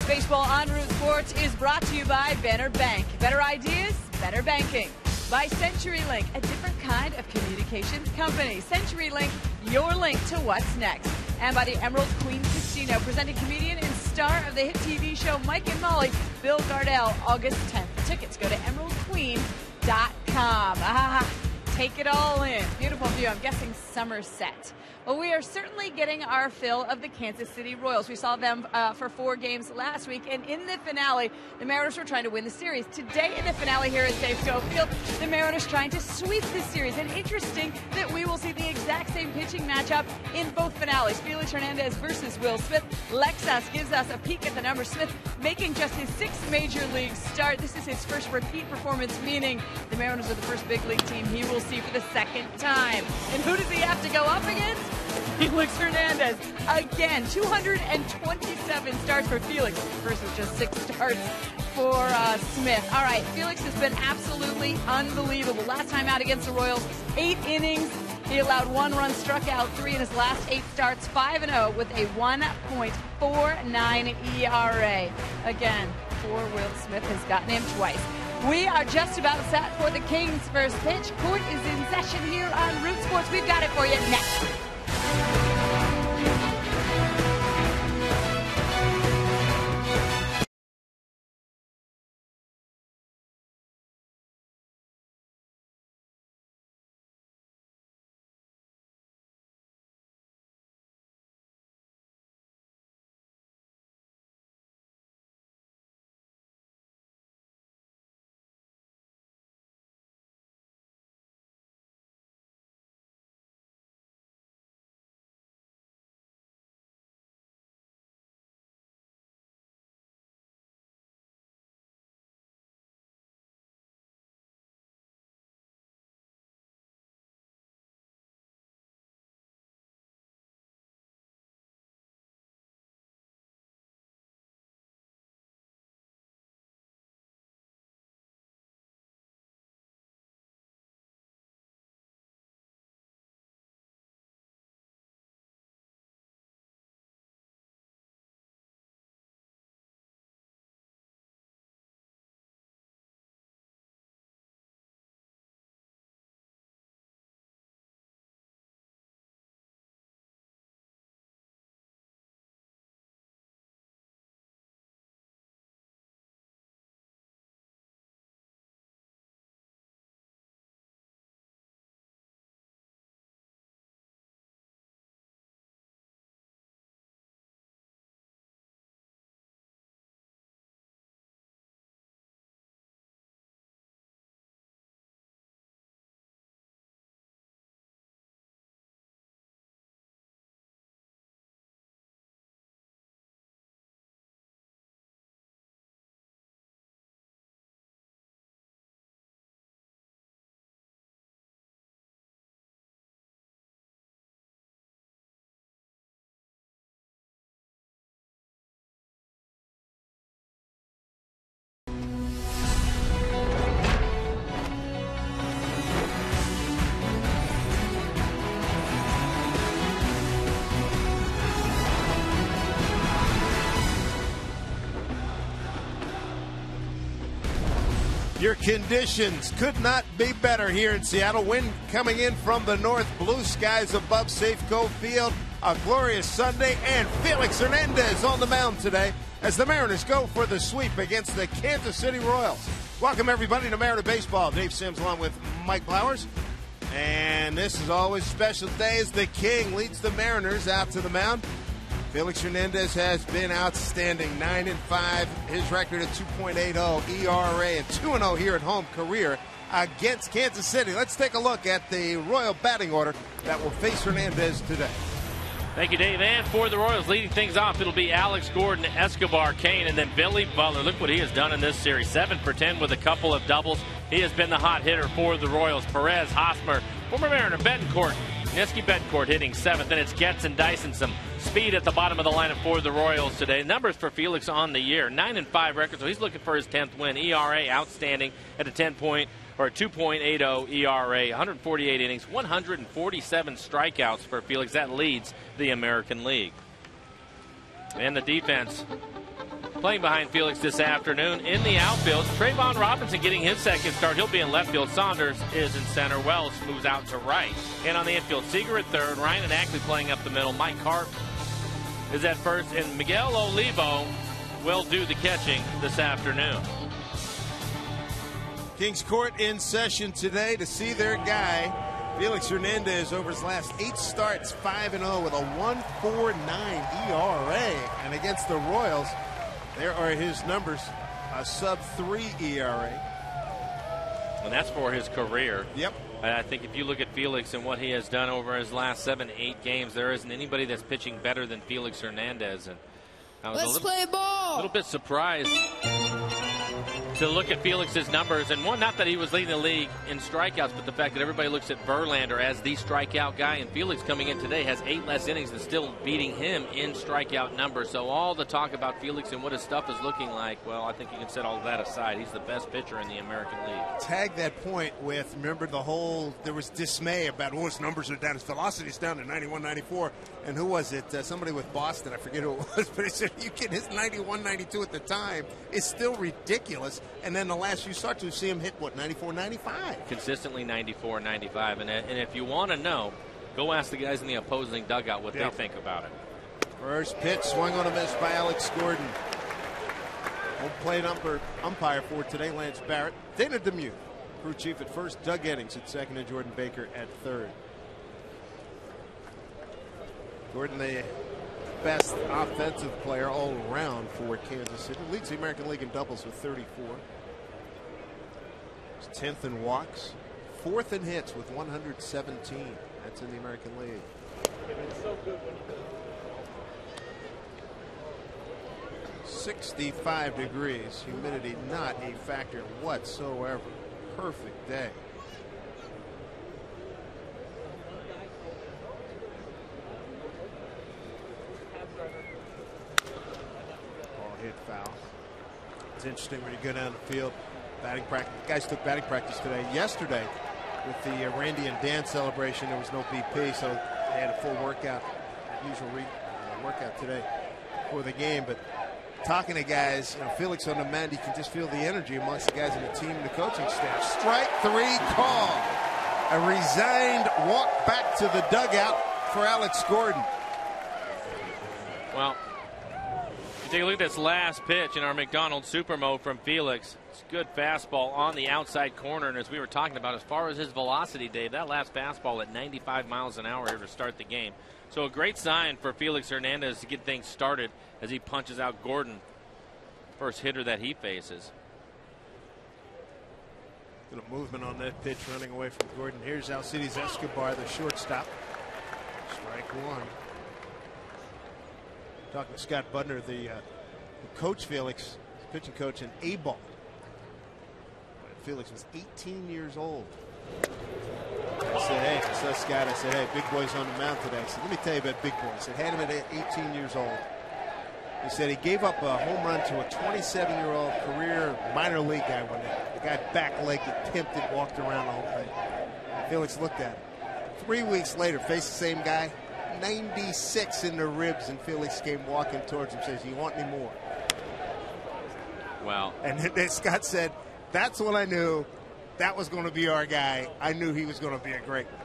Baseball on Root Sports is brought to you by Banner Bank. Better ideas, better banking. By CenturyLink, a different kind of communications company. CenturyLink, your link to what's next. And by the Emerald Queen Casino, presenting comedian and star of the hit TV show Mike and Molly, Bill Gardell, August 10th. For tickets, go to emeraldqueen.com. Take it all in. Beautiful view. I'm guessing Somerset. Well, we are certainly getting our fill of the Kansas City Royals. We saw them for 4 games last week, and in the finale, the Mariners were trying to win the series. Today in the finale here at Safeco Field, the Mariners trying to sweep this series. And interesting that we will see the exact same pitching matchup in both finales. Felix Hernandez versus Will Smith. Lexus gives us a peek at the numbers. Smith making just his 6th major league start. This is his first repeat performance, meaning the Mariners are the first big league team he will see for the 2nd time. And who does he have to go up against? Felix Hernandez. Again, 227 starts for Felix versus just 6 starts for Smith. All right, Felix has been absolutely unbelievable. last time out against the Royals, 8 innings. He allowed 1 run, struck out 3 in his last 8 starts, 5-0 with a 1.49 ERA. Again, poor Will Smith has gotten him twice. We are just about set for the Kings' first pitch. Court is in session here on Root Sports. We've got it for you next. Your conditions could not be better here in Seattle. Wind coming in from the north, blue skies above Safeco Field. A glorious Sunday, and Felix Hernandez on the mound today as the Mariners go for the sweep against the Kansas City Royals. Welcome, everybody, to Mariner Baseball. Dave Sims along with Mike Blowers. And this is always a special day as the King leads the Mariners out to the mound. Felix Hernandez has been outstanding, 9-5, his record at 2.80 ERA, and 2-0 here at home career against Kansas City. Let's take a look at the Royal batting order that will face Hernandez today. Thank you, Dave. And for the Royals, leading things off, it'll be Alex Gordon, Escobar, Kane, and then Billy Butler. Look what he has done in this series. 7 for 10 with a couple of doubles. He has been the hot hitter for the Royals. Perez, Hosmer, former Mariner, Betancourt, Niski Betancourt hitting 7th. Then it's Getz and Dyson. Some speed at the bottom of the lineup for the Royals today. Numbers for Felix on the year, 9-5 record, so he's looking for his 10th win. ERA outstanding at a 2.80 ERA, 148 innings, 147 strikeouts for Felix. That leads the American League. And the defense Playing behind Felix this afternoon in the outfield, Trayvon Robinson getting his second start. He'll be in left field. Saunders is in center. Wells moves out to right. And on the infield, Seager at third. Ryan and Ackley playing up the middle. Mike Karp is at first. And Miguel Olivo will do the catching this afternoon. Kings Court in session today to see their guy, Felix Hernandez, over his last 8 starts, 5-0 with a 1.49 ERA. And against the Royals, there are his numbers, a sub-3 ERA. And that's for his career. Yep. I think if you look at Felix and what he has done over his last 7-8 games, there isn't anybody that's pitching better than Felix Hernandez. And I was a little bit surprised to look at Felix's numbers, and one, not that he was leading the league in strikeouts, but the fact that everybody looks at Verlander as the strikeout guy, and Felix coming in today has 8 less innings and still beating him in strikeout numbers. So all the talk about Felix and what his stuff is looking like, well, I think you can set all of that aside. He's the best pitcher in the American League. Tag that point with, remember there was dismay about, his numbers are down, his velocity's down to 91, 94, and who was it? Somebody with Boston, I forget who it was, but he said, you get his 91, 92 at the time, it's still ridiculous. And then the last few starts, we see him hit, 94, 95? Consistently 94, 95. And if you want to know, go ask the guys in the opposing dugout what they think about it. First pitch, swung on a miss by Alex Gordon. Home plate umpire for today, Lance Barrett. Dana Demuth, crew chief at first. Doug Eddings at second, and Jordan Baker at third. Gordon, the best offensive player all around for Kansas City. Leads the American League in doubles with 34. He's 10th in walks. 4th in hits with 117. That's in the American League. 65 degrees. Humidity not a factor whatsoever. Perfect day. Hit foul. It's interesting when you go down the field. Batting practice. Guys took batting practice today. Yesterday, with the Randy and Dan celebration, there was no BP, so they had a full workout, usual workout today for the game. But talking to guys, Felix on the mound, you can just feel the energy amongst the guys in the team and the coaching staff. Strike 3 call. A resigned walk back to the dugout for Alex Gordon. Well, you take a look at this last pitch in our McDonald's Super Mode from Felix. It's a good fastball on the outside corner, and as we were talking about, as far as his velocity, Dave, that last fastball at 95 miles an hour here to start the game. So a great sign for Felix Hernandez to get things started as he punches out Gordon, first hitter that he faces. Little movement on that pitch, running away from Gordon. Here's Alcides Escobar, the shortstop. Strike 1. Talking to Scott Budner, the coach Felix, pitching coach in A-ball. Felix was 18 years old. I said, hey, Scott, I said, hey, big boy's on the mound today. I said, let me tell you about big boy. I said, had him at 18 years old. He said he gave up a home run to a 27-year-old career minor league guy one day. The guy back-legged, pimped it, walked around the whole thing. Felix looked at it. 3 weeks later, faced the same guy. 96 in the ribs, and Felix came walking towards him, says, you want any more? Wow. And then Scott said, that's when I knew that was going to be our guy. I knew he was going to be a great one.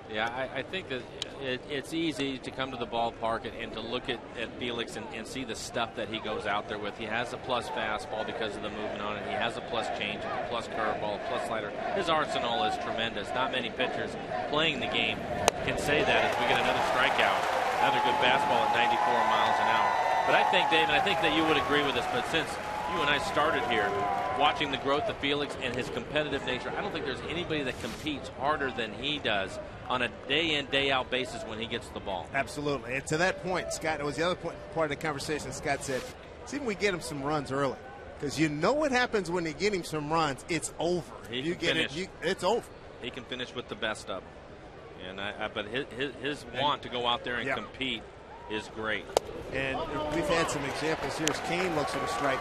Yeah, I think that it's easy to come to the ballpark and to look at Felix and see the stuff that he goes out there with. He has a plus fastball because of the movement on it. He has a plus changeup, a plus curveball, a plus slider. His arsenal is tremendous. Not many pitchers playing the game can say that as we get another strikeout. Another good fastball at 94 miles an hour. But I think, Dave, and I think that you would agree with us, but since you and I started here watching the growth of Felix and his competitive nature, I don't think there's anybody that competes harder than he does on a day-in, day-out basis when he gets the ball. Absolutely. And to that point, Scott, it was the other part of the conversation. Scott said, see if we get him some runs early. Because you know what happens when you get him some runs, it's over. It's over. He can finish with the best of them. And but his want to go out there and compete is great. And we've had some examples here as Kane looks at a strike.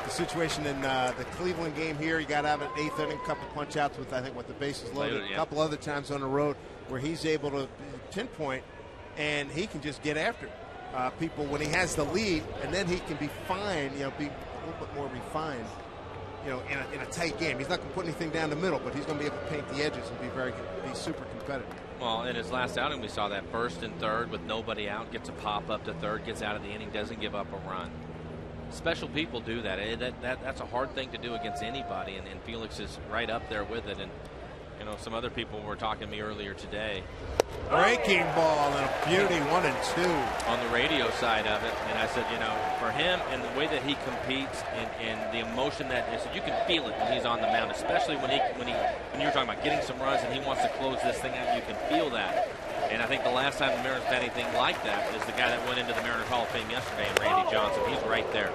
The situation in the Cleveland game here, he got out of an 8th inning, a couple punch outs with, I think, with the bases loaded, a couple other times on the road where he's able to pinpoint and he can just get after it. people when he has the lead, and then he can be fine, be a little bit more refined, in a tight game. He's not going to put anything down the middle, but he's going to be able to paint the edges and be super competitive. Well, in his last outing, we saw that first and third with nobody out, gets a pop up to third, gets out of the inning, doesn't give up a run. Special people do that. That's a hard thing to do against anybody, and Felix is right up there with it. And some other people were talking to me earlier today. Breaking ball and a beauty, 1 and 2 on the radio side of it. And I said, for him and the way that he competes and the emotion that is, you can feel it when he's on the mound, especially when you were talking about getting some runs and he wants to close this thing out. You can feel that. And I think the last time the Mariners had anything like that is the guy that went into the Mariners Hall of Fame yesterday, Randy Johnson. He's right there.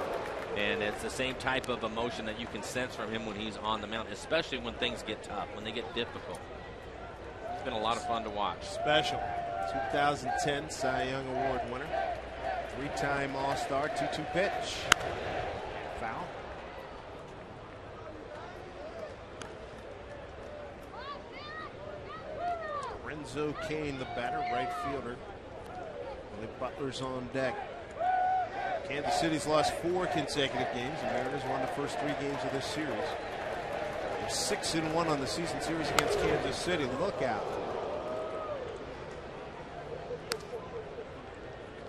And it's the same type of emotion that you can sense from him when he's on the mound, especially when things get tough, when they get difficult. It's been a lot of fun to watch. Special. 2010 Cy Young Award winner. 3-time All-Star, 2-2 pitch. Foul. Renzo Kane, the batter, right fielder. Billy Butler's on deck. Kansas City's lost 4 consecutive games. The Mariners won the first 3 games of this series. They're 6-1 on the season series against Kansas City. Look out.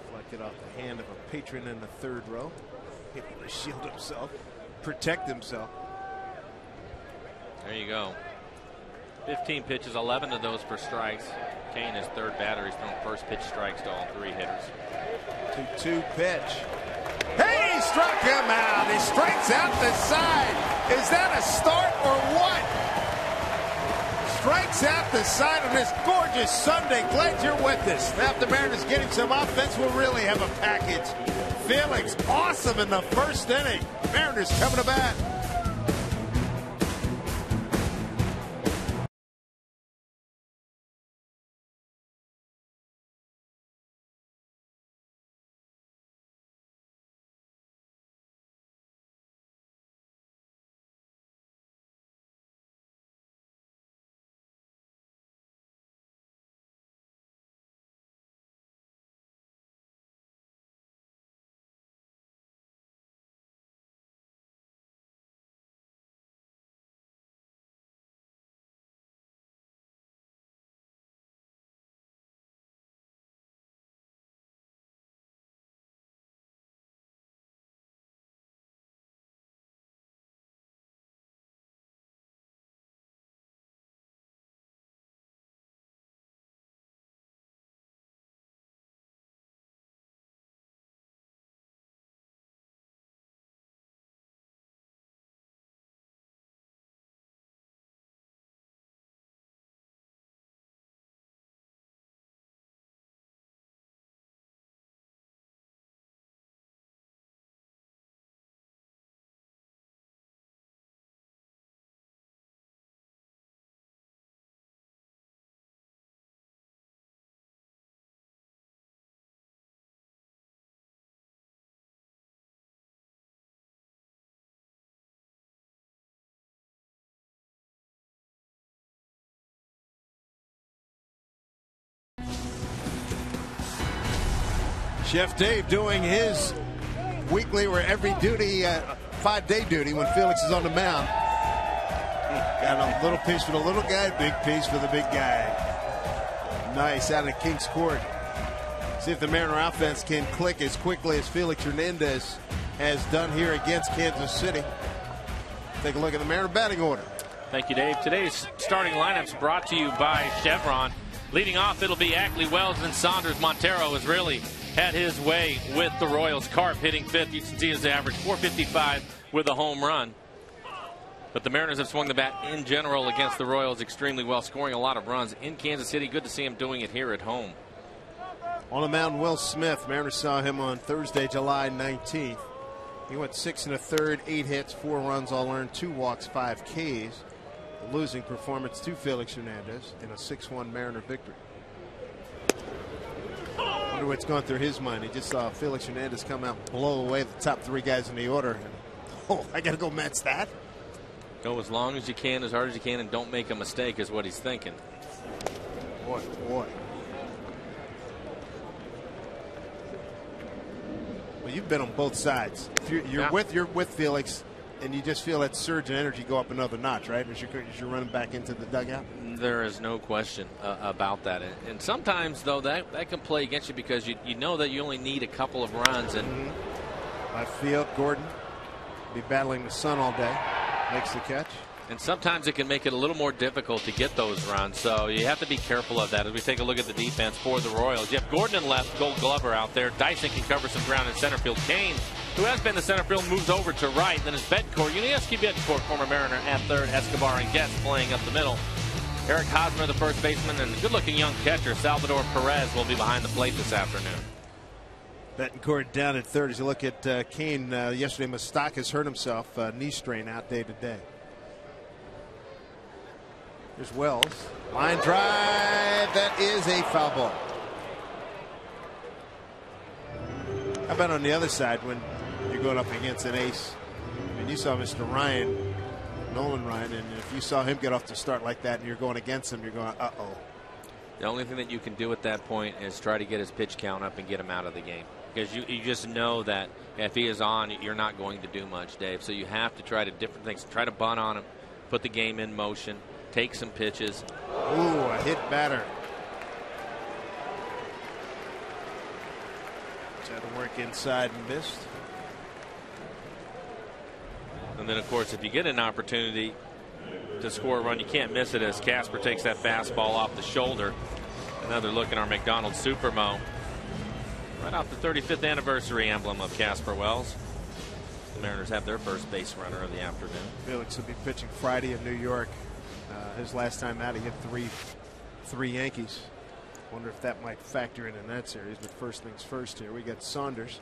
Deflected off the hand of a patron in the third row. Able to shield himself, protect himself. There you go. 15 pitches, 11 of those for strikes. Kane, his third batter, he's thrown first pitch strikes to all 3 hitters. 2-2 pitch. Hey, he struck him out. He strikes out the side. Is that a start or what? Strikes out the side on this gorgeous Sunday. Glad you're with us. Now, if the Mariners getting some offense, we'll really have a package. Felix, awesome in the first inning. Mariners coming to bat. Chef Dave doing his weekly or every duty, 5-day duty when Felix is on the mound. Got a little piece for the little guy, big piece for the big guy. Nice out of King's Court. See if the Mariner offense can click as quickly as Felix Hernandez has done here against Kansas City. Take a look at the Mariner batting order. Thank you, Dave. Today's starting lineup's brought to you by Chevron. Leading off, it'll be Ackley, Wells, and Saunders. Montero has really had his way with the Royals. Carp hitting 5th. You can see his average, 455 with a home run. But the Mariners have swung the bat in general against the Royals extremely well, scoring a lot of runs in Kansas City. Good to see him doing it here at home. On the mound, Will Smith. Mariners saw him on Thursday, July 19th. He went 6 1/3, 8 hits, 4 runs, all earned, 2 walks, 5 Ks. A losing performance to Felix Hernandez in a 6-1 Mariner victory. I wonder what's going through his mind. He just saw Felix Hernandez come out and blow away the top 3 guys in the order. And, oh, I got to go Mets that. Go as long as you can, as hard as you can, and don't make a mistake is what he's thinking. Boy, boy. Well, you've been on both sides. If you're with Felix, and you just feel that surge in energy go up another notch, right? As you're running back into the dugout. There is no question about that. And sometimes, though, that can play against you because you know that you only need a couple of runs. And left field, Gordon be battling the sun all day. Makes the catch. And sometimes it can make it a little more difficult to get those runs. So you have to be careful of that. As we take a look at the defense for the Royals, you have Gordon in left, Gold Glover out there. Dyson can cover some ground in center field. Kane, who has been the center field, moves over to right. Then it's Betancourt, Yuniesky Betancourt, former Mariner, at third. Escobar and Guest playing up the middle. Eric Hosmer, the first baseman, and the good-looking young catcher, Salvador Perez, will be behind the plate this afternoon. Betancourt down at third. As you look at Kane, yesterday Moustakas hurt himself, knee strain, out day to day. There's Wells. Line drive. That is a foul ball. How about on the other side when you're going up against an ace? I mean, you saw Mr. Ryan, Nolan Ryan, and if you saw him get off the start like that and you're going against him, you're going, uh-oh. The only thing that you can do at that point is try to get his pitch count up and get him out of the game. Because you just know that if he is on, you're not going to do much, Dave. So you have to try to different things. Try to bunt on him, put the game in motion, take some pitches. Ooh, a hit batter. Tried to work inside and missed. And then, of course, if you get an opportunity to score a run, you can't miss it as Casper takes that fastball off the shoulder. Another look at our McDonald's Supermo. Right off the 35th anniversary emblem of Casper Wells. The Mariners have their first base runner of the afternoon. Felix will be pitching Friday in New York. His last time out, he hit three Yankees. Wonder if that might factor in that series. But first things first here, we got Saunders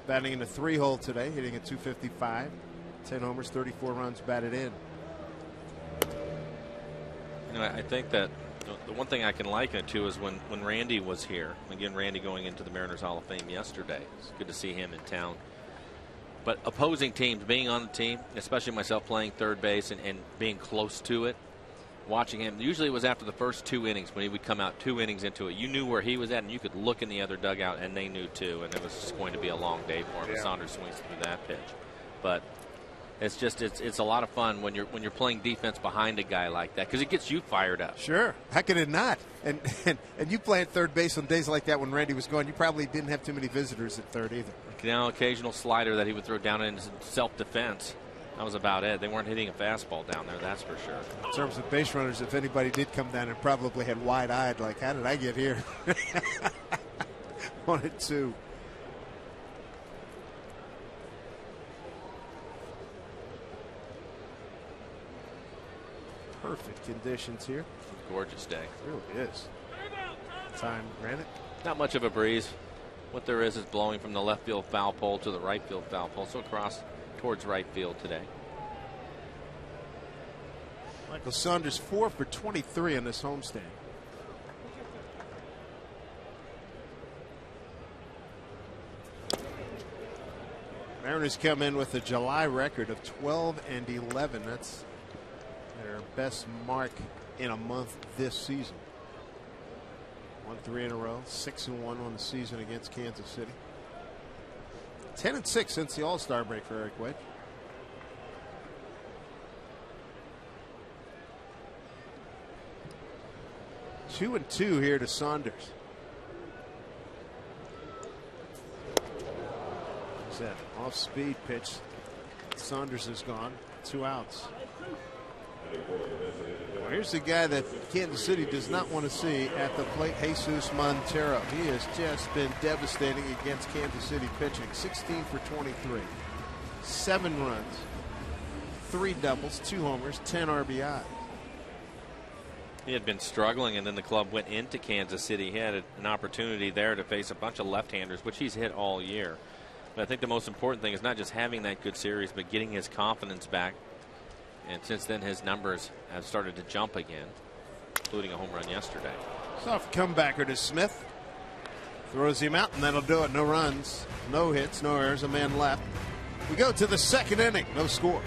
batting in the 3-hole today, hitting at .255. 10 homers, 34 runs batted in. You know, I think that the one thing I can liken it to is when Randy was here. Again, Randy going into the Mariners Hall of Fame yesterday. It's good to see him in town. But opposing teams, being on the team, especially myself playing third base and being close to it, watching him, usually it was after the first 2 innings when he would come out 2 innings into it. You knew where he was at, and you could look in the other dugout, and they knew too. And it was just going to be a long day for him. Yeah. Saunders swings through that pitch. But it's just it's a lot of fun when you're playing defense behind a guy like that because it gets you fired up. Sure, how could it not? And you playing third base on days like that when Randy was going, you probably didn't have too many visitors at third either. You know, occasional slider that he would throw down in self-defense. That was about it. They weren't hitting a fastball down there, that's for sure. In terms of base runners, if anybody did come down and probably had wide-eyed, like, how did I get here? 1-2. Perfect conditions here. Gorgeous day. It really is. Time granted. Not much of a breeze. What there is blowing from the left field foul pole to the right field foul pole. So across towards right field today. Michael Saunders 4 for 23 in this homestand. Mariners come in with a July record of 12-11. That's their best mark in a month this season. 1-3 in a row, 6-1 on the season against Kansas City. 10-6 since the All-Star break for Eric Wedge. Two and 2 here to Saunders. What's that? Off-speed pitch. Saunders is gone. 2 outs. Well, here's the guy that Kansas City does not want to see at the plate, Jesus Montero. He has just been devastating against Kansas City pitching. 16 for 23. 7 runs, 3 doubles, 2 homers, 10 RBI. He had been struggling, and then the club went into Kansas City. He had an opportunity there to face a bunch of left-handers, which he's hit all year. But I think the most important thing is not just having that good series, but getting his confidence back. And since then, his numbers have started to jump again, including a home run yesterday. Soft comebacker to Smith. Throws him out, and that'll do it. No runs, no hits, no errors, a man left. We go to the second inning, no score.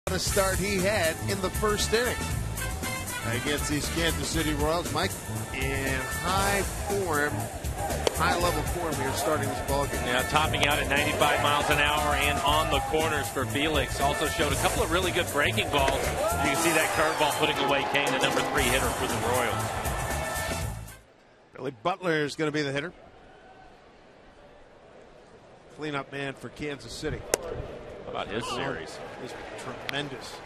The start he had in the first inning against these Kansas City Royals. Mike in high form, high-level form here starting this ball game. Yeah, topping out at 95 miles an hour and on the corners for Felix. Also showed a couple of really good breaking balls. You can see that curveball putting away Kane, the number 3 hitter for the Royals. Billy Butler is going to be the hitter. Cleanup man for Kansas City. How about his series? He's tremendous.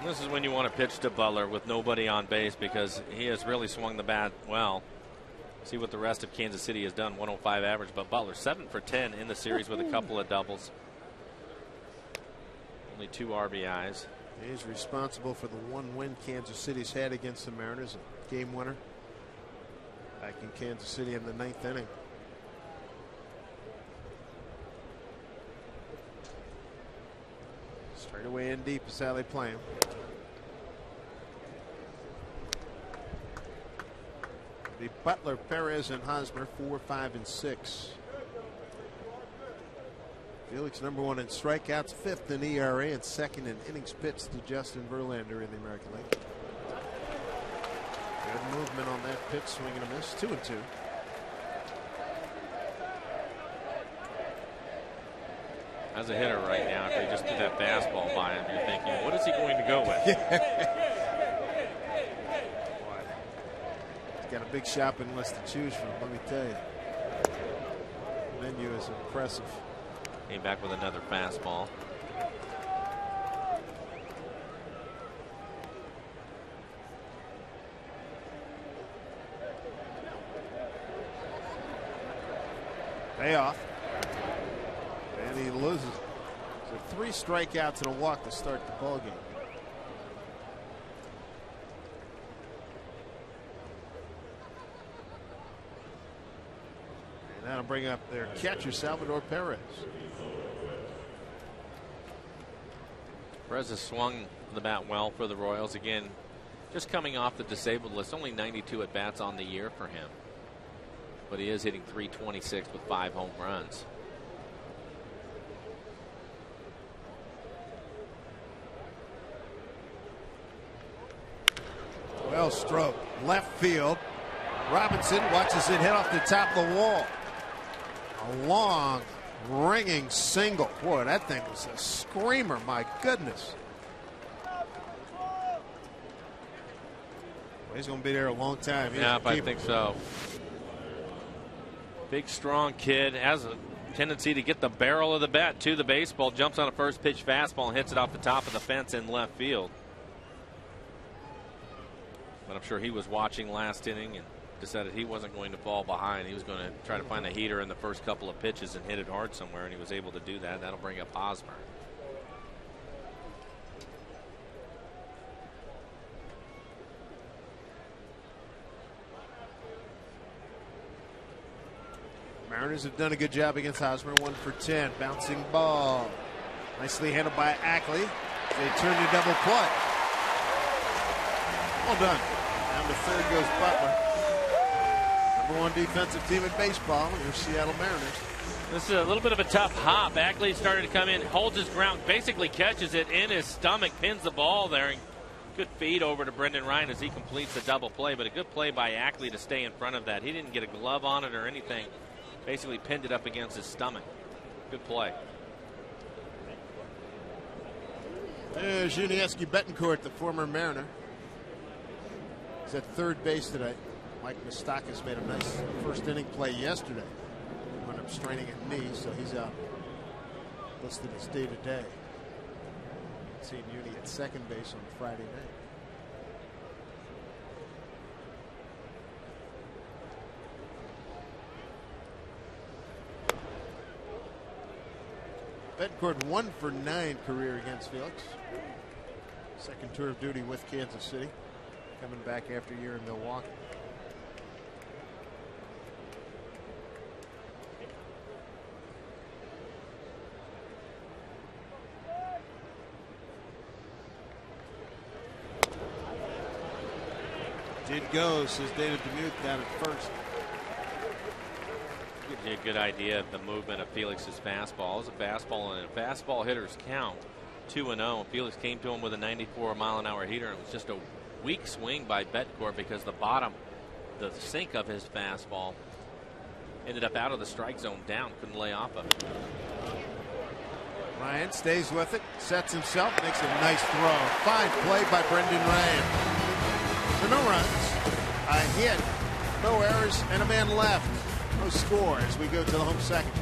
This is when you want to pitch to Butler with nobody on base, because he has really swung the bat well. See what the rest of Kansas City has done. 105 average, but Butler 7 for 10 in the series with a couple of doubles. Only 2 RBIs. He's responsible for the one win Kansas City's had against the Mariners, a game winner back in Kansas City in the 9th inning. Straight away in deep is how they play him. The Butler, Perez, and Hosmer 4, 5, and 6. Felix #1 in strikeouts, 5th in ERA, and 2nd in innings pitched to Justin Verlander in the American League. Good movement on that pitch, swing and a miss. 2-2. As a hitter right now, if you just put that fastball by him, you're thinking, what is he going to go with? He's got a big shopping list to choose from, let me tell you. The menu is impressive. Came back with another fastball. Payoff. And he loses. So 3 strikeouts and a walk to start the ball game. And that'll bring up their catcher, Salvador Perez. Perez has swung the bat well for the Royals. Again, just coming off the disabled list, only 92 at bats on the year for him. But he is hitting .326 with 5 home runs. Well stroked left field. Robinson watches it hit off the top of the wall. A long ringing single. Boy, that thing was a screamer. My goodness. Well, he's going to be there a long time. Yeah, I think so. Big, strong kid, has a tendency to get the barrel of the bat to the baseball. Jumps on a first pitch fastball and hits it off the top of the fence in left field. But I'm sure he was watching last inning and decided he wasn't going to fall behind. He was going to try to find a heater in the first couple of pitches and hit it hard somewhere, and he was able to do that. That'll bring up Hosmer. Mariners have done a good job against Hosmer. 1 for 10. Bouncing ball. Nicely handled by Ackley. They turn to double play. Well done. Down to third goes Butler. #1 defensive team in baseball, your Seattle Mariners. This is a little bit of a tough hop. Ackley started to come in, holds his ground, basically catches it in his stomach, pins the ball there. And good feed over to Brendan Ryan as he completes the double play, but a good play by Ackley to stay in front of that. He didn't get a glove on it or anything. Basically pinned it up against his stomach. Good play. There's Junieski Betancourt, the former Mariner. He's at third base today. Mike Moustakas made a nice first inning play yesterday. Wound up straining a knee, so he's out listed as day to day. Seen Uni at second base on Friday night. Betancourt 1 for 9 career against Felix. Second tour of duty with Kansas City. Coming back after a year in Milwaukee. Did go, says David Demuth down at first. Gives you a good idea of the movement of Felix's fastball. It's a fastball, and a fastball hitters count. 2-0. Felix came to him with a 94-mile-an-hour heater, and it was just a weak swing by Betcourt because the bottom, the sink of his fastball, ended up out of the strike zone down, couldn't lay off of it. Ryan stays with it, sets himself, makes a nice throw. Fine play by Brendan Ryan. So no runs, a hit, no errors, and a man left. No score as we go to the home second.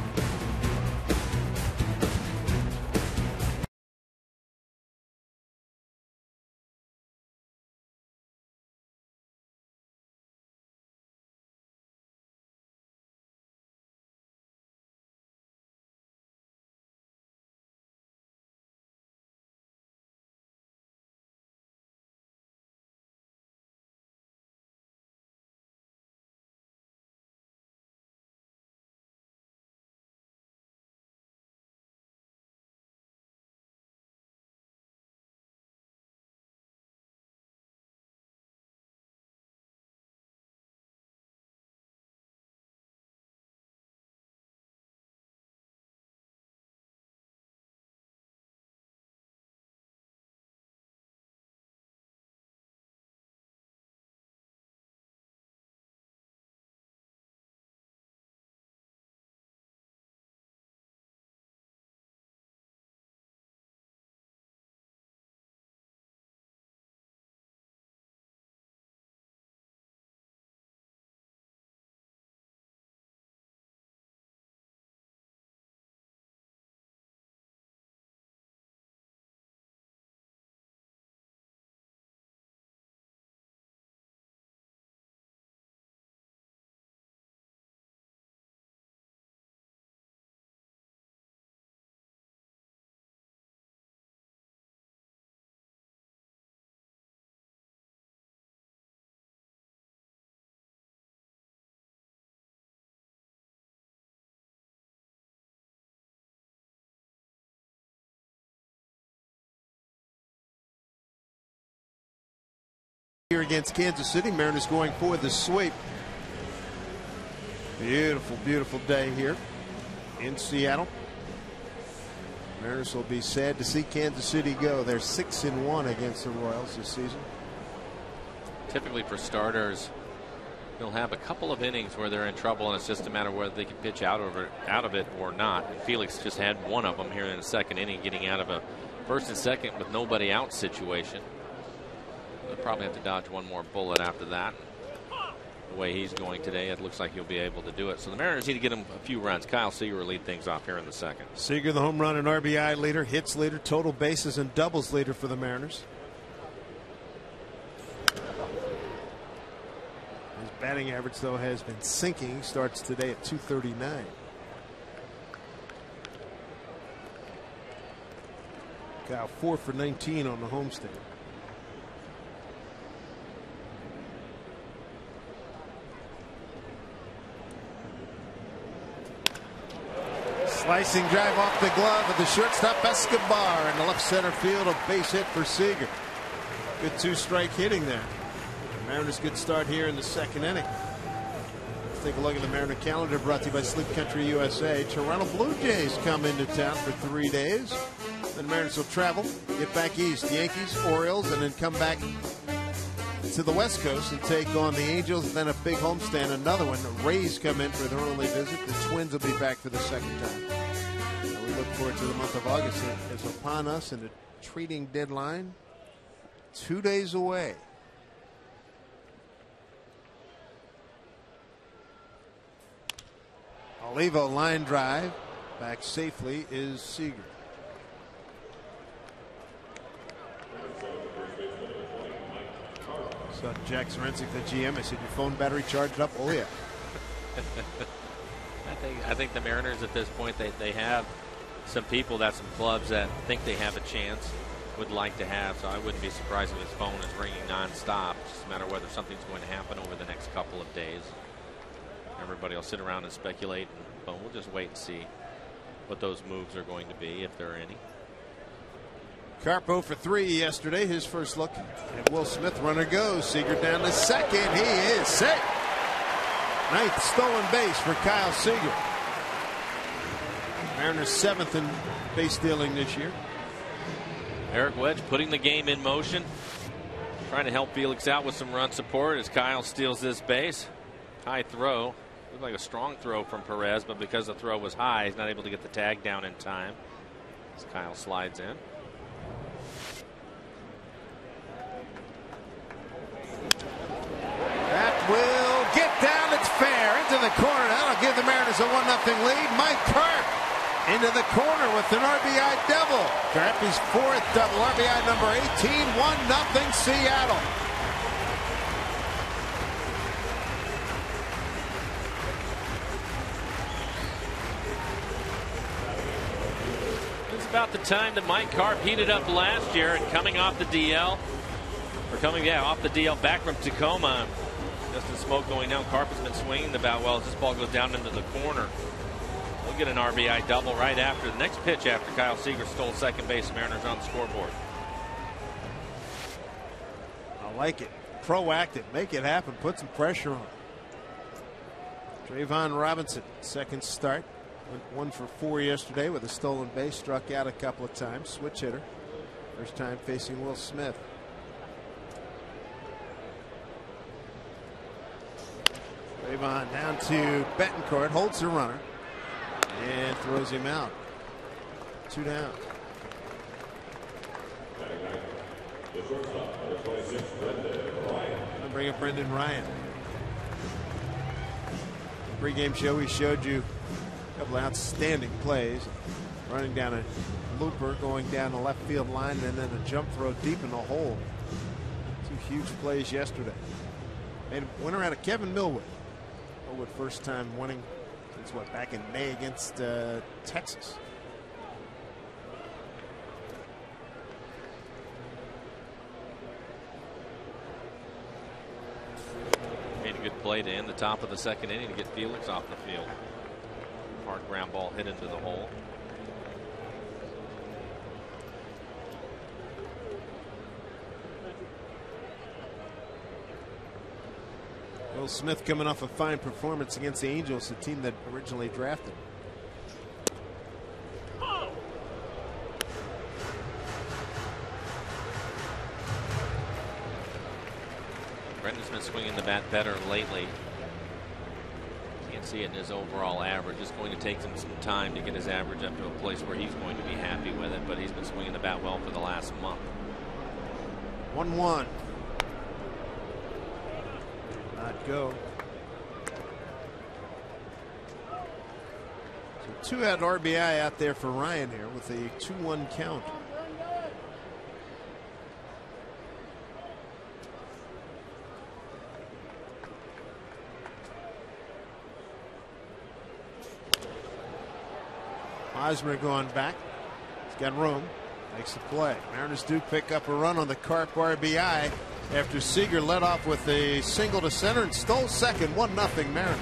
Here against Kansas City, Mariners going for the sweep. Beautiful, beautiful day here in Seattle. Mariners will be sad to see Kansas City go. They're 6-1 against the Royals this season. Typically for starters, they'll have a couple of innings where they're in trouble, and it's just a matter of whether they can pitch out of it or not. And Felix just had one of them here in the second inning, getting out of a first and second with nobody out situation. They'll probably have to dodge one more bullet after that. The way he's going today, it looks like he'll be able to do it. So the Mariners need to get him a few runs. Kyle Seager will lead things off here in the second. Seager, the home run and RBI leader, hits leader, total bases and doubles leader for the Mariners. His batting average, though, has been sinking. He starts today at .239. Kyle 4 for 19 on the homestand. Slicing drive off the glove of the shortstop Escobar in the left center field. A base hit for Seager. Good two-strike hitting there. Mariners good start here in the second inning. Let's take a look at the Mariner calendar, brought to you by Sleep Country USA. Toronto Blue Jays come into town for 3 days. Then Mariners will travel, get back east. Yankees, Orioles, and then come back to the West Coast and take on the Angels. Then a big homestand, another one. The Rays come in for their only visit. The Twins will be back for the second time. We look forward to the month of August. It is upon us, and the trading deadline 2 days away. Olivo line drive. Back safely is Seager. So Jack Zarinsky, the GM, I said, your phone battery charged up? Oh, yeah. I think the Mariners at this point, they have some people, some clubs that think they have a chance, would like to have. So I wouldn't be surprised if his phone is ringing nonstop. It's just a matter of whether something's going to happen over the next couple of days. Everybody will sit around and speculate, but we'll just wait and see what those moves are going to be, if there are any. Carpo for 3 yesterday. His first look at Will Smith. Runner goes. Seager down to second. He is safe. Ninth stolen base for Kyle Seager. Mariners 7th in base stealing this year. Eric Wedge putting the game in motion, trying to help Felix out with some run support as Kyle steals this base. High throw. Looked like a strong throw from Perez, but because the throw was high, he's not able to get the tag down in time as Kyle slides in. That will get down. It's fair into the corner. That'll give the Mariners a 1-0 lead. Mike Carp into the corner with an RBI double. Carp his fourth double. RBI number 18. 1-0 Seattle. It's about the time that Mike Carp heated up last year and coming off the DL. Or coming off the DL back from Tacoma. Just the smoke going down. Carp has been swinging the bat well as this ball goes down into the corner. We'll get an RBI double right after the next pitch after Kyle Seager stole second base. Mariners on the scoreboard. I like it. Proactive. Make it happen. Put some pressure on. Trayvon Robinson, second start. Went 1 for 4 yesterday with a stolen base. Struck out a couple of times. Switch hitter. First time facing Will Smith. Trayvon down to Betancourt. Holds the runner. And throws him out. 2 down. I'll bring up Brendan Ryan. Pre-game show, we showed you a couple of outstanding plays. Running down a looper, going down the left field line, and then a jump throw deep in the hole. 2 huge plays yesterday. Made a winner out of Kevin Millwood. Millwood first time winning since what, back in May against Texas. Made a good play to end the top of the second inning to get Felix off the field. Hard ground ball hit into the hole. Will Smith coming off a fine performance against the Angels, the team that originally drafted. Brendan's been swinging the bat better lately. Can't see it in his overall average. It's going to take him some time to get his average up to a place where he's going to be happy with it, but he's been swinging the bat well for the last month. 1-1. Not go. So 2-out RBI out there for Ryan here with a 2-1 count. Hosmer going back. He's got room. Makes the play. Mariners do pick up a run on the Carp RBI after Seager led off with a single to center and stole second. 1-0 Mariners.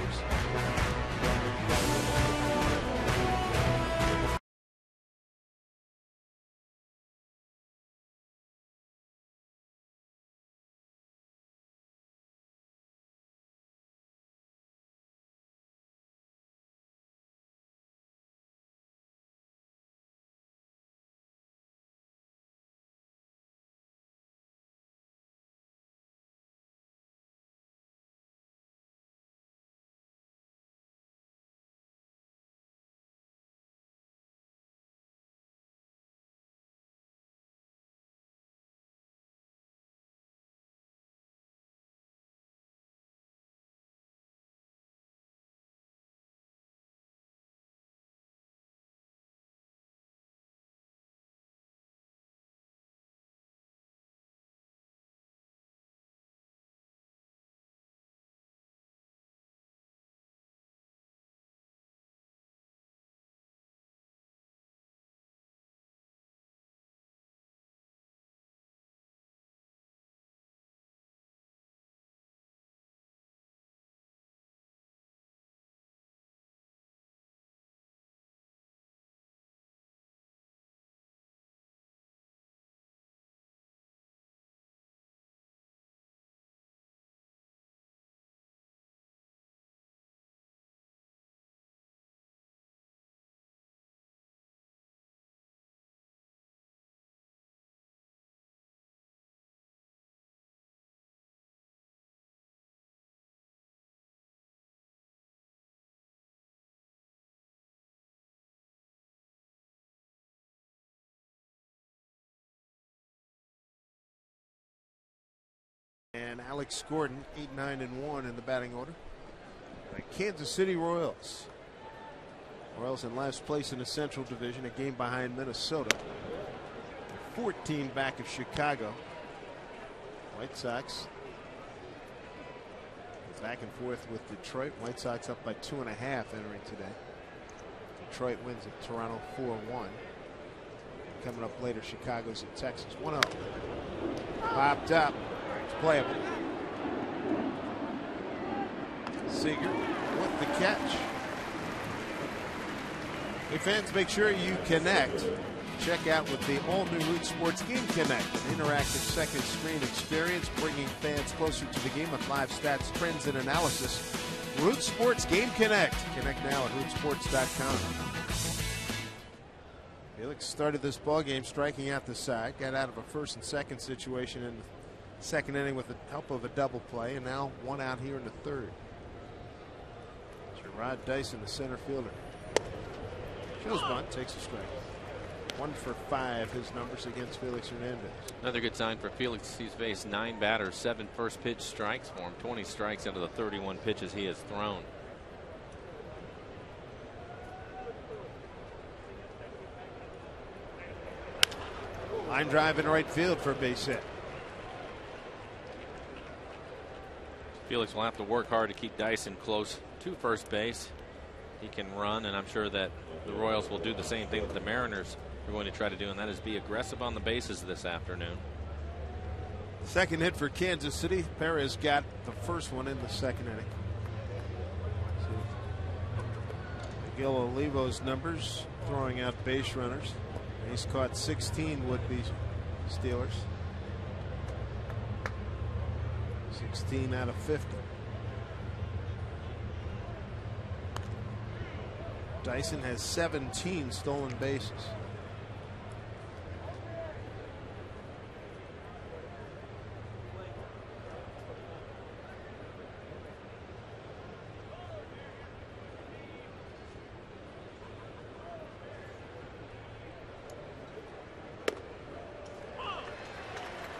And Alex Gordon, 8-9-1 in the batting order. The Kansas City Royals. Royals in last place in the Central Division, a game behind Minnesota. 14 back of Chicago. White Sox back and forth with Detroit. White Sox up by 2.5 entering today. Detroit wins at Toronto 4-1. Coming up later, Chicago's at Texas 1-0. Popped up. It's playable. Seager with the catch. Hey fans, make sure you connect. Check out with the all-new Root Sports Game Connect, an interactive second screen experience bringing fans closer to the game with live stats, trends, and analysis. Root Sports Game Connect. Connect now at rootsports.com. Felix started this ballgame striking out the side, got out of a first and second situation in the second inning with the help of a double play, and now one out here in the third. Gerard Dyson, the center fielder. Shows bunt, takes a strike. 1 for 5, his numbers against Felix Hernandez. Another good sign for Felix. He's faced 9 batters, 7 first pitch strikes for him, 20 strikes out of the 31 pitches he has thrown. Line drive in right field for a base hit. Felix will have to work hard to keep Dyson close to first base. He can run, and I'm sure that the Royals will do the same thing that the Mariners are going to try to do, and that is be aggressive on the bases this afternoon. Second hit for Kansas City. Perez got the first one in the second inning. Miguel Olivo's numbers throwing out base runners. He's caught 16 would-be Steelers. 16 out of 50. Dyson has 17 stolen bases.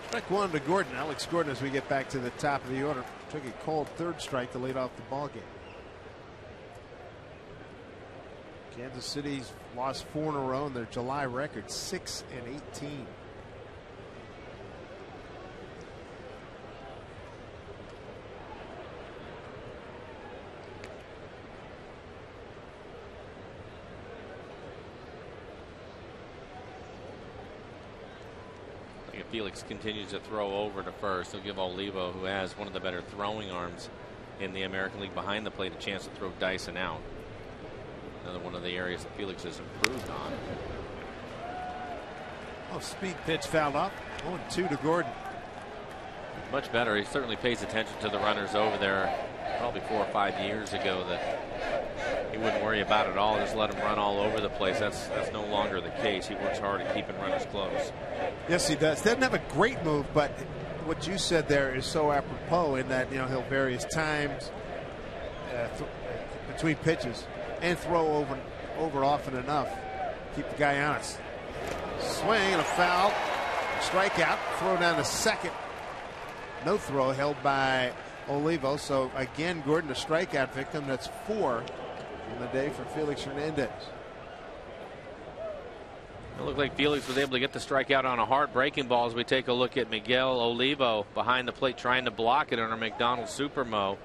Strike one to Gordon. Alex Gordon, as we get back to the top of the order, took a cold third strike to lead off the ball game. Kansas City's lost 4 in a row in their July record, 6-18. If Felix continues to throw over to first, he'll give Olivo, who has one of the better throwing arms in the American League behind the plate, a chance to throw Dyson out. Another one of the areas that Felix has improved on. Oh, speed pitch fouled off. 0-2 to Gordon. Much better. He certainly pays attention to the runners over there. Probably 4 or 5 years ago that he wouldn't worry about it at all. Just let him run all over the place. That's no longer the case. He works hard at keeping runners close. Yes, he does. Doesn't have a great move, but what you said there is so apropos in that, you know, he'll various times between pitches and throw over often enough. Keep the guy honest. Swing and a foul. Strikeout. Throw down to second. No throw held by Olivo. So again, Gordon a strikeout victim. That's 4 on the day for Felix Hernandez. It looked like Felix was able to get the strikeout on a hard breaking ball as we take a look at Miguel Olivo behind the plate trying to block it under McDonald's Supermo.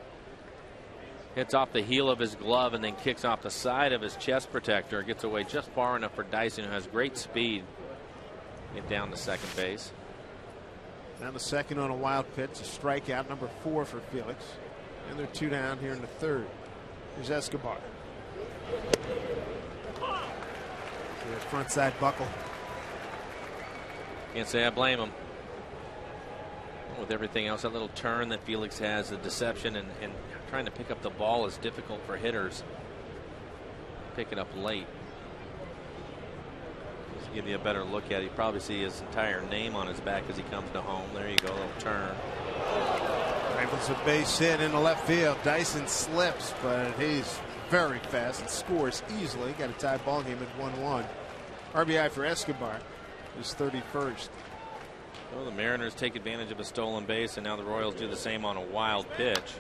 Hits off the heel of his glove and then kicks off the side of his chest protector. Gets away just far enough for Dyson, who has great speed, get down to second base. Down to second on a wild pitch. A strikeout, number 4 for Felix. And they're 2 down here in the third. Here's Escobar. Front side buckle. Can't say I blame him. With everything else, that little turn that Felix has, the deception and trying to pick up the ball is difficult for hitters. Pick it up late. Just to give you a better look at it, you probably see his entire name on his back as he comes to home. There you go, a little turn. Rifles a base hit in the left field. Dyson slips, but he's very fast and scores easily. Got a tie ball game at 1-1. RBI for Escobar, his 31st. Well, the Mariners take advantage of a stolen base, and now the Royals do the same on a wild pitch.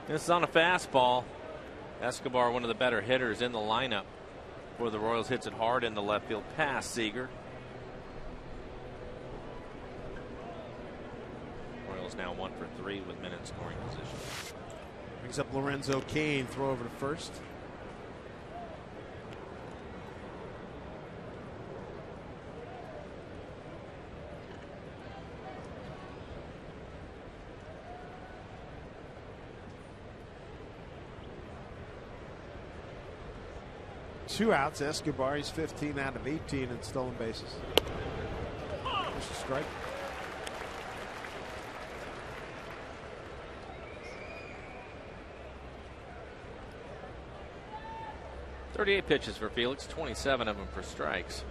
This is on a fastball. Escobar, one of the better hitters in the lineup for the Royals, hits it hard in the left field past Seager. Royals now 1 for 3 with men in scoring position. Brings up Lorenzo Cain, throw over to first. Two outs. Escobar, he's 15 out of 18 in stolen bases. Just a strike. .38 pitches for Felix, 27 of them for strikes.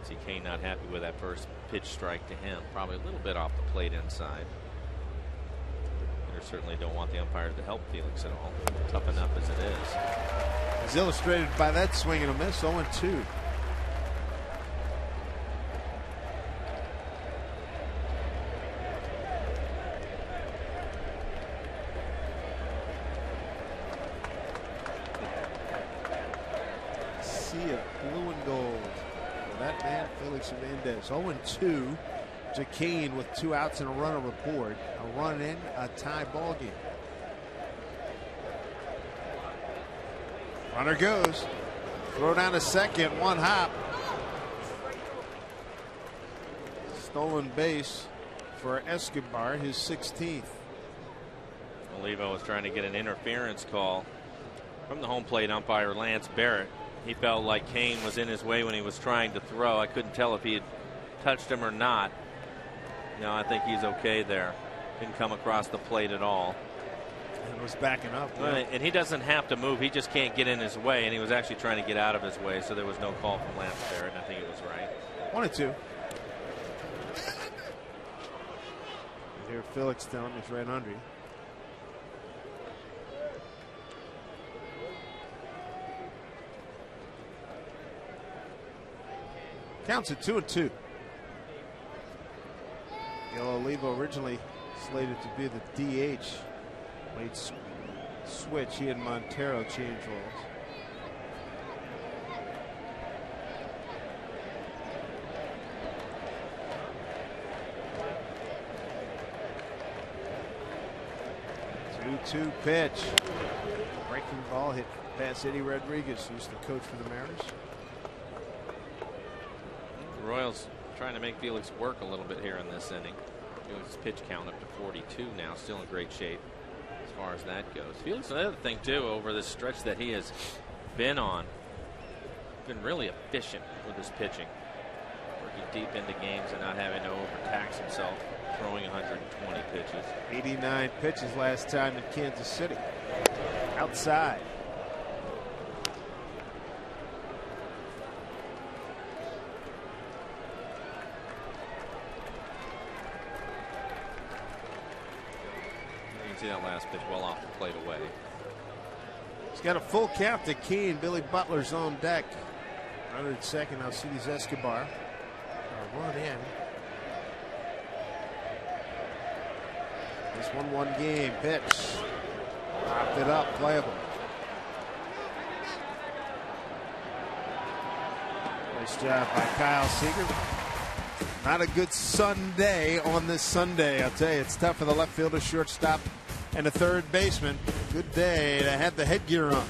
See Kane not happy with that first pitch strike to him. Probably a little bit off the plate inside. Certainly don't want the umpires to help Felix at all. Tough enough as it is. He's illustrated by that swing and a miss. 0-2. Sea of blue and gold for that man, Felix Hernandez. 0-2. To Cain with 2 outs and a runner report. A run in, a tie ball game. Runner goes. Throw down to second, 1 hop. Stolen base for Escobar, his 16th. Olivo was trying to get an interference call from the home plate umpire Lance Barrett. He felt like Cain was in his way when he was trying to throw. I couldn't tell if he had touched him or not. No, I think he's okay there. Didn't come across the plate at all. And was backing up. Yeah. And he doesn't have to move. He just can't get in his way. And he was actually trying to get out of his way. So there was no call from Lance Barrett. And I think it was right. 1-2. Here Felix telling him he's right under you. Counts at 2-2. Olivo originally slated to be the DH. Late switch. He and Montero change roles. Two pitch. Breaking ball hit past Eddie Rodriguez, who's the coach for the Mariners. The Royals trying to make Felix work a little bit here in this inning. His pitch count up to 42 now, still in great shape as far as that goes. Felix, another thing too, over this stretch that he has been on, been really efficient with his pitching, working deep into games and not having to overtax himself, throwing 120 pitches. 89 pitches last time in Kansas City. Outside. See that last pitch well off the plate away. He's got a full count to Cain. Billy Butler's on deck. Runner at second. Now Alcides Escobar. A run in. This 1-1 game. Pitch. Popped it up. Playable. Nice job by Kyle Seager. Not a good Sunday on this Sunday. I'll tell you, it's tough for the left fielder, shortstop, and a third baseman. Good day to have the headgear on.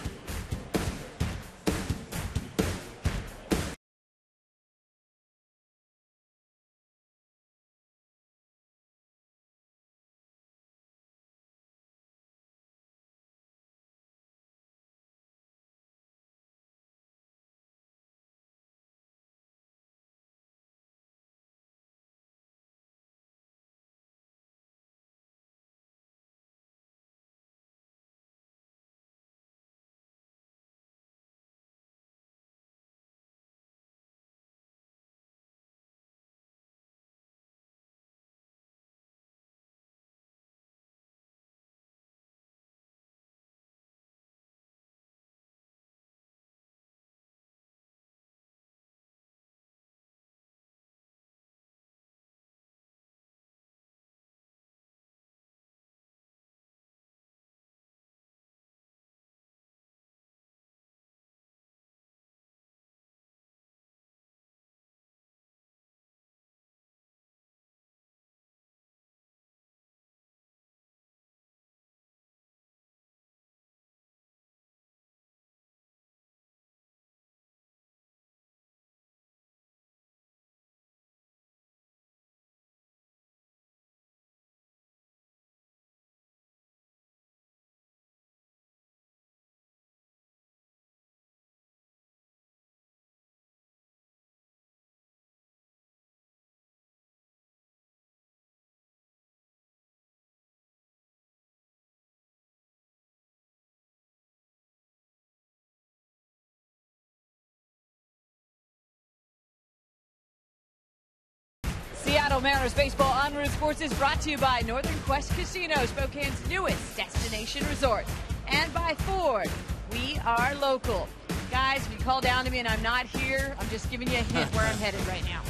Seattle Mariners baseball on Root Sports is brought to you by Northern Quest Casino, Spokane's newest destination resort, and by Ford. We are local. Guys, if you call down to me and I'm not here, I'm just giving you a hint where I'm headed right now.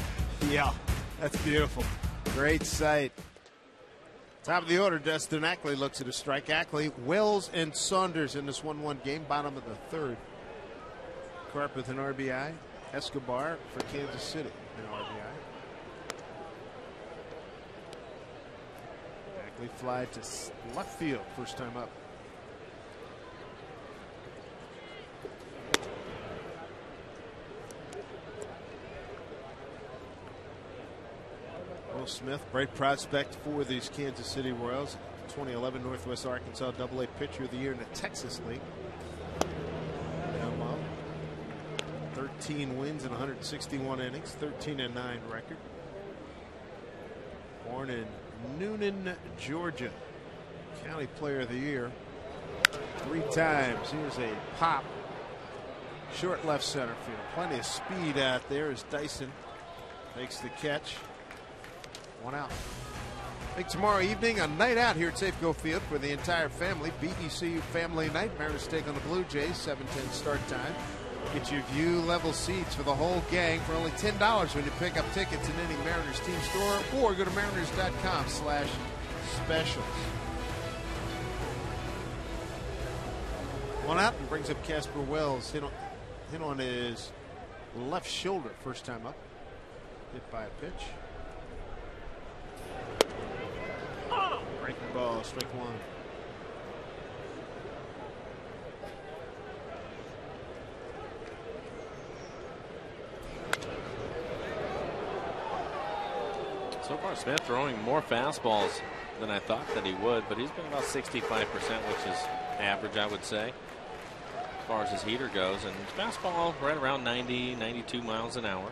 Yeah, that's beautiful. Great sight. Top of the order, Dustin Ackley looks at a strike. Ackley, Wells, and Saunders in this 1-1 game. Bottom of the third. Carp with an RBI. Escobar for Kansas City, an RBI. Ackley fly to left field, first time up. Will Smith, bright prospect for these Kansas City Royals. 2011 Northwest Arkansas AA Pitcher of the Year in the Texas League. 13 wins in 161 innings, 13-9 record. Born in Noonan, Georgia. County Player of the Year 3 times. Here's a pop. Short left center field. Plenty of speed out there as Dyson makes the catch. 1 out. I think tomorrow evening, a night out here at Safeco Field for the entire family. BECU Family Night. Mariners take on the Blue Jays. 7:10 start time. Get your view level seats for the whole gang for only $10 when you pick up tickets in any Mariners team store, or go to mariners.com/specials. 1 out and brings up Casper Wells. Hit on his left shoulder first time up. Hit by a pitch. Breaking ball, strike 1. So far, Smith throwing more fastballs than I thought that he would, but he's been about 65%, which is average, I would say, as far as his heater goes. And his fastball right around 90, 92 miles an hour.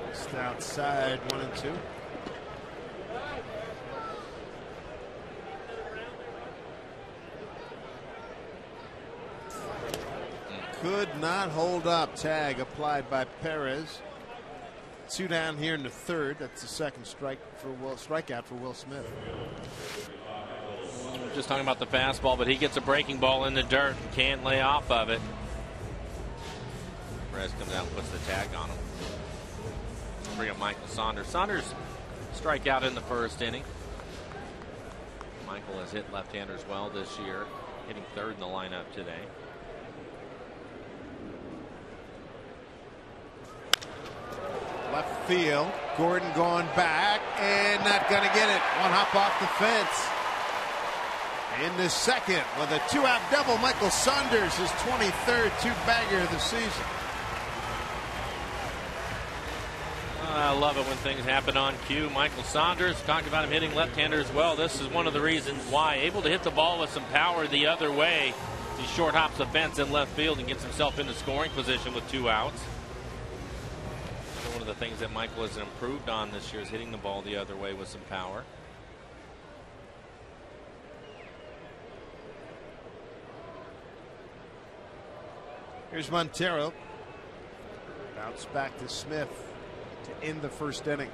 Just outside, 1-2. Could not hold up. Tag applied by Perez. 2 down here in the third. That's the second strikeout for Will Smith. Just talking about the fastball, but he gets a breaking ball in the dirt and can't lay off of it. Perez comes out and puts the tag on him. Bring up Michael Saunders. Saunders strike out in the first inning. Michael has hit left-handers well this year, hitting third in the lineup today. Left field. Gordon going back and not going to get it. 1 hop off the fence. In the second with a 2-out double, Michael Saunders, his 23rd 2-bagger of the season. I love it when things happen on cue. Michael Saunders, talked about him hitting left-handers well. This is one of the reasons why. Able to hit the ball with some power the other way. He short hops the fence in left field and gets himself into scoring position with 2 outs. One of the things that Michael has improved on this year is hitting the ball the other way with some power. Here's Montero. Bounce back to Smith to end the first inning.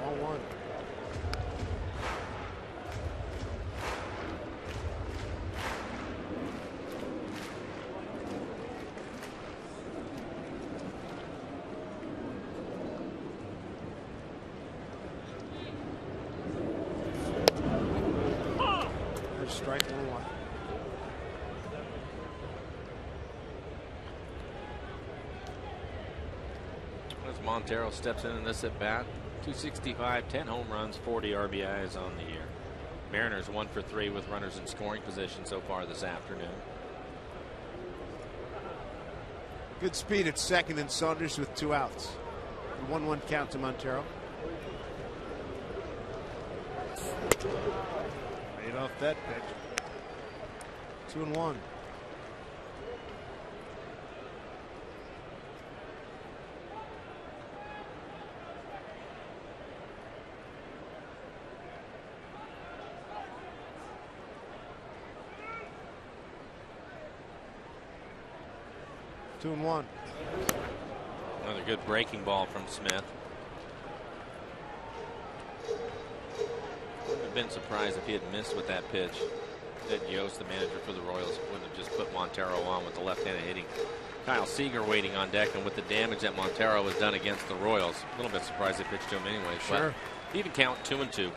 1-1. Strike 1-1. As Montero steps in this at bat, 265, 10 home runs, 40 RBIs on the year. Mariners 1 for 3 with runners in scoring position so far this afternoon. Good speed at second, and Saunders with 2 outs. 1-1 count to Montero. Made off that pitch. 2-1. 2-1. Another good breaking ball from Smith. Wouldn't have been surprised if he had missed with that pitch. Ted Yost, the manager for the Royals, wouldn't have just put Montero on with the left-handed hitting. Kyle Seager waiting on deck, and with the damage that Montero has done against the Royals, a little bit surprised they pitched to him anyway. Sure. But even count 2-2.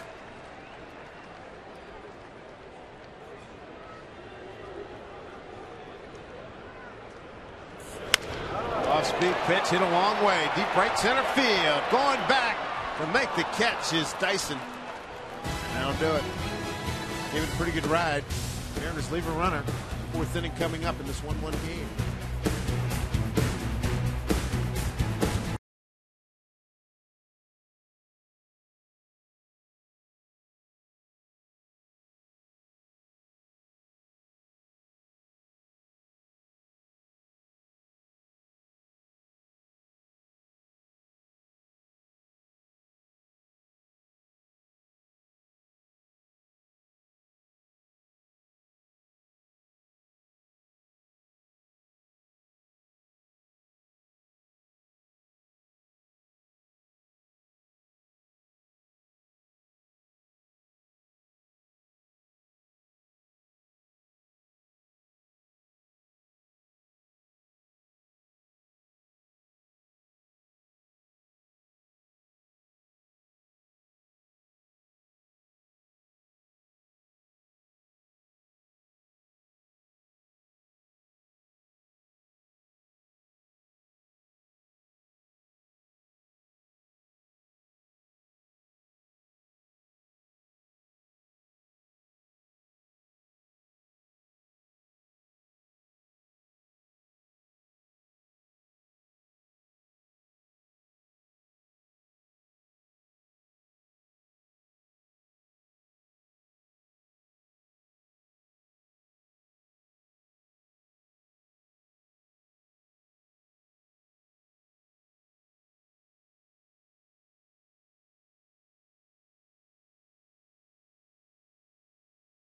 Off-speed pitch hit a long way, deep right center field. Going back to make the catch is Dyson. That'll do it. Gave it a pretty good ride. Mariners leave a runner. 4th inning coming up in this 1-1 game.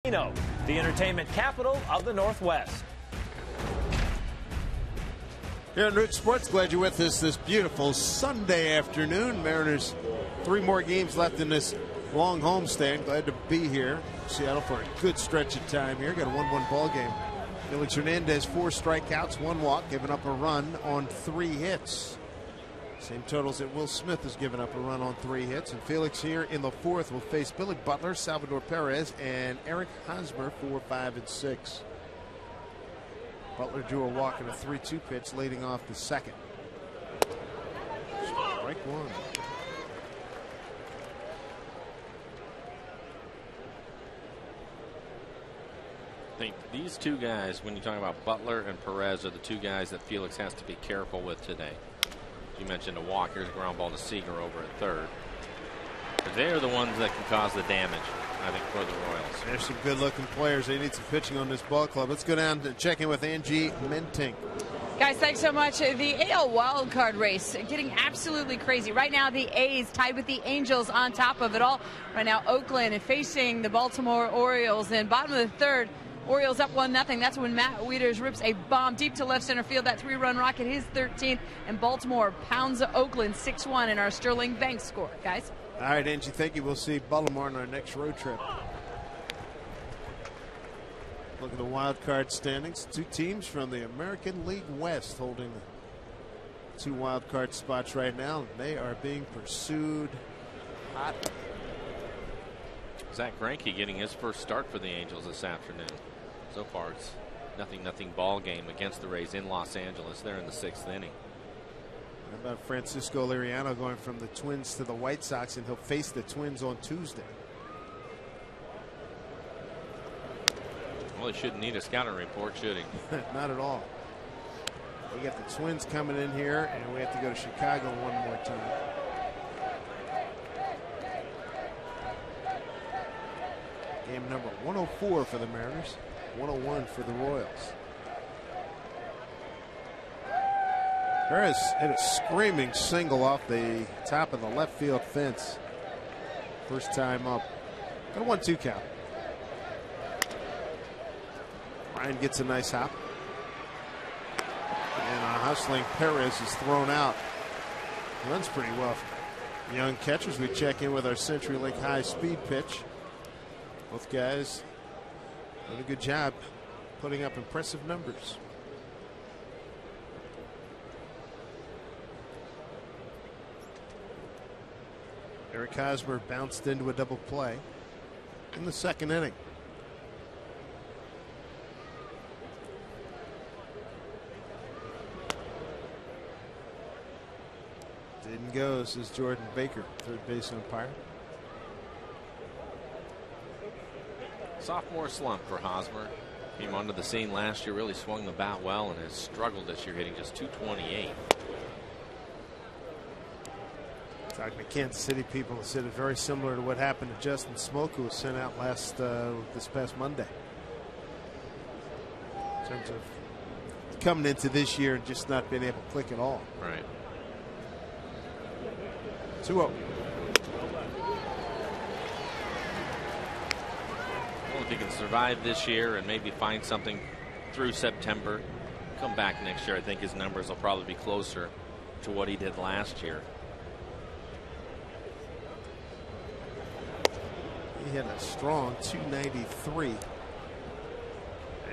The entertainment capital of the Northwest. Here on Root Sports, glad you're with us this beautiful Sunday afternoon. Mariners 3 more games left in this long homestand. Glad to be here in Seattle for a good stretch of time here. Got a 1-1 ball game. Felix Hernandez 4 strikeouts, 1 walk, giving up a run on 3 hits. Same totals that Will Smith has given up a run on 3 hits. And Felix here in the 4th will face Billy Butler, Salvador Perez, and Eric Hosmer 4, 5, and 6. Butler drew a walk in a 3-2 pitch leading off the 2nd. Strike 1. I think these 2 guys, when you talk about Butler and Perez, are the 2 guys that Felix has to be careful with today. You mentioned a walk. Here's a ground ball to Seager over at 3rd. But they are the ones that can cause the damage, I think, for the Royals. There's some good-looking players. They need some pitching on this ball club. Let's go down to check in with Angie Mentink. Guys, thanks so much. The AL wildcard race getting absolutely crazy. Right now, the A's tied with the Angels on top of it all. Right now, Oakland and facing the Baltimore Orioles. In bottom of the 3rd, Orioles up 1-0. That's when Matt Wieters rips a bomb deep to left center field. That 3-run rocket, his 13th. And Baltimore pounds Oakland 6-1 in our Sterling Banks score. Guys. All right, Angie, thank you. We'll see Baltimore on our next road trip. Look at the wild card standings. 2 teams from the American League West holding 2 wild card spots right now. They are being pursued hot. Zach Greinke getting his first start for the Angels this afternoon. So far, it's 0-0 ball game against the Rays in Los Angeles. They're in the 6th inning. How about Francisco Liriano going from the Twins to the White Sox, and he'll face the Twins on Tuesday. Well, he shouldn't need a scouting report, should he? Not at all. We got the Twins coming in here, and we have to go to Chicago one more time. Game number 104 for the Mariners, 101 for the Royals. Perez hit a screaming single off the top of the left field fence. First time up. Got a 1-2 count. Ryan gets a nice hop. And a Hustling Perez is thrown out. Runs pretty well for young catchers. We check in with our Century Link high speed pitch. Both guys doing a good job putting up impressive numbers. Eric Hosmer bounced into a double play in the second inning. Didn't go, says Jordan Baker, third base umpire. Sophomore slump for Hosmer. Came onto the scene last year, really swung the bat well, and has struggled this year, hitting just .228. Talking to Kansas City people who said it very similar to what happened to Justin Smoke, who was sent out this past Monday. In terms of coming into this year and just not being able to click at all. Right. 2-0. Well, if he can survive this year and maybe find something through September, come back next year, I think his numbers will probably be closer to what he did last year. He had a strong .293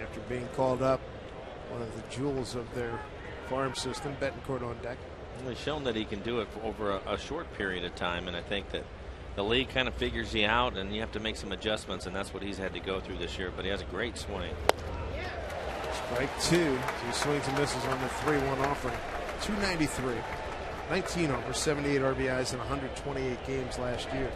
after being called up. One of the jewels of their farm system, Betancourt on deck. Well, he's shown that he can do it for over a short period of time, and I think that the league kind of figures you out, and you have to make some adjustments, and that's what he's had to go through this year. But he has a great swing. Strike two. He swings and misses on the 3-1 offering. .293, 19 homers, 78 RBIs in 128 games last year.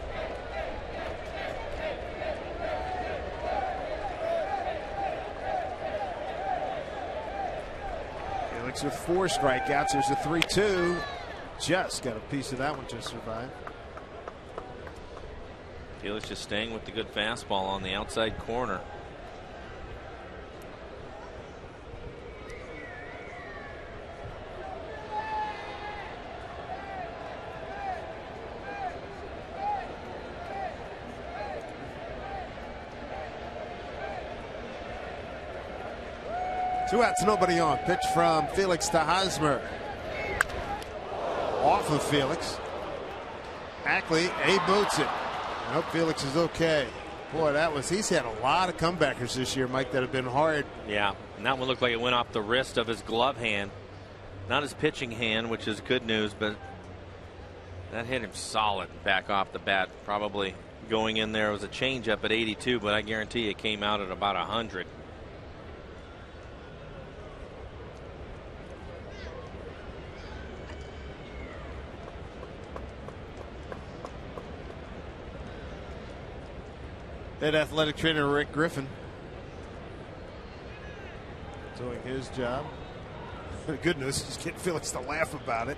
Felix with 4 strikeouts. There's a 3-2. Just got a piece of that one to survive. Felix just staying with the good fastball on the outside corner. Two outs, nobody on. Pitch from Felix to Hosmer. Off of Felix. Ackley, boots it. I hope Felix is okay. Boy, he's had a lot of comebackers this year, Mike, that have been hard. Yeah, and that one looked like it went off the wrist of his glove hand. Not his pitching hand, which is good news, but that hit him solid back off the bat. Probably going in there was a changeup at 82, but I guarantee it came out at about 100. Head athletic trainer Rick Griffin doing his job. The good news is getting Felix to laugh about it.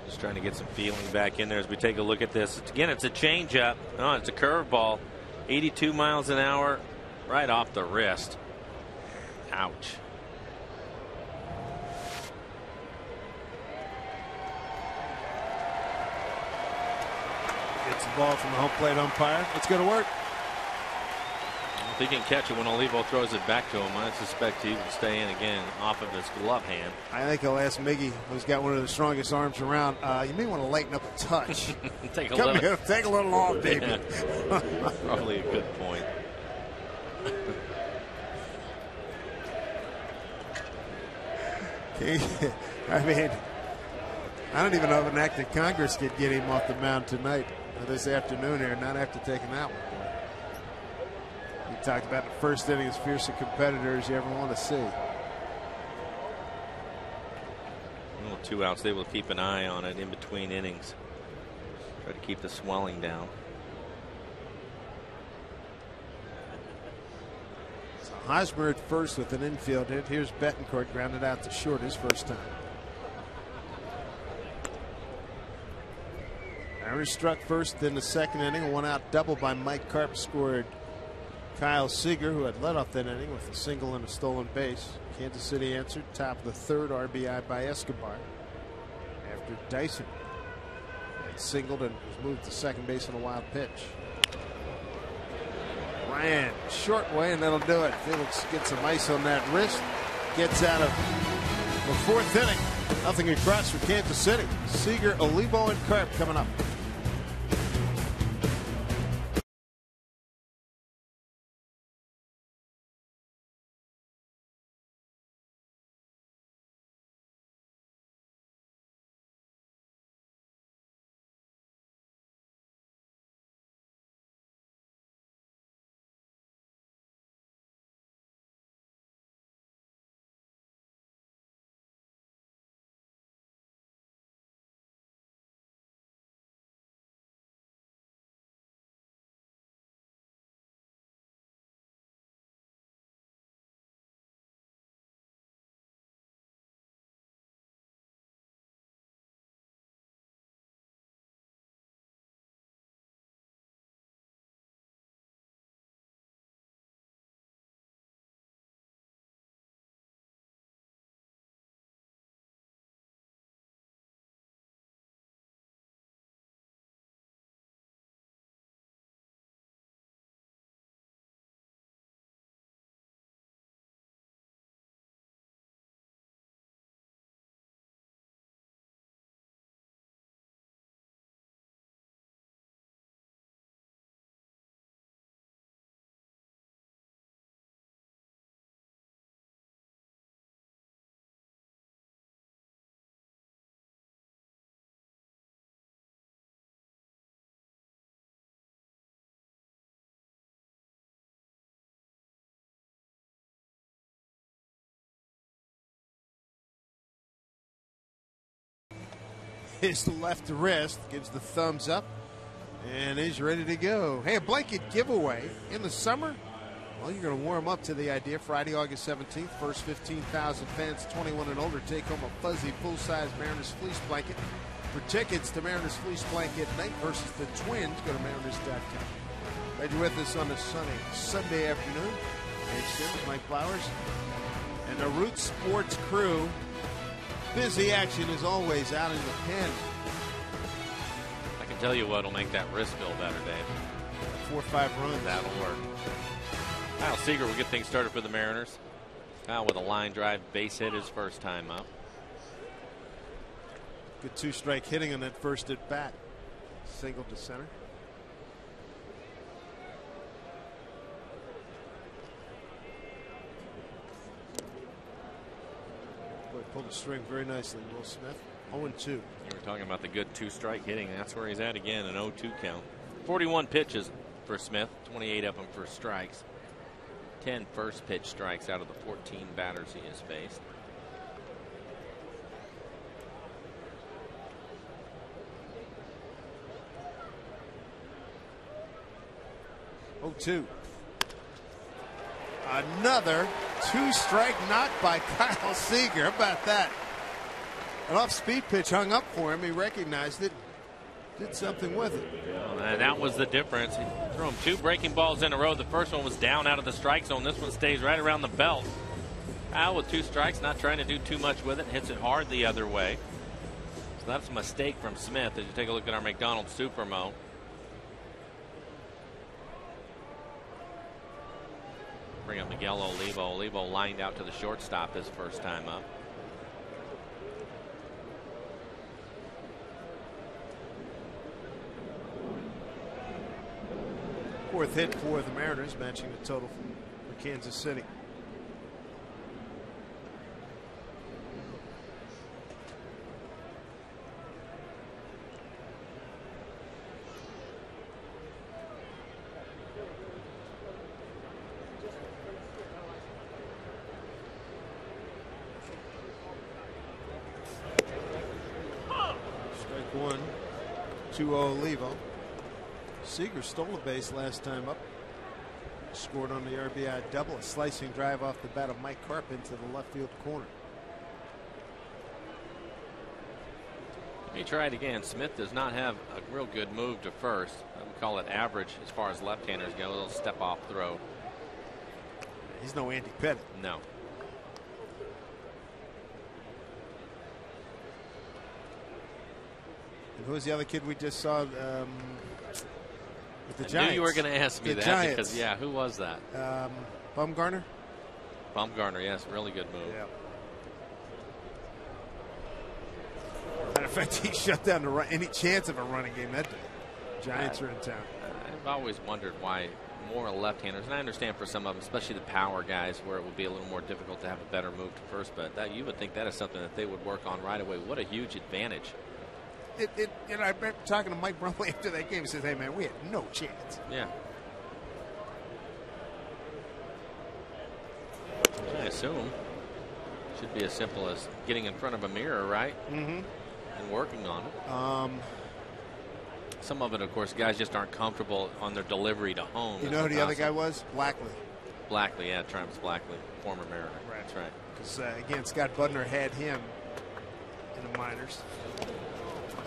Just trying to get some feeling back in there as we take a look at this. Again, it's a changeup. No, it's a curveball. 82 miles an hour, right off the wrist. Ouch. Gets the ball from the home plate umpire. Let's go to work. If he can catch it when Olivo throws it back to him, I suspect he will stay in again off of his glove hand. I think I'll ask Miggy, who's got one of the strongest arms around. You may want to lighten up a touch. Take a little off, baby. Yeah. Probably a good point. I mean, I don't even know if an act of Congress could get him off the mound tonight or this afternoon here, not after taking that one. We talked about the first inning as fierce a competitor as you ever want to see. Well, 2 outs. They will keep an eye on it in between innings. Try to keep the swelling down. So Hosmer at first with an infield hit. Here's Betancourt grounded out to short his first time. Irish struck first in the second inning. A 1-out double by Mike Karp scored Kyle Seager, who had led off that inning with a single and a stolen base. Kansas City answered, top of the third, RBI by Escobar after Dyson had singled and was moved to second base on a wild pitch. And short way, and that'll do it. Felix gets some ice on that wrist. Gets out of the fourth inning. Nothing across for Kansas City. Seager, Olivo, and Karp coming up. His left wrist gives the thumbs up and he's ready to go. Hey, a blanket giveaway in the summer. Well, you're going to warm up to the idea. Friday, August 17th, first 15,000 fans 21 and older take home a fuzzy full-size Mariners fleece blanket. For tickets to Mariners fleece blanket night versus the Twins, go to mariners.com. Glad you're with us on a sunny Sunday afternoon. Dave Sims, Mike Flowers, and the Root Sports crew. Busy action as always out in the pen. I can tell you what'll make that wrist feel better, Dave. 4 or 5 runs. That'll work. Kyle Seager will get things started for the Mariners. Kyle with a line drive base hit his first time up. Good 2-strike hitting on that first at bat. Single to center. Pulled the string very nicely, Will Smith. 0-2. You were talking about the good 2-strike hitting. That's where he's at again, an 0-2 count. 41 pitches for Smith, 28 of them for strikes. 10 first pitch strikes out of the 14 batters he has faced. Another 2-strike knock by Kyle Seager. How about that? An off-speed pitch hung up for him. He recognized it, did something with it. And that was the difference. He threw him 2 breaking balls in a row. The first one was down out of the strike zone. This one stays right around the belt. Kyle with 2 strikes, not trying to do too much with it. Hits it hard the other way. So that's a mistake from Smith as you take a look at our McDonald's Supermo. Bring up Miguel Olivo. Olivo lined out to the shortstop his first time up. Fourth hit for the Mariners, matching the total for Kansas City. Strike one, 2-0 Olivo. Seager stole a base last time up. Scored on the RBI double. A slicing drive off the bat of Mike Karp into the left field corner. Let me try it again. Smith does not have a real good move to first. I would call it average as far as left-handers go. A little step off throw. He's no Andy Pettit. No. And who's the other kid we just saw? With the I Giants. knew you were going to ask me The that Giants. because, yeah, who was that? Bumgarner? Bumgarner, yes, really good move. Yeah. Matter of fact, he shut down any chance of a running game that day. Giants are in town. I've always wondered why more left-handers, and I understand for some of them, especially the power guys, where it would be a little more difficult to have a better move to first, but that, you would think that is something that they would work on right away. What a huge advantage. I remember talking to Mike Brumley after that game. He says, "Hey, man, we had no chance." Yeah. Which I assume should be as simple as getting in front of a mirror, right? Mm-hmm. And working on it. Some of it, of course, guys just aren't comfortable on their delivery to home. You know who the other guy was? Blackley. Blackley, yeah, Travis Blackley, former Mariner. Right. That's right. Because, again, Scott Budner had him in the minors.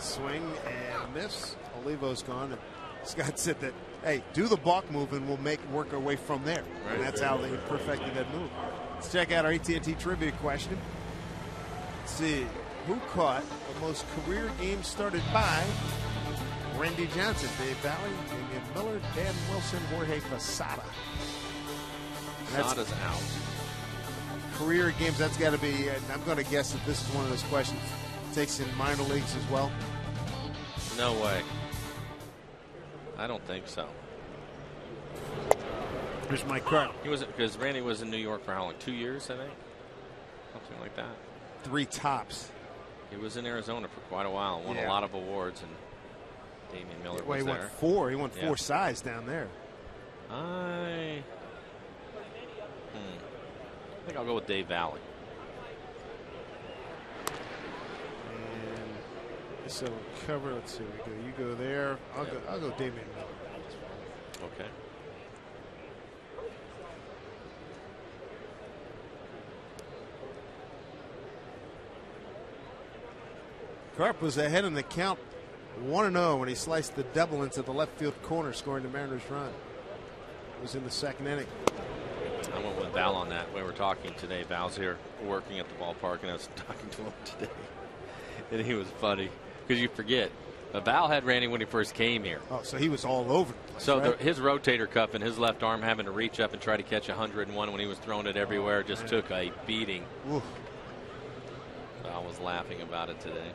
Swing and miss. Olivo's gone. And Scott said that, hey, do the balk move and we'll work our way from there. Right. And that's how they perfected that move. Let's check out our AT&T trivia question. Let's see. Who caught the most career games started by Randy Johnson, Dave Valley, Damian Miller, Dan Wilson, Jorge Posada? Posada's out. Career games, that's got to be, I'm going to guess that this is one of those questions. Takes in minor leagues as well. No way. I don't think so. Here's Mike Carp. He was, because Randy was in New York for how long? 2 years, I think? Something like that. 3 tops. He was in Arizona for quite a while. Won a lot of awards, and Damian Miller was he there. won 4. He won 4 sides down there. I think I'll go with Dave Valley. And so cover. Let's see. You go there. I'll go Damian Miller. Okay. Carp was ahead in the count 1-0 when he sliced the double into the left field corner, scoring the Mariners' run. It was in the second inning. I went with Val on that. We were talking today. Val's here working at the ballpark, and I was talking to him today. And he was funny because you forget. Val had Randy when he first came here. Oh, so he was all over the place. So right? his rotator cuff and his left arm having to reach up and try to catch 101 when he was throwing it everywhere just took a beating. Oof. Val was laughing about it today.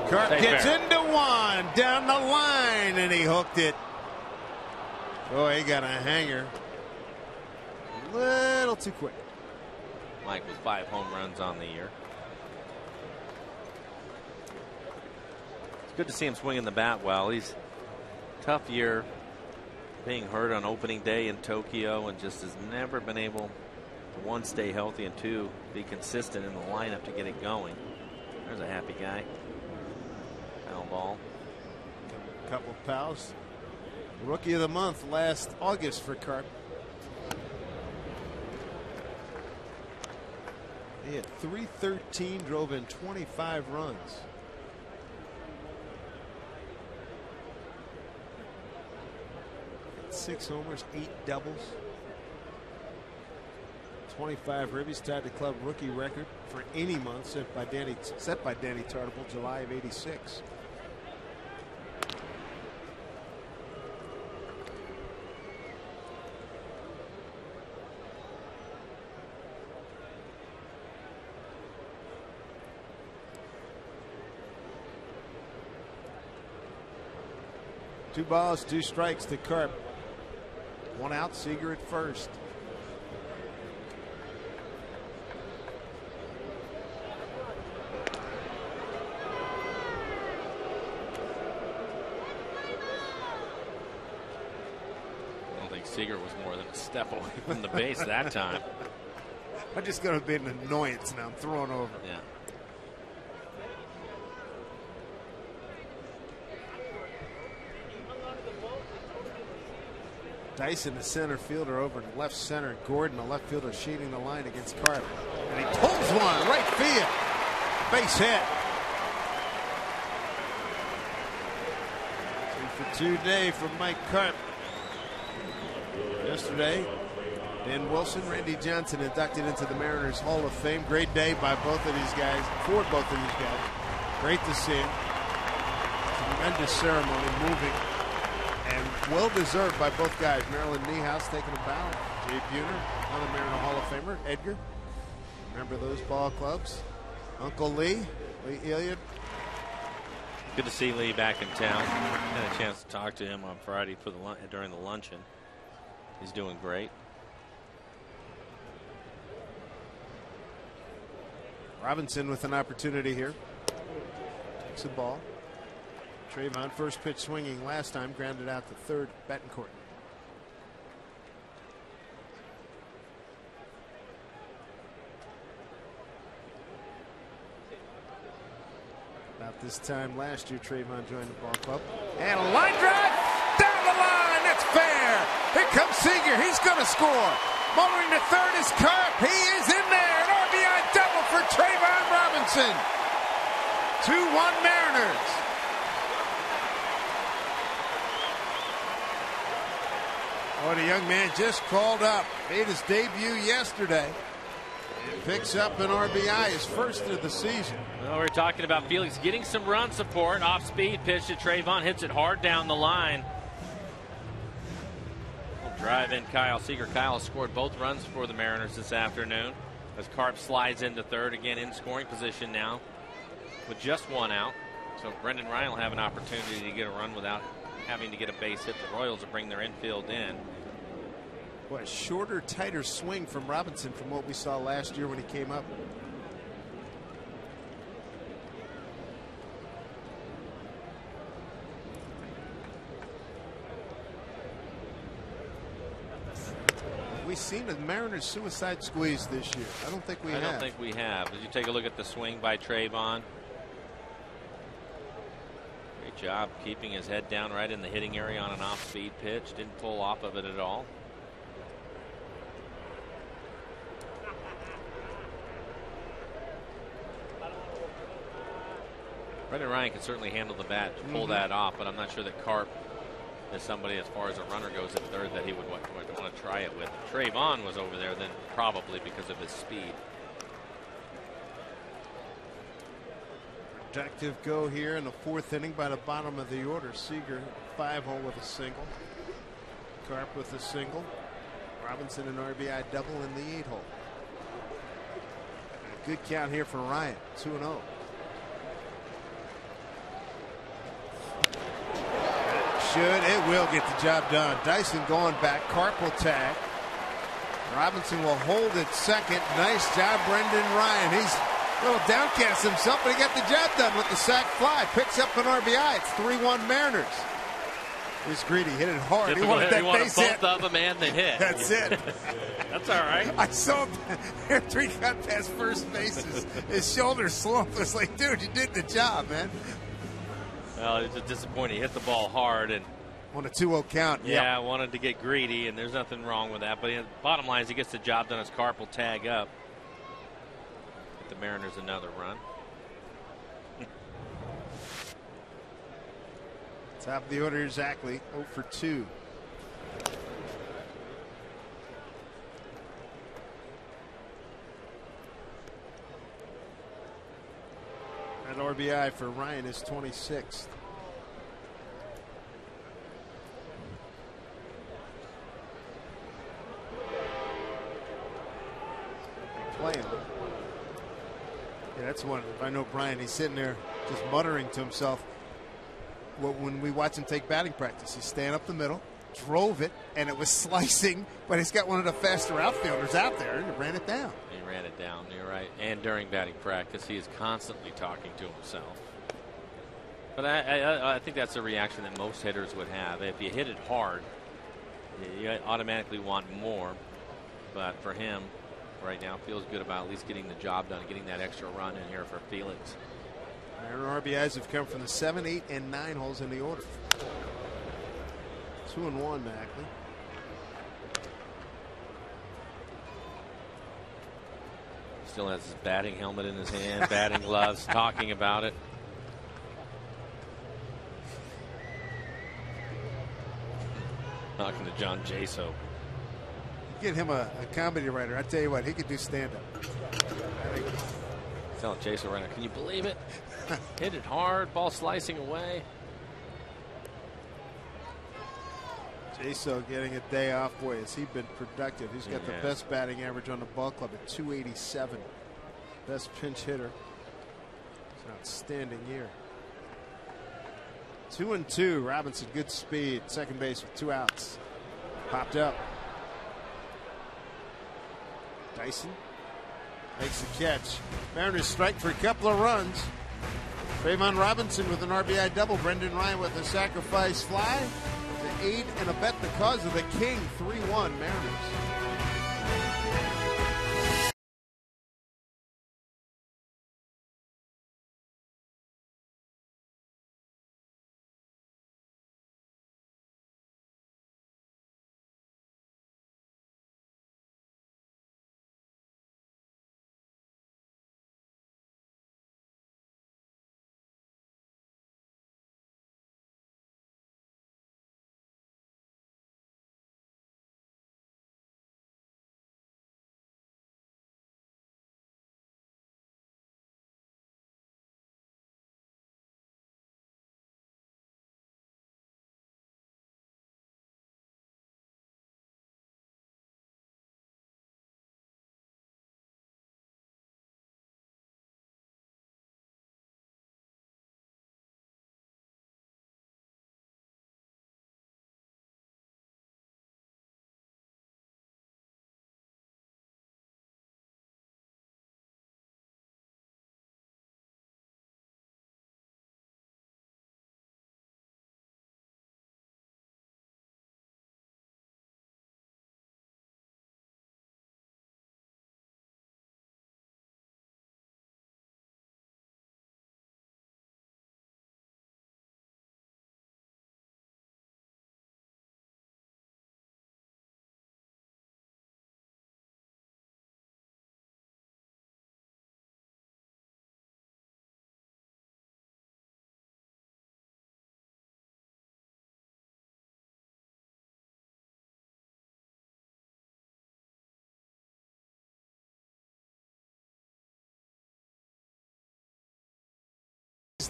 Carp gets into one down the line, and he hooked it. Oh, he got a hanger. A little too quick. Mike with 5 home runs on the year. It's good to see him swinging the bat well. He's tough year, being hurt on opening day in Tokyo, and just has never been able to, 1, stay healthy, and 2, be consistent in the lineup to get it going. There's a happy guy. Foul ball. A couple of pals. Rookie of the month last August for Carp. He had .313, drove in 25 runs. Had 6 homers, 8 doubles. 25 ribbies, tied the club rookie record for any month set by Danny Tartable, July of '86. Two balls, 2 strikes to Carp. 1 out, Seager at first. I don't think Seager was more than a step away from the base that time. I'm just going to be an annoyance now. I'm throwing over. Yeah. Dyson, the center fielder, over in left center. Gordon, the left fielder, shading the line against Carp. And he pulls one right field. Base hit. 2 for 2 day from Mike Carp. Yesterday, Dan Wilson, Randy Johnson inducted into the Mariners Hall of Fame. Great day by both of these guys, for both of these guys. Great to see him. Tremendous ceremony, moving, and well-deserved by both guys. Marilyn Niehaus taking a bow. Jay Buhner, another Mariner Hall of Famer. Edgar, remember those ball clubs. Uncle Lee Elliott. Good to see Lee back in town. Had a chance to talk to him on Friday for during the luncheon. He's doing great. Robinson with an opportunity here. Takes the ball. Trayvon, first pitch swinging last time, grounded out to third. Betancourt. About this time last year, Trayvon joined the ball club. And a line drive down the line. That's fair. Here comes Seager. He's going to score. Motoring to third is Carp. He is in there. An RBI double for Trayvon Robinson. 2-1 Mariners. Oh, the young man just called up. Made his debut yesterday. And picks up an RBI, his first of the season. Well, we're talking about Felix getting some run support. Off speed pitch to Trayvon. Hits it hard down the line. Drive in Kyle Seager. Kyle scored both runs for the Mariners this afternoon as Carp slides into third, again in scoring position now with just one out. So Brendan Ryan will have an opportunity to get a run without having to get a base hit. The Royals will bring their infield in. Boy, a shorter, tighter swing from Robinson from what we saw last year when he came up. We've seen the Mariners suicide squeeze this year. I don't think we have. I don't think we have. Did you take a look at the swing by Trayvon? Great job keeping his head down right in the hitting area on an off-speed pitch. Didn't pull off of it at all. Brendan Ryan can certainly handle the bat to pull that off, but I'm not sure that Carp is somebody, as far as a runner goes at third, that he would want to try it with. If Trayvon was over there, then probably because of his speed. Productive go here in the fourth inning by the bottom of the order. Seager 5-hole with a single. Carp with a single. Robinson an RBI double in the 8-hole. Good count here for Ryan. 2-0. It will get the job done. Dyson going back. Carp will tag. Robinson will hold it second. Nice job, Brendan Ryan. He's a little downcast himself, but he got the job done with the sac fly. Picks up an RBI. It's 3-1 Mariners. He's greedy. Hit it hard. He wanted that base hit. Both of them and the hit. That's it. That's all right. I saw him after he got past first base. His shoulder slumped. I was like, dude, you did the job, man. Well, it's just disappointing. He hit the ball hard and on a 2-0 count. Yeah, wanted to get greedy, and there's nothing wrong with that. But bottom line is he gets the job done as Carp will tag up. Get the Mariners another run. Top of the order, Zackley, 0 for 2. That RBI for Ryan is 26th. Playing. Yeah, that's one. If I know Brian, he's sitting there just muttering to himself. When we watch him take batting practice, he's staying up the middle, drove it, and it was slicing, but he's got one of the faster outfielders out there, and he ran it down. He ran it down, you're right. And during batting practice, he is constantly talking to himself. But I think that's a reaction that most hitters would have. If you hit it hard, you automatically want more. But for him, right now, feels good about at least getting the job done, getting that extra run in here for Felix. Mariner RBIs have come from the 7, 8, and 9 holes in the order. 2-1, Mackley. Still has his batting helmet in his hand, batting gloves, talking about it. Talking to John Jaso. Get him a comedy writer. I tell you what, he could do stand-up. Tell Jason right now, can you believe it? Hit it hard, ball slicing away. Jason getting a day off. Boy, has he been productive. He's got the best batting average on the ball club at 287. Best pinch hitter. It's an outstanding year. 2-2. Robinson, good speed. Second base with 2 outs. Popped up. Dyson makes the catch. Mariners strike for a couple of runs. Trayvon Robinson with an RBI double. Brendan Ryan with a sacrifice fly. To aid and abet the cause of the King. 3-1 Mariners.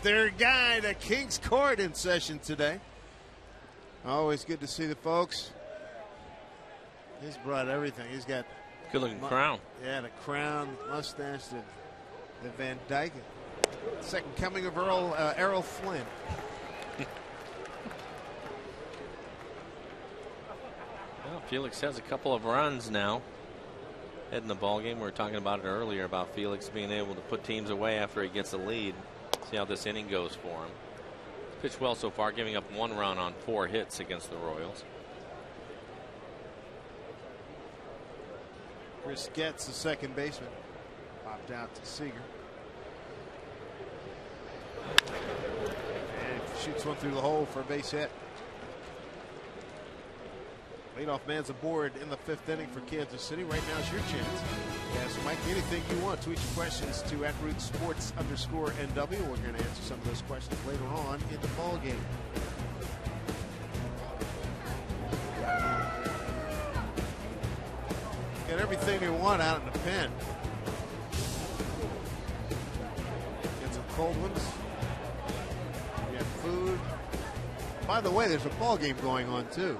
Their guy, the King's Court, in session today. Always good to see the folks. He's brought everything. He's got good looking crown. Yeah, the crown, mustache, the Van Dyke. Second coming of Errol Flynn. Well, Felix has a couple of runs now. Heading the ball game. We were talking about it earlier about Felix being able to put teams away after he gets a lead. See how this inning goes for him. Pitched well so far, giving up 1 run on 4 hits against the Royals. Chris Getz, the second baseman, popped out to Seager. And shoots one through the hole for a base hit. Leadoff man's aboard in the 5th inning for Kansas City. Right now is your chance. Ask Mike anything you want. Tweet your questions to @RootsSports_NW. We're going to answer some of those questions later on in the ball game. Got everything you want out in the pen. Get some cold ones. You got food. By the way, there's a ball game going on too.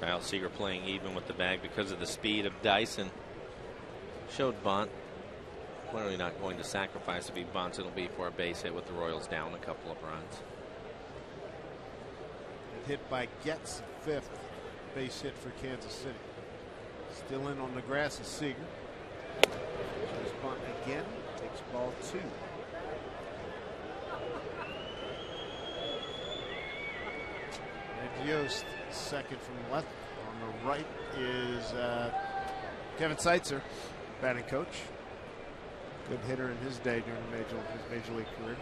Kyle Seager playing even with the bag because of the speed of Dyson. Showed bunt. Clearly not going to sacrifice. If he bunts, it'll be for a base hit with the Royals down a couple of runs. Hit by Getz, 5th base hit for Kansas City. Still in on the grass is Seager. Shows bunt again. Takes ball 2. Ed Yost, second from the left. On the right is Kevin Seitzer, batting coach. Good hitter in his day during his major league career.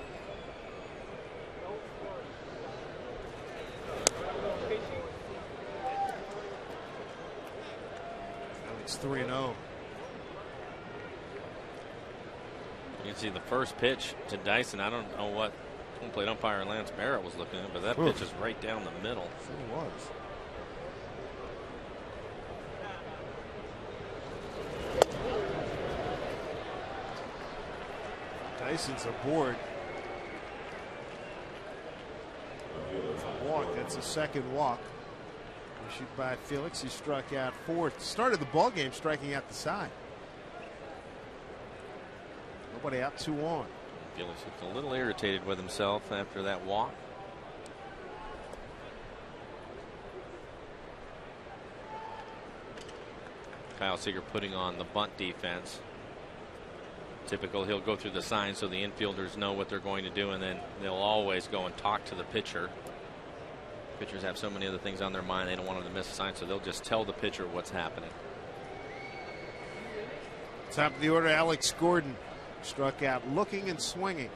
It's 3-0. You can see the first pitch to Dyson. I don't know what home plate umpire Lance Barrett was looking at, but that pitch is right down the middle. Sure was. Dyson's aboard. Walk. That's a second walk. Issued by Felix. He struck out 4. Started the ball game striking out the side. Nobody out, 2 on. Felix looked a little irritated with himself after that walk. Kyle Seager putting on the bunt defense. Typical, he'll go through the signs so the infielders know what they're going to do, and then they'll always go and talk to the pitcher. Pitchers have so many other things on their mind, they don't want them to miss a sign, so they'll just tell the pitcher what's happening. Top of the order, Alex Gordon struck out looking and swinging.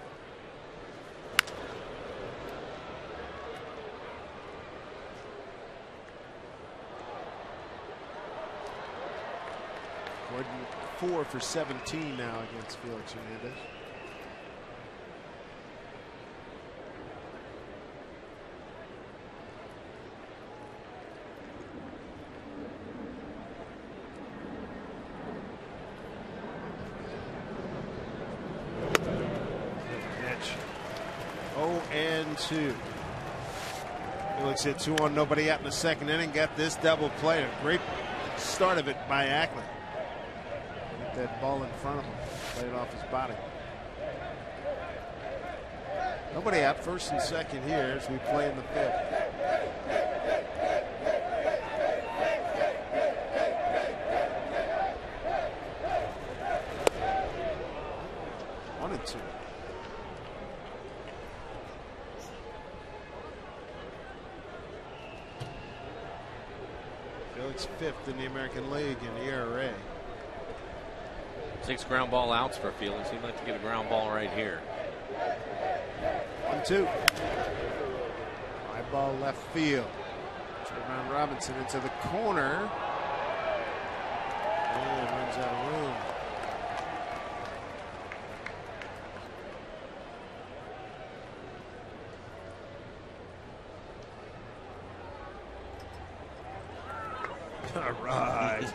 Gordon 4 for 17 now against Felix Hernandez. And 2. Felix hit 2 on, nobody out in the second inning. Got this double play. A great start of it by Ackley. Get that ball in front of him. Play it off his body. Nobody out, first and second here as we play in the 5th. One and 2. Felix 5th in the American League in ERA. 6 ground ball outs for Felix. He'd like to get a ground ball right here. 1-2. High ball left field. Trayvon Robinson into the corner. And runs out of room. All right.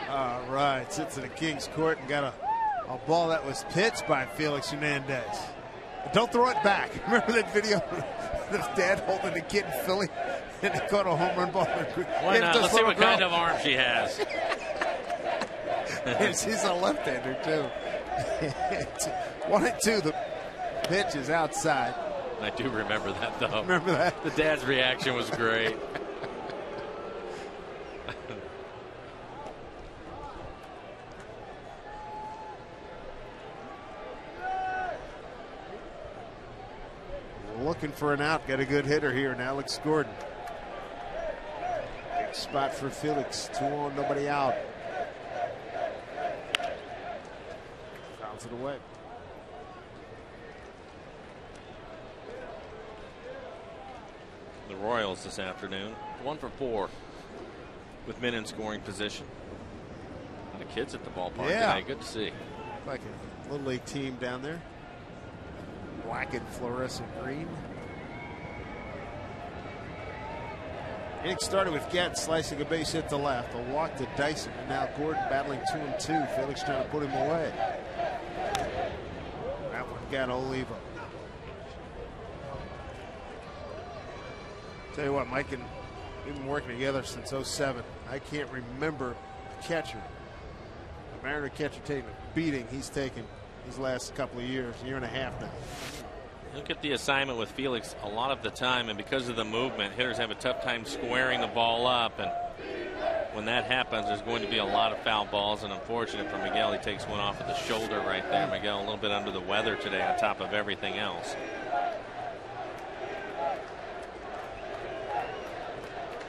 All right. Sits in the King's Court and got a ball that was pitched by Felix Hernandez. Don't throw it back. Remember that video of dad holding the kid in Philly and he caught a home run ball? Why not? Let's see what kind of arm she has. She's a left-hander, too. 1-2. The pitch is outside. I do remember that, though. Remember that? The dad's reaction was great. Looking for an out. Got a good hitter here in Alex Gordon. Big spot for Felix. 2 on, nobody out. Fouls it away. The Royals this afternoon, 1 for 4 with men in scoring position. And the kids at the ballpark today. Good to see. Like a little league team down there. Black and fluorescent green. Inning started with Getz slicing a base hit to left. A walk to Dyson, and now Gordon battling 2-2. Felix trying to put him away. That one got Oliva. Tell you what, Mike, and we've been working together since '07. I can't remember a catcher, a Mariner catcher, taking a beating he's taken these last couple of years, year and a half now. Look at the assignment with Felix a lot of the time, and because of the movement, hitters have a tough time squaring the ball up, and when that happens, there's going to be a lot of foul balls, and unfortunate for Miguel, he takes one off at the shoulder right there. Miguel a little bit under the weather today on top of everything else.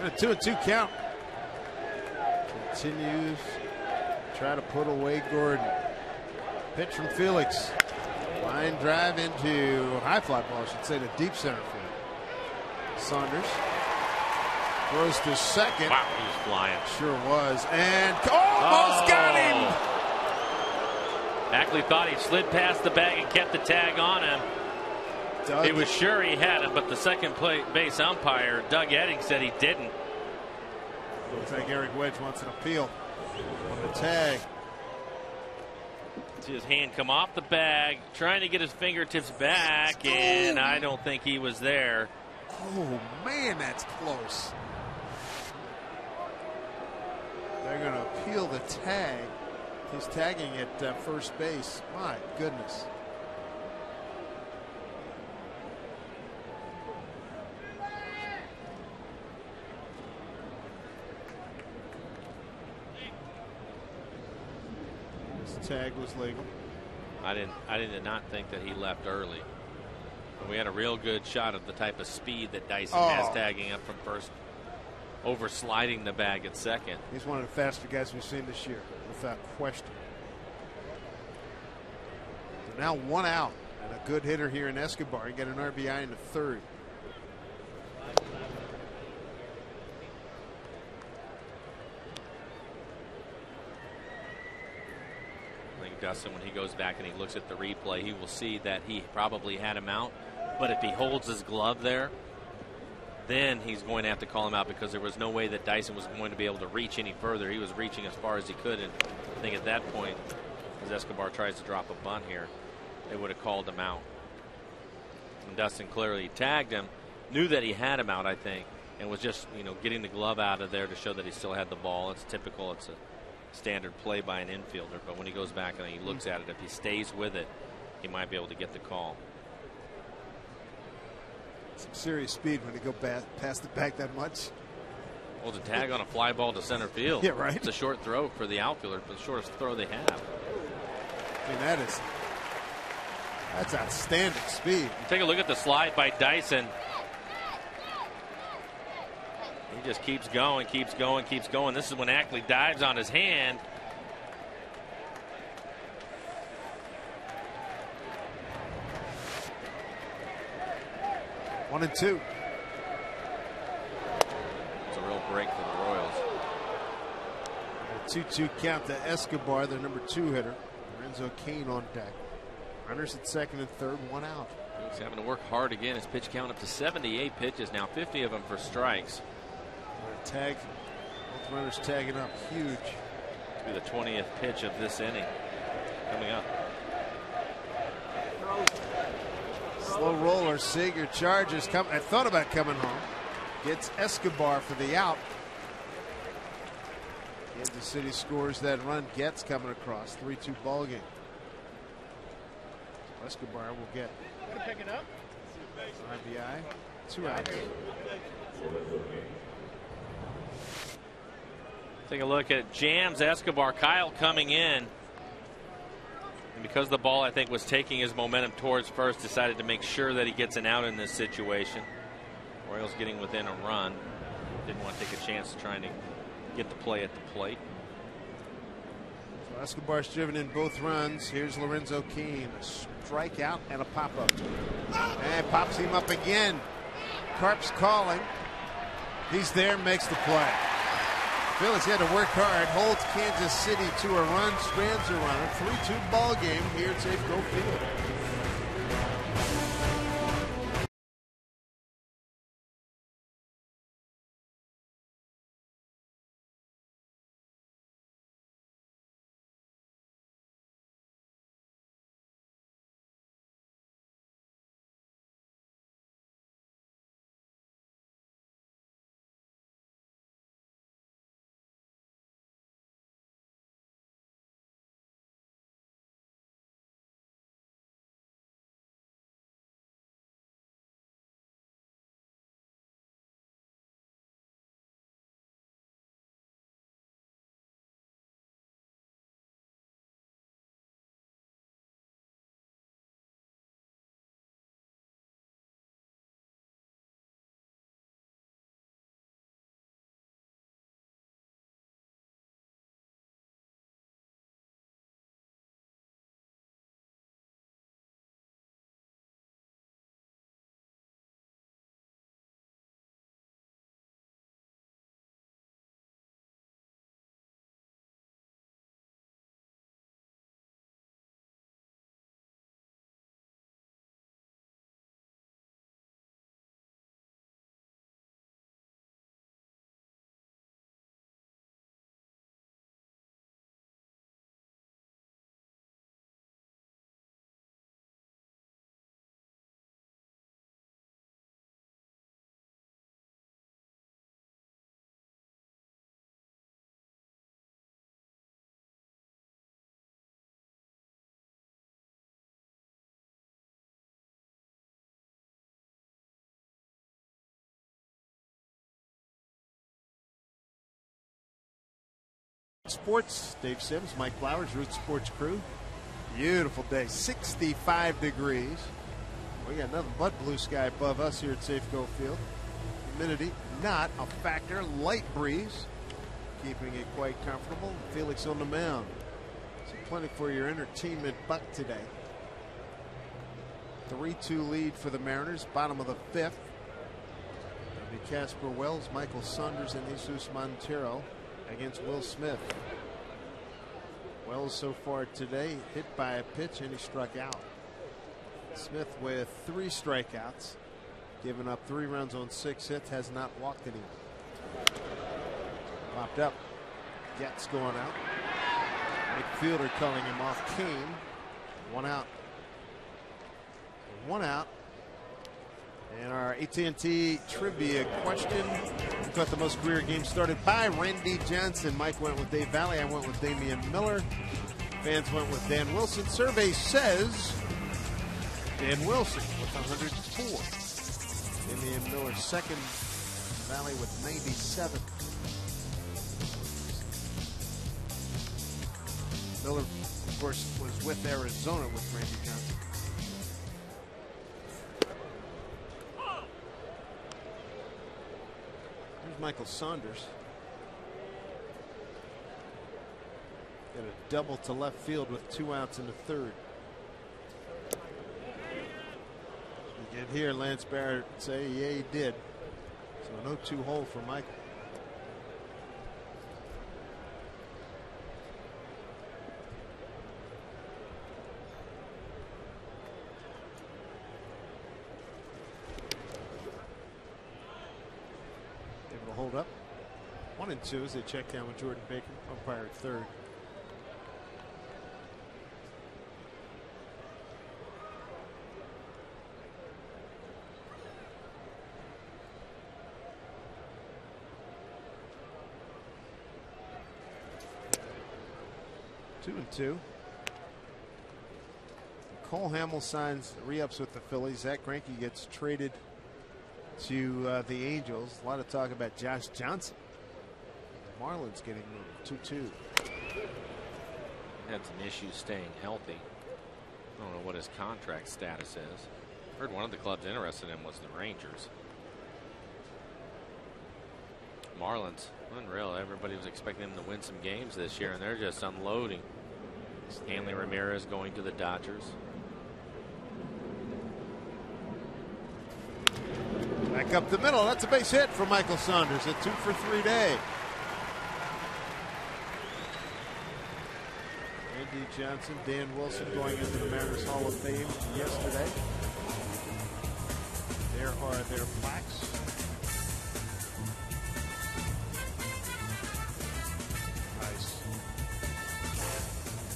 And a 2-2 count. Continues to try to put away Gordon. Pitch from Felix. Line drive into high fly ball, I should say, to deep center field. Saunders throws to second. Wow, he was flying. Sure was. And almost got him. Ackley thought he slid past the bag and kept the tag on him. He was sure he had it, but the second base umpire, Doug Edding, said he didn't. Looks like Eric Wedge wants an appeal on the tag. See his hand come off the bag, trying to get his fingertips back, and I don't think he was there. Oh, man, that's close. They're going to appeal the tag. He's tagging at first base. My goodness. This tag was legal. I did not think that he left early. We had a real good shot of the type of speed that Dyson has tagging up from first, over sliding the bag at second. He's one of the faster guys we've seen this year, without question. So now 1 out, and a good hitter here in Escobar. He got an RBI in the third. I think Dustin, when he goes back and he looks at the replay, he will see that he probably had him out. But if he holds his glove there, then he's going to have to call him out, because there was no way that Dyson was going to be able to reach any further. He was reaching as far as he could, and I think at that point, as Escobar tries to drop a bunt here, they would have called him out. And Dustin clearly tagged him, knew that he had him out, I think, and was just, getting the glove out of there to show that he still had the ball. It's typical. It's a standard play by an infielder, but when he goes back and he looks at it, if he stays with it, he might be able to get the call. Some serious speed when you go past the bag that much. Well, to tag on a fly ball to center field. Yeah, right. It's a short throw for the outfielder, for the shortest throw they have. I mean, that's outstanding speed. Take a look at the slide by Dyson. He just keeps going, keeps going, keeps going. This is when Ackley dives on his hand. One and two. It's a real break for the Royals. A 2-2 count to Escobar, their number 2 hitter. Lorenzo Cain on deck. Runners at second and third, 1 out. He's having to work hard again. His pitch count up to 78 pitches now, 50 of them for strikes. Tag, both runners tagging up, huge. To be the 20th pitch of this inning coming up. Slow roller, Seager charges. I thought about coming home. Gets Escobar for the out. Kansas City scores that run. Gets coming across. 3-2 ball game. Escobar will get RBI. 2 outs. Take a look at jams Escobar. Kyle coming in. And because the ball, I think, was taking his momentum towards first, decided to make sure that he gets an out in this situation. Royals getting within a run. Didn't want to take a chance trying to get the play at the plate. So Escobar's driven in both runs. Here's Lorenzo Cain. A strikeout and a pop-up. And pops him up again. Carp's calling. He's there, makes the play. Phillies had to work hard, holds Kansas City to a run, strands a runner. 3-2 ball game here at Safeco Field. Sports. Dave Sims, Mike Flowers, Root Sports crew. Beautiful day, 65 degrees. We got nothing but blue sky above us here at Safeco Field. Humidity not a factor. Light breeze, keeping it quite comfortable. Felix on the mound. So plenty for your entertainment buck today. 3-2 lead for the Mariners. Bottom of the fifth. It'll be Casper Wells, Michael Saunders, and Jesus Montero against Will Smith. Wells so far today hit by a pitch and he struck out. Smith with 3 strikeouts, giving up 3 runs on 6 hits, has not walked anyone. Popped up. Getz going out. McFielder calling him off. Kane. 1 out. 1 out. And our AT&T trivia question: who caught the most career games started by? Randy Johnson. Mike went with Dave Valley. I went with Damian Miller. Fans went with Dan Wilson. Survey says Dan Wilson with 104. Damian Miller second. Valley with 97. Miller, of course, was with Arizona with Randy Johnson. Here's Michael Saunders. Got a double to left field with 2 outs in the third. You can hear Lance Barrett say, yeah, he did. So no 2 hole for Michael. Able to hold up. 1 and 2 as they check down with Jordan Baker, umpire at third. Two and 2. Cole Hamill signs re-ups with the Phillies. Zach Greinke gets traded to the Angels. A lot of talk about Josh Johnson. Marlins getting moved. 2-2. Had some issues staying healthy. I don't know what his contract status is. Heard one of the clubs interested in him was the Rangers. Marlins, unreal. Everybody was expecting them to win some games this year, and they're just unloading. Stanley Ramirez going to the Dodgers. Back up the middle. That's a base hit for Michael Saunders. A 2-for-3 day. Randy Johnson, Dan Wilson going into the Mariners Hall of Fame yesterday. There are their plaques. Nice.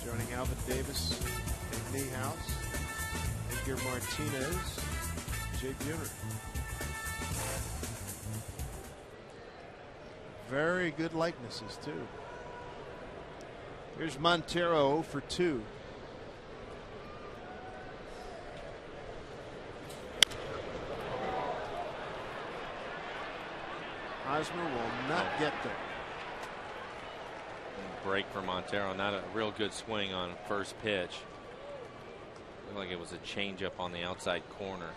Joining Alvin Davis, Nick Niehaus, Edgar Martinez, Jay Buhner. Very good likenesses, too. Here's Montero 0-for-2. Hosmer will not get there. Break for Montero. Not a real good swing on first pitch. Looked like it was a changeup on the outside corner.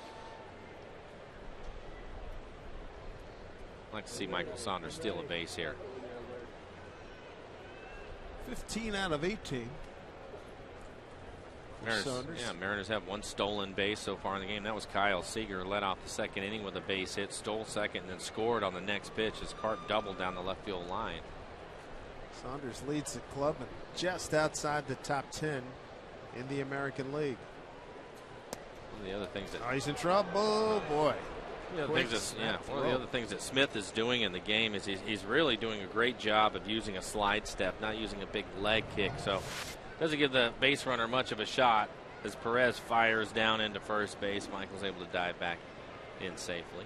I'd like to see Michael Saunders steal a base here. 15 out of 18. Mariners have 1 stolen base so far in the game. That was Kyle Seager, led off the second inning with a base hit, stole second, and then scored on the next pitch as Carp doubled down the left field line. Saunders leads the club and just outside the top 10 in the American League. One of the other things that he's in trouble, boy. One of the other things that Smith is doing in the game is he's really doing a great job of using a slide step, not using a big leg kick. So doesn't give the base runner much of a shot as Perez fires down into first base. Michael's able to dive back in safely.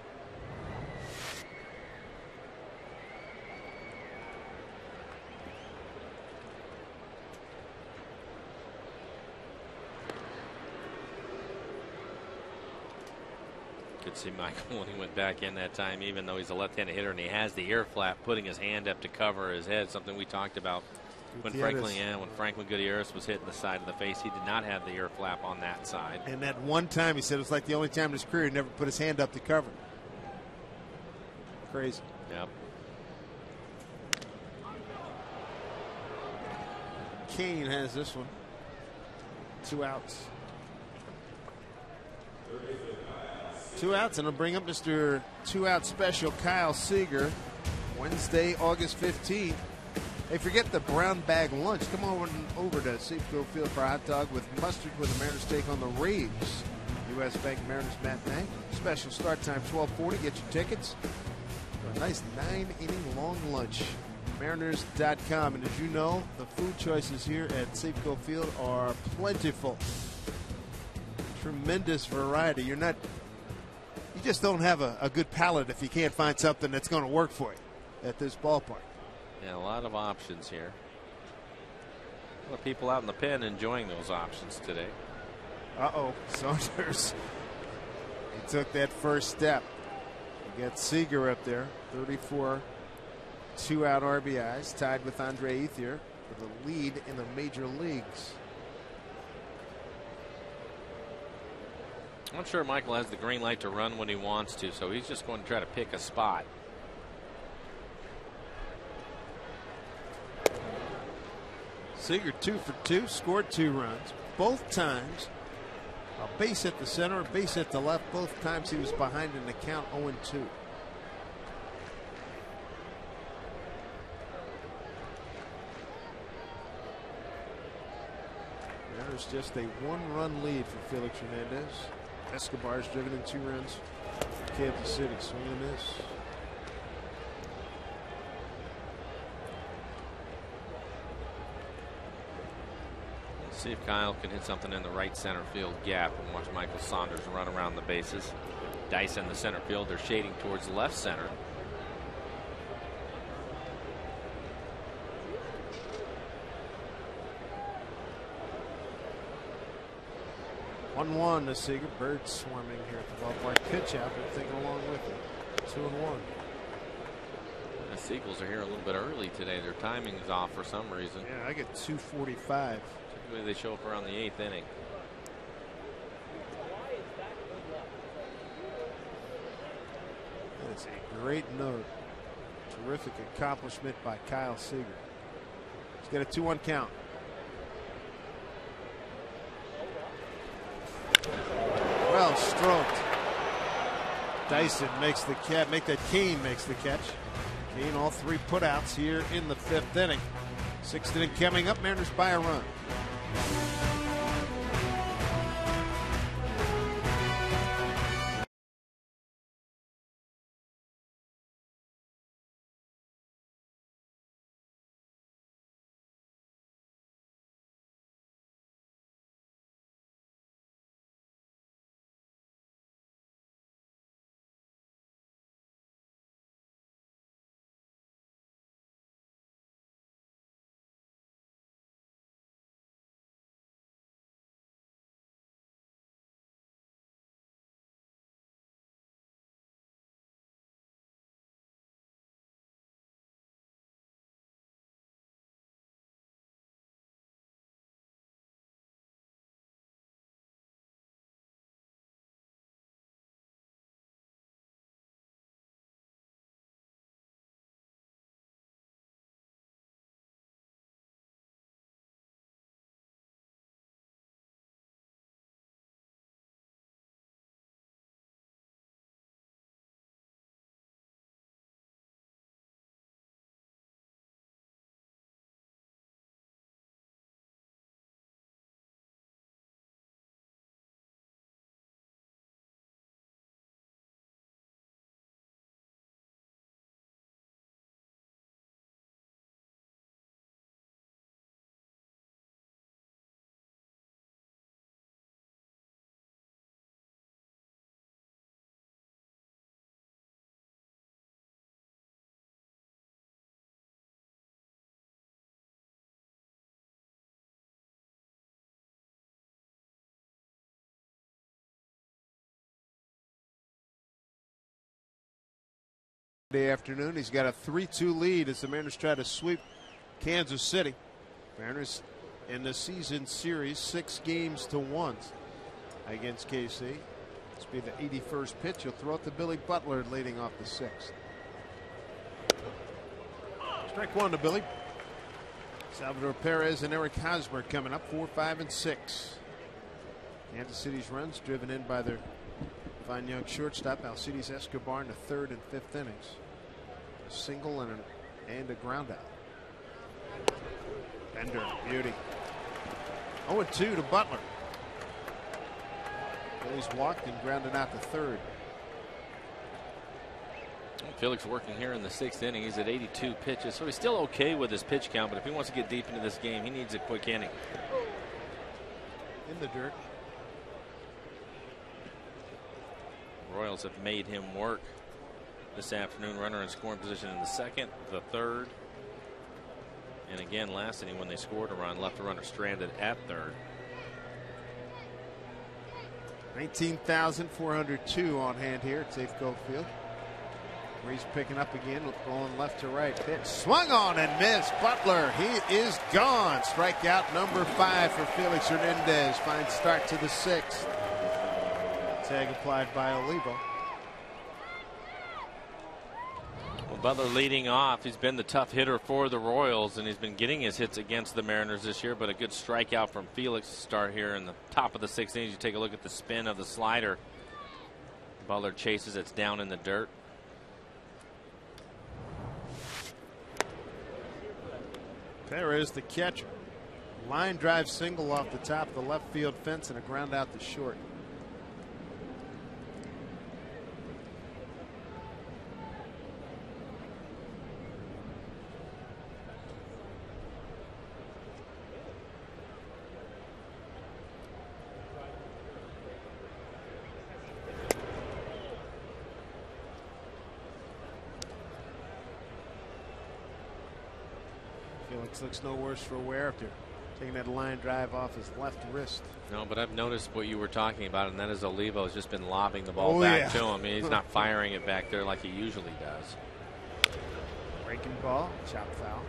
Could see Michael when he went back in that time, even though he's a left-handed hitter and he has the ear flap, putting his hand up to cover his head, something we talked about When Franklin Gutierrez was hitting the side of the face, he did not have the ear flap on that side. And that one time, he said it was like the only time in his career he never put his hand up to cover. Crazy. Yep. Kane has this one. 2 outs. 2 outs, and I'll bring up Mr. 2-out special, Kyle Seager, Wednesday, August 15th. Hey, forget the brown bag lunch. Come on over to Safeco Field for a hot dog with mustard with a Mariners take on the Braves. U.S. Bank Mariners matinee. Special start time 12:40. Get your tickets for a nice 9-inning long lunch. Mariners.com. And as you know, the food choices here at Safeco Field are plentiful. Tremendous variety. You just don't have a good palate if you can't find something that's going to work for you at this ballpark. Yeah, a lot of options here. A lot of people out in the pen enjoying those options today. Uh-oh, Saunders. He took that first step. You got Seager up there, 34 2-out RBIs, tied with Andre Ethier for the lead in the major leagues. I'm sure Michael has the green light to run when he wants to, so he's just going to try to pick a spot. Seager 2 for 2, scored 2 runs. Both times, a base hit the center, a base hit the left. Both times he was behind in the count 0-2. There's just a 1-run lead for Felix Hernandez. Escobar's driven in 2 runs. Kansas City, swing and a miss. Let's see if Kyle can hit something in the right center field gap and watch Michael Saunders run around the bases. Dice in the center field. They're shading towards left center. One to Seager. Birds swarming here at the ballpark. Pitch out, but taking along with it. 2-1. The Seagulls are here a little bit early today. Their timing's off for some reason. Yeah, I get 2:45. Typically they show up around the 8th inning. That is a great note. Terrific accomplishment by Kyle Seager. He's got a 2-1 count. Well stroked. Dyson makes the catch. Kane makes the catch. Kane all 3 putouts here in the 5th inning. 6th inning coming up. Mariners by a run. Afternoon. He's got a 3-2 lead as the Mariners try to sweep Kansas City. Mariners in the season series 6-1 against KC. This will be the 81st pitch. He'll throw it to Billy Butler leading off the 6th. Strike one to Billy. Salvador Perez and Eric Hosmer coming up 4, 5, and 6. Kansas City's runs driven in by their fine young shortstop Alcides Escobar in the 3rd and 5th innings. A single and a ground out. Bender, beauty. 0-2 to Butler. Phillies walked and grounded out the 3rd. Felix working here in the 6th inning. He's at 82 pitches, so he's still okay with his pitch count, but if he wants to get deep into this game, he needs a quick inning. In the dirt. Royals have made him work this afternoon. Runner in scoring position in the 2nd, the 3rd. And again, last inning when they scored a run, left the runner stranded at 3rd. 19,402 on hand here at Safeco Field. Breeze picking up again, going left to right. Pitch swung on and missed. Butler, he is gone. Strikeout number 5 for Felix Hernandez. Fine start to the 6th. Tag applied by Olivo. Well, Butler leading off. He's been the tough hitter for the Royals, and he's been getting his hits against the Mariners this year, but a good strikeout from Felix to start here in the top of the 6th inning. You take a look at the spin of the slider. Butler chases, it's down in the dirt. Perez, the catcher. Line drive single off the top of the left field fence and a ground out to short. Felix looks no worse for wear after taking that line drive off his left wrist. No, but I've noticed what you were talking about, and that is Olivo has just been lobbing the ball back to him. I mean, he's not firing it back there like he usually does. Breaking ball, chop foul.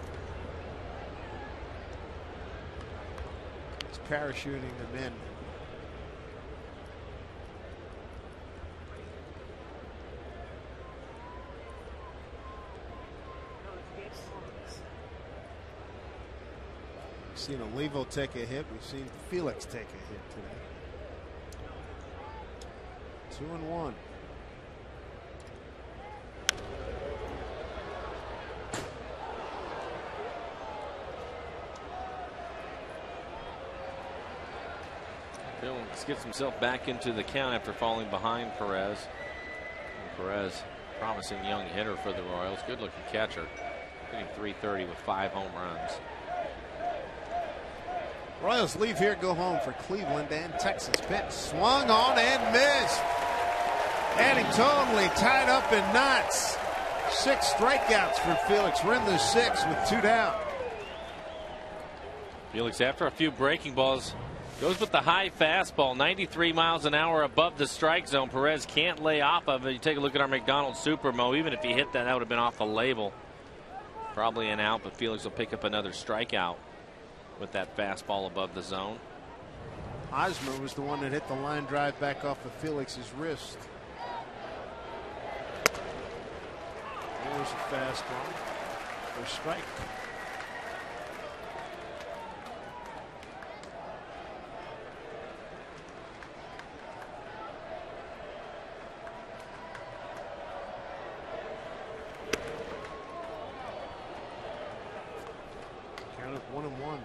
He's parachuting them in. We've seen Olivo take a hit. We've seen Felix take a hit today. 2-1. Felix gets himself back into the count after falling behind Perez. And Perez, promising young hitter for the Royals. Good looking catcher. Hitting .330 with 5 home runs. Royals leave here, go home for Cleveland and Texas. Pitch swung on and missed. And he totally tied up in knots. 6 strikeouts for Felix. We're in the 6th with 2 down. Felix, after a few breaking balls, goes with the high fastball, 93 miles an hour above the strike zone. Perez can't lay off of it. You take a look at our McDonald's Supermo. Even if he hit that, that would have been off the label. Probably an out, but Felix will pick up another strikeout with that fastball above the zone. Hosmer was the one that hit the line drive back off of Felix's wrist. There's a fastball for strike. Count of 1-1.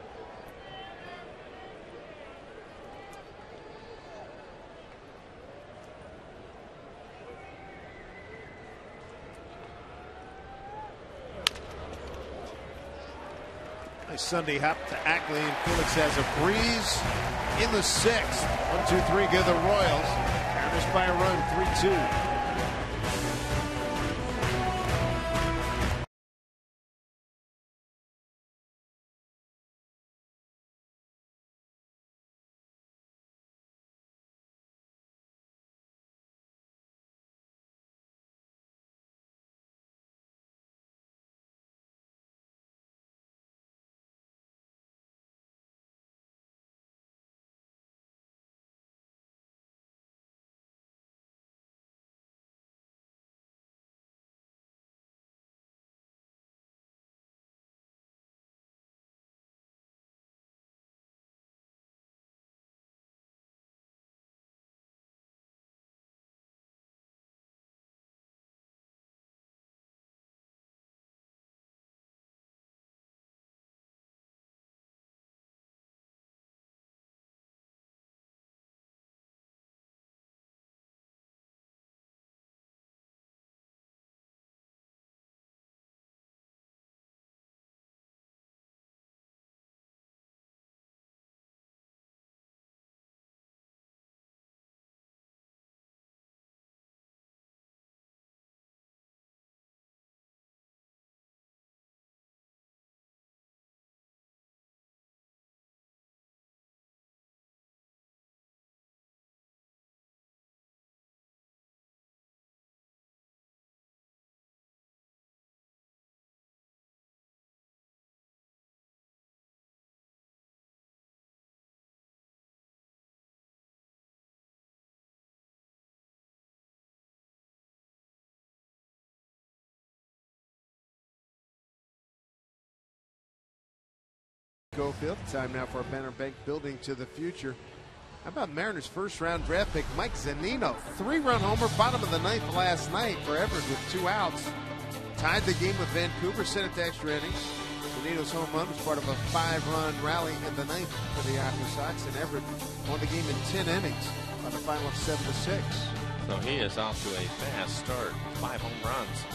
Nice Sunday hop to Ackley, and Felix has a breeze in the 6th. 1-2-3 give the Royals. Mariners by a run, 3-2. Schofield. Time now for our Banner Bank Building to the Future. How about Mariners' first-round draft pick, Mike Zunino? 3-run homer, bottom of the ninth last night for Everett with 2 outs. Tied the game with Vancouver, sent it to extra innings. Zunino's home run was part of a 5-run rally in the ninth for the Aqua Sox, and Everett won the game in 10 innings on the final of 7-6. So he is off to a fast start. 5 home runs.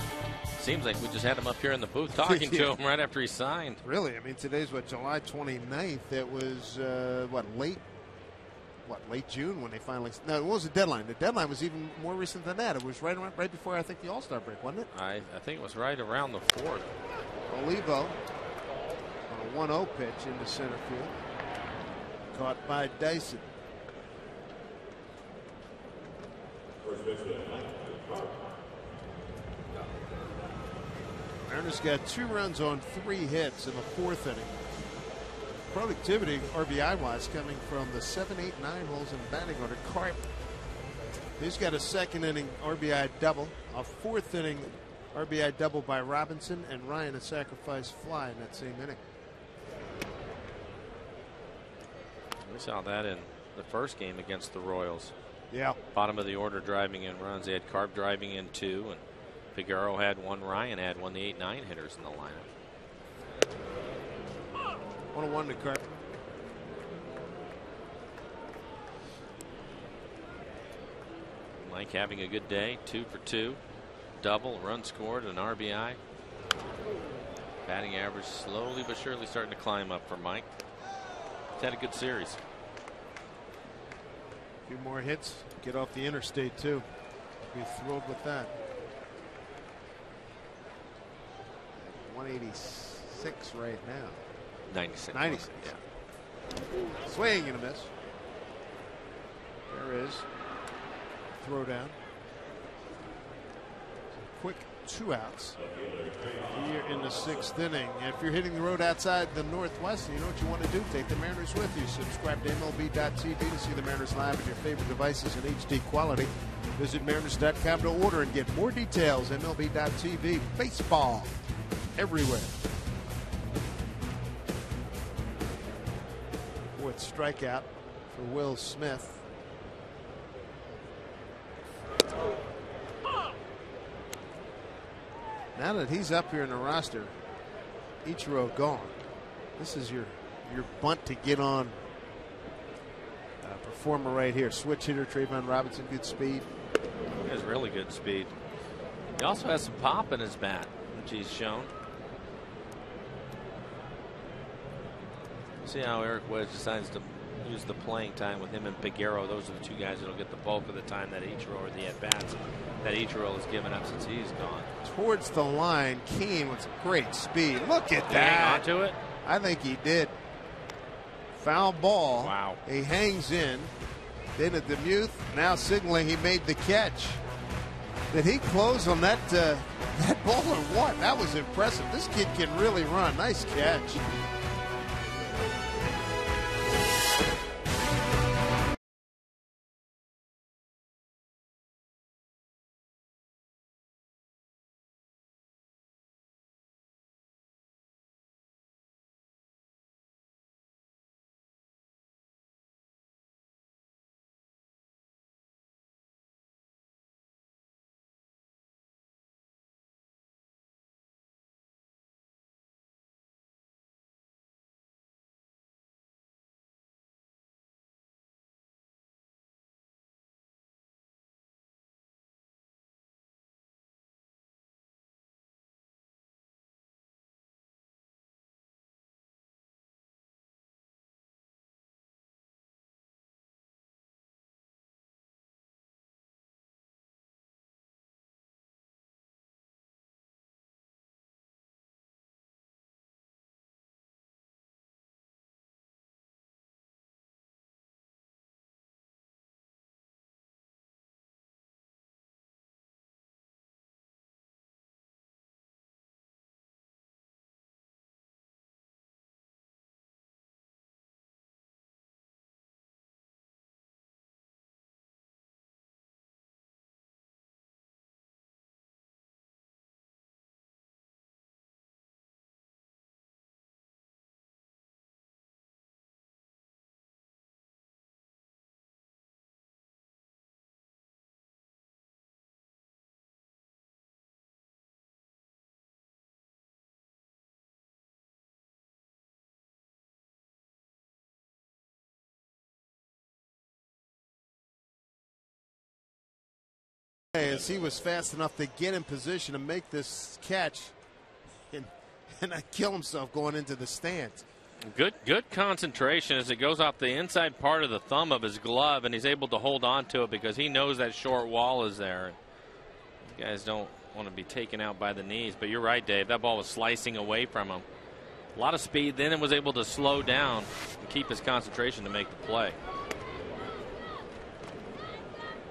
Seems like we just had him up here in the booth talking to him right after he signed. Really? I mean, today's July 29th. It was late June when they finally. No, it was the deadline. The deadline was even more recent than that. It was right before, I think, the All-Star break, wasn't it? I think it was right around the 4th. Olivo on a 1-0 pitch into center field, caught by Dyson. Mariners got 2 runs on 3 hits in the 4th inning. Productivity, RBI-wise, coming from the 7, 8, 9 holes in batting order. Carp, he's got a 2nd inning RBI double, a 4th inning RBI double by Robinson, and Ryan a sacrifice fly in that same inning. We saw that in the first game against the Royals. Yeah. Bottom of the order driving in runs. They had Carp driving in 2, and Figueroa had 1. Ryan had 1. The 8, 9 hitters in the lineup. 1-1 to Carp. Mike having a good day. 2 for 2. Double, run scored, an RBI. Batting average slowly but surely starting to climb up for Mike. He's had a good series. A few more hits. Get off the interstate, too. Be thrilled with that. 186 right now. 96. 96. Yeah. Swing and a miss. There is. Throw down. Quick 2 outs here in the 6th inning. And if you're hitting the road outside the Northwest, you know what you want to do. Take the Mariners with you. Subscribe to MLB.tv to see the Mariners live on your favorite devices in HD quality. Visit Mariners.com to order and get more details. MLB.tv. Baseball everywhere. 4th strikeout for Will Smith. Now that he's up here in the roster, Ichiro gone. This is your bunt to get on performer right here. Switch hitter Trayvon Robinson, good speed. He has really good speed. He also has some pop in his bat, which he's shown. See how Eric Wedge decides to use the playing time with him and Figueroa. Those are the 2 guys that will get the bulk of the time that Ichiro, or the at-bats that Ichiro has given up since he's gone. Towards the line, Keane with great speed. Look at Did that. he hang on to it? I think he did. Foul ball. Wow. He hangs in. Then at Demuth, now signaling he made the catch. Did he close on that ball or what? That was impressive. This kid can really run. Nice catch. as he was fast enough to get in position to make this catch and not kill himself going into the stands. Good concentration as it goes off the inside part of the thumb of his glove, and he's able to hold on to it because he knows that short wall is there. You guys don't want to be taken out by the knees, but you're right, Dave. That ball was slicing away from him. A lot of speed, then it was able to slow down and keep his concentration to make the play.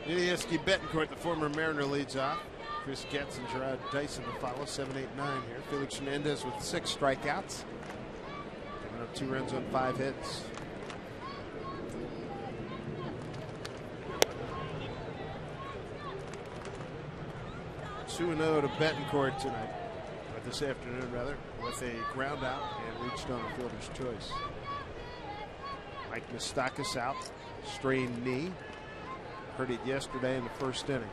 Yudieski Betancourt, the former Mariner, leads off. Chris Getz and Gerard Dyson to follow, 7-8-9 here. Felix Hernandez with 6 strikeouts. Giving up 2 runs on 5 hits. Two 2-0 to Betancourt tonight, or this afternoon rather, with a ground out and reached on a fielder's choice. Mike Moustakas out, strained knee. Heard it yesterday in the first inning.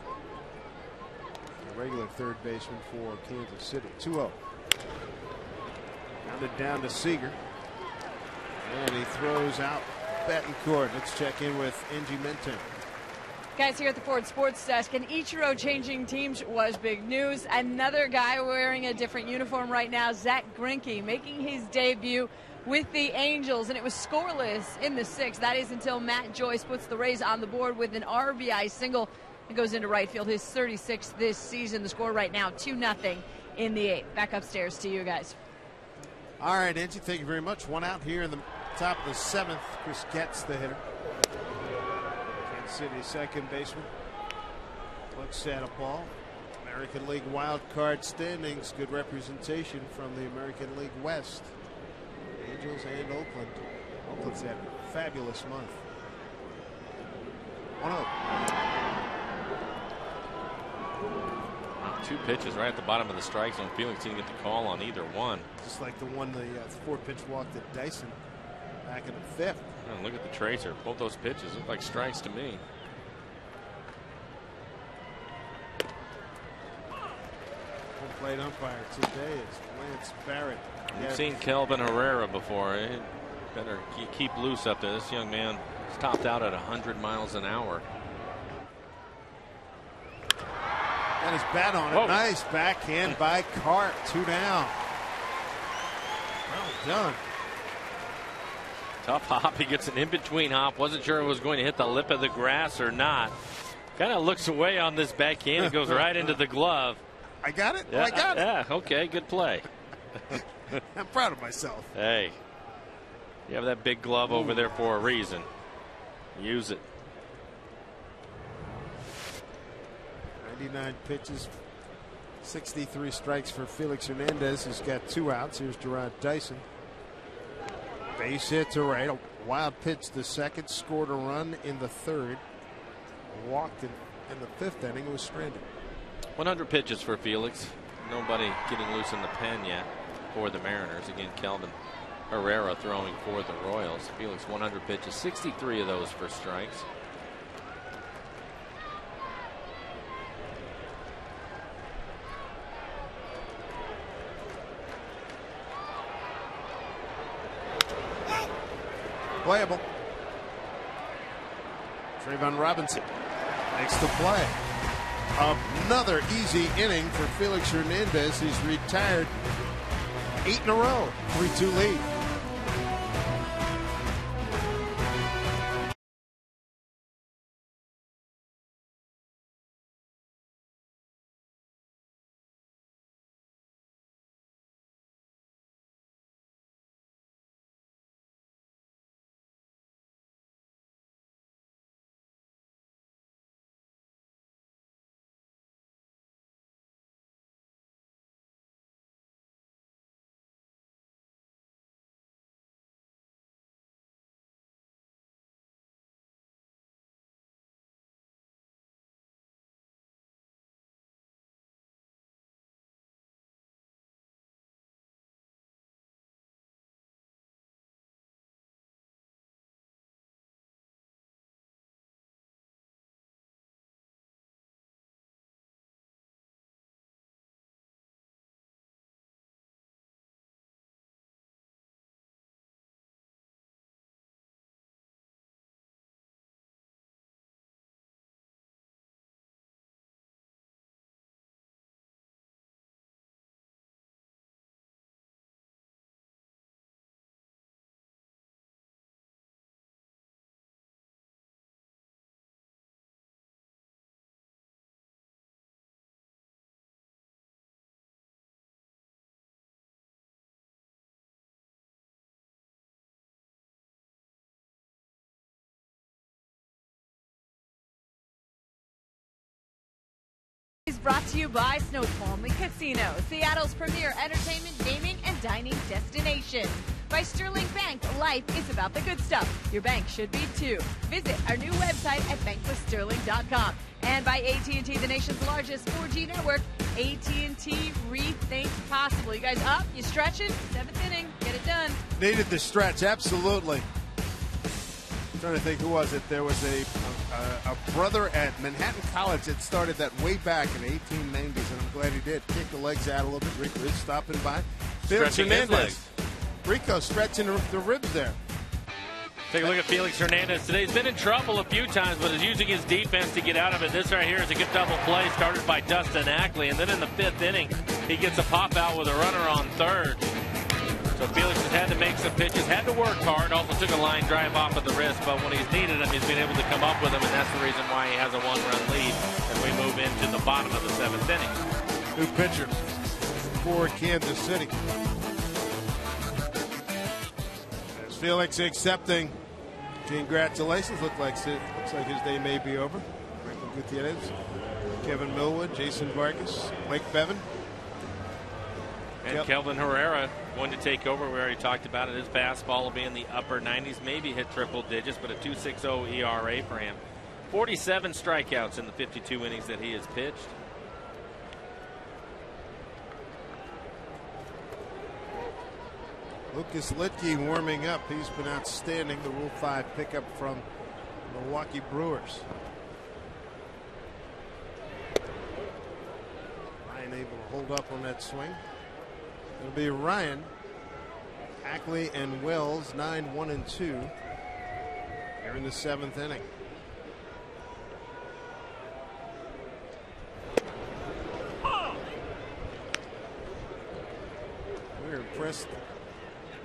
A regular third baseman for Kansas City. 2-0. Rounded down to Seager. And he throws out Betancourt. Let's check in with Angie Menten. Guys, here at the Ford Sports Desk, and Ichiro changing teams was big news. Another guy wearing a different uniform right now, Zach Greinke, making his debut with the Angels, and it was scoreless in the 6th. That is until Matt Joyce puts the Rays on the board with an RBI single and goes into right field, his 36th this season. The score right now, 2-0 in the 8th. Back upstairs to you guys. All right, Angie, thank you very much. One out here in the top of the 7th. Chris Getz, the hitter. Kansas City second baseman. Looks at a ball. American League wild card standings. Good representation from the American League West. Angels and Oakland. Oakland's had a fabulous month. 1-0. 2 pitches right at the bottom of the strike zone. Felix didn't get the call on either one. Just like the one, the 4-pitch walk to Dyson back in the 5th. And look at the tracer. Both those pitches look like strikes to me. Home plate umpire today is Lance Barrett. You've seen Kelvin Herrera before. He better keep loose up there. This young man is topped out at 100 miles an hour. Got his bat on it. Whoa. Nice backhand by Cart. 2 down. Well done. Tough hop. He gets an in-between hop. Wasn't sure it was going to hit the lip of the grass or not. Kind of looks away on this backhand. It goes right into the glove. I got it? Yeah, I got it. Yeah, okay, good play. I'm proud of myself. Hey, you have that big glove over there for a reason. Use it. 99 pitches, 63 strikes for Felix Hernandez, who's got 2 outs. Here's Gerard Dyson. Base hit to right. A wild pitch the 2nd. Scored a run in the 3rd. Walked in the 5th inning. Was stranded. 100 pitches for Felix. Nobody getting loose in the pen yet for the Mariners. Again, Kelvin Herrera throwing for the Royals. Felix 100 pitches, 63 of those for strikes. Playable. Trayvon Robinson makes the play. Another easy inning for Felix Hernandez. He's retired 8 in a row. 3-2 lead. is brought to you by Snoqualmie Casino, Seattle's premier entertainment, gaming, and dining destination. By Sterling Bank, life is about the good stuff. Your bank should be too. Visit our new website at bankwithsterling.com. And by AT&T, the nation's largest 4G network, AT&T Rethink Possible. You guys up? You stretching? 7th inning. Get it done. Needed the stretch, absolutely. I'm trying to think, who was it? There was a brother at Manhattan College that started that way back in the 1890s, and I'm glad he did. Kick the legs out a little bit. Rick Riz stopping by. Felix Stretching his Hernandez. legs. Rico stretching the ribs there. Take a look at Felix Hernandez today. He's been in trouble a few times, but is using his defense to get out of it. This right here is a good double play started by Dustin Ackley. And then in the 5th inning, he gets a pop out with a runner on 3rd. So Felix has had to make some pitches, had to work hard, also took a line drive off of the wrist. But when he's needed him, he's been able to come up with him, and that's the reason why he has a 1-run lead as we move into the bottom of the 7th inning. New pitcher for Kansas City. As Felix accepting congratulations. Looks like his day may be over. Franklin Gutierrez, Kevin Millwood, Jason Vargas, Mike Bevan. And Kelvin Herrera going to take over. We already talked about it. His fastball will be in the upper 90s, maybe hit triple digits, but a 2.60 ERA for him. 47 strikeouts in the 52 innings that he has pitched. Lucas Litke warming up. He's been outstanding. The Rule 5 pickup from Milwaukee Brewers. Ryan able to hold up on that swing. It'll be Ryan, Ackley, and Wells, 9, 1, and 2 here in the 7th inning. We're impressed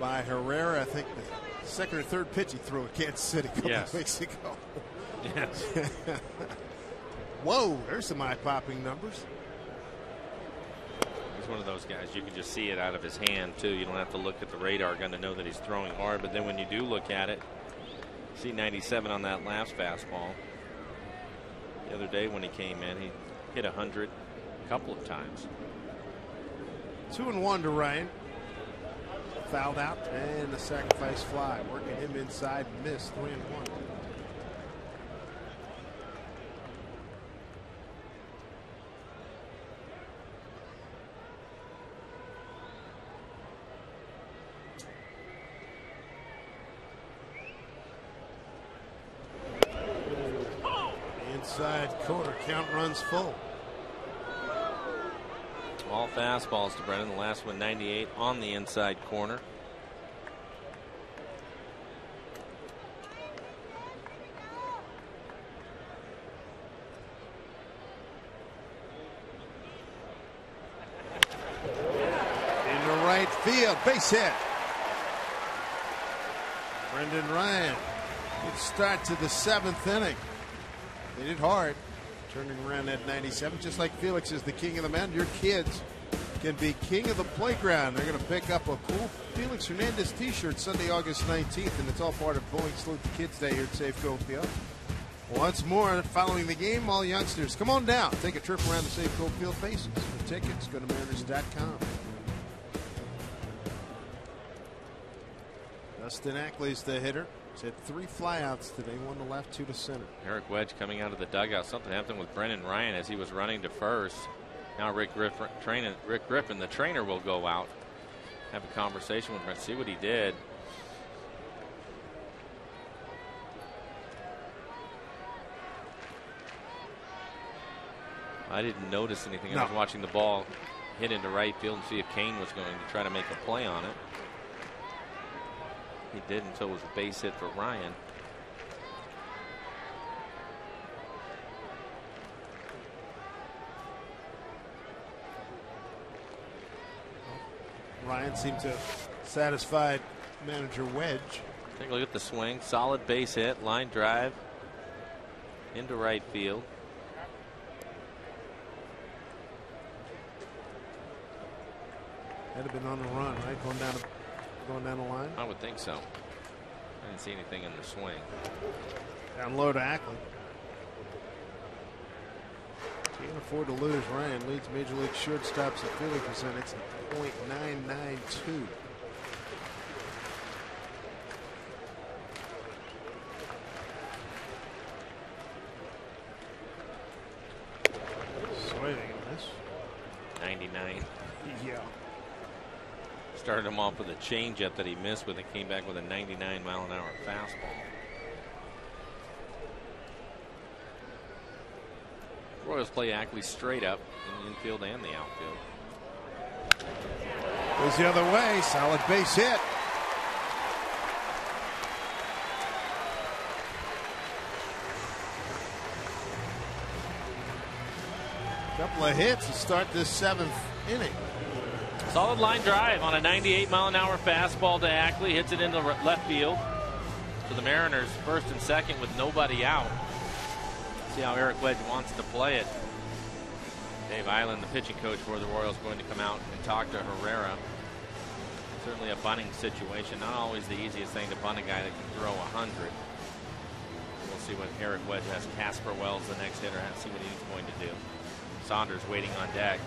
by Herrera. I think the 2nd or 3rd pitch he threw at Kansas City a couple of weeks ago. Yes. Whoa, there's some eye-popping numbers. He's one of those guys, you can just see it out of his hand, too. You don't have to look at the radar gun to know that he's throwing hard. But then when you do look at it, see 97 on that last fastball. The other day when he came in, he hit 100 a couple of times. 2-1 to Ryan. Fouled out, and the sacrifice fly. Working him inside, missed. 3-1. Inside corner, count runs full. All fastballs to Brennan. The last one 98 on the inside corner. Into right field, base hit. Brendan Ryan. Good start to the 7th inning. They did hard, turning around that 97. Just like Felix is the king of the mound, your kids can be king of the playground. They're going to pick up a cool Felix Hernandez t-shirt Sunday, August 19th, and it's all part of Boeing Salute the Kids Day here at Safeco Field. Once more, following the game, all youngsters, come on down. Take a trip around the Safeco Field faces. For tickets, go to Mariners.com. Dustin Ackley's the hitter. He's had 3 flyouts today, 1 to left, 2 to center. Eric Wedge coming out of the dugout. Something happened with Brendan Ryan as he was running to first. Now Rick Griffin, the trainer, will go out, have a conversation with him, see what he did. I didn't notice anything. No. I was watching the ball hit into right field and see if Kane was going to try to make a play on it. He did until it was a base hit for Ryan. Ryan seemed to satisfy manager Wedge. Take a look at the swing. Solid base hit. Line drive into right field. Had to have been on the run, right? Going down the line. I would think so. I didn't see anything in the swing. Down low to Ackley. afford to lose. Ryan leads Major League shortstops in fielding percentage at .992. Swinging on this. 99. Yeah. Started him off with a changeup that he missed with and came back with a 99-mile-an-hour fastball. Royals play Ackley straight up in the infield and the outfield. Goes the other way. Solid base hit. Couple of hits to start this 7th inning. Solid line drive on a 98-mile-an-hour fastball to Ackley. Hits it into left field. So the Mariners first and second with nobody out. See how Eric Wedge wants to play it. Dave Island, the pitching coach for the Royals, going to come out and talk to Herrera. Certainly a bunting situation. Not always the easiest thing to bunt a guy that can throw 100. We'll see what Eric Wedge has. Casper Wells, the next hitter, and see what he's going to do. Saunders waiting on deck.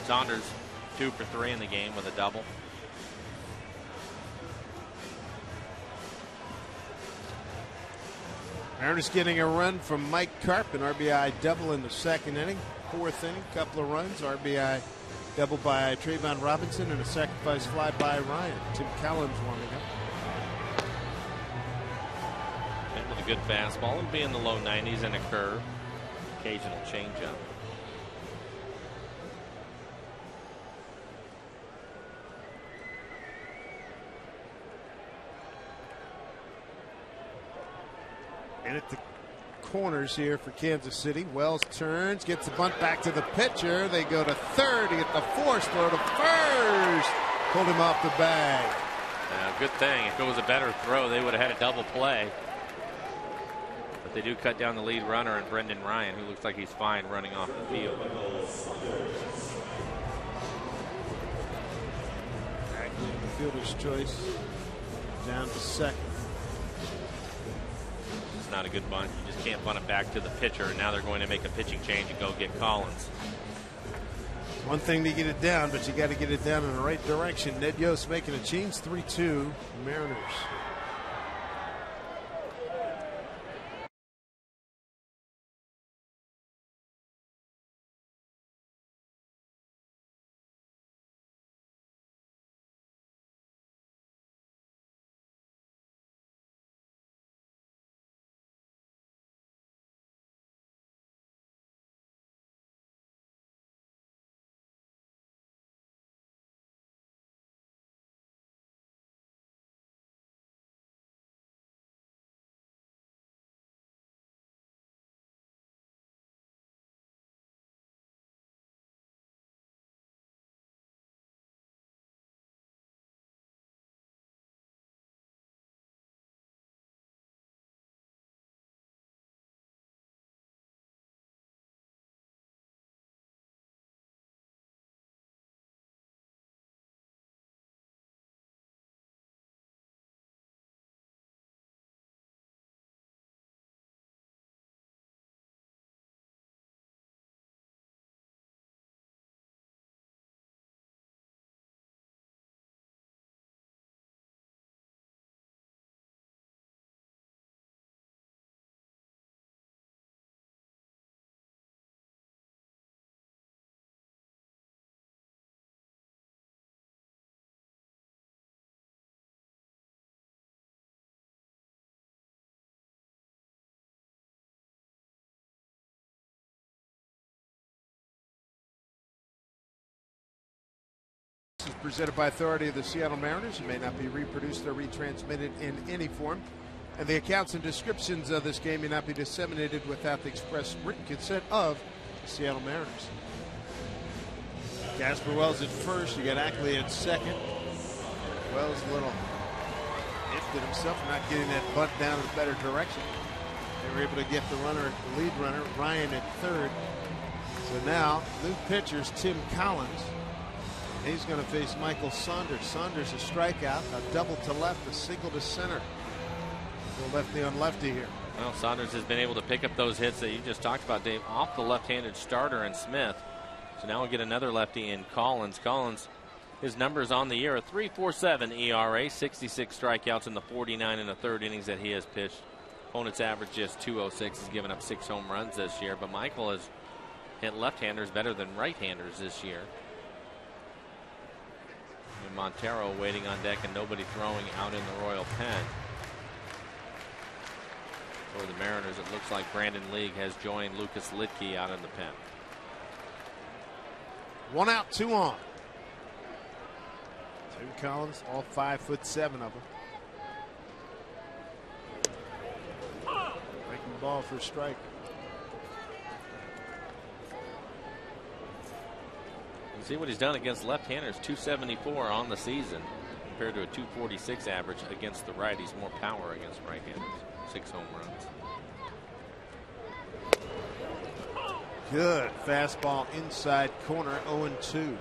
Saunders 2 for 3 in the game with a double. Mariners getting a run from Mike Karp, an RBI double in the 2nd inning. 4th inning, couple of runs. RBI double by Trayvon Robinson and a sacrifice fly by Ryan. Tim Collins warming up. And with a good fastball and be in the low 90s and a curve. Occasional changeup. And at the corners here for Kansas City, Wells turns, gets the bunt back to the pitcher. They go to third. He get the force throw to first. Pulled him off the bag. Good thing. If it was a better throw, they would have had a double play. But they do cut down the lead runner and Brendan Ryan, who looks like he's fine running off the field. Ackley, the fielder's choice, down to second. It's not a good bunt. You just can't bunt it back to the pitcher. And now they're going to make a pitching change and go get Collins. One thing to get it down, but you got to get it down in the right direction. Ned Yost making a change. 3-2 Mariners. Is presented by authority of the Seattle Mariners. It may not be reproduced or retransmitted in any form. And the accounts and descriptions of this game may not be disseminated without the express written consent of the Seattle Mariners. Casper Wells at first. You got Ackley at second. Wells a little iffed at himself for not getting that bunt down in a better direction. They were able to get the runner, the lead runner, Ryan at third. So now, new pitchers, Tim Collins. He's going to face Michael Saunders. Saunders a strikeout, a double to left, a single to center. Go lefty on lefty here. Well, Saunders has been able to pick up those hits that you just talked about, Dave, off the left-handed starter in Smith. So now we'll get another lefty in Collins. Collins, his numbers on the year, a 3.47 ERA, 66 strikeouts in the 49 and a third innings that he has pitched. Opponent's average just 2.06. He's given up 6 home runs this year, but Michael has hit left-handers better than right-handers this year. And Montero waiting on deck and nobody throwing out in the Royal pen. For the Mariners, it looks like Brandon League has joined Lucas Litke out in the pen. 1 out, 2 on. Tim Collins, all 5'7" of them. Breaking ball for a strike. You see what he's done against left-handers, 274 on the season compared to a 246 average against the righties. More power against right-handers. 6 home runs. Good fastball inside corner, 0-2.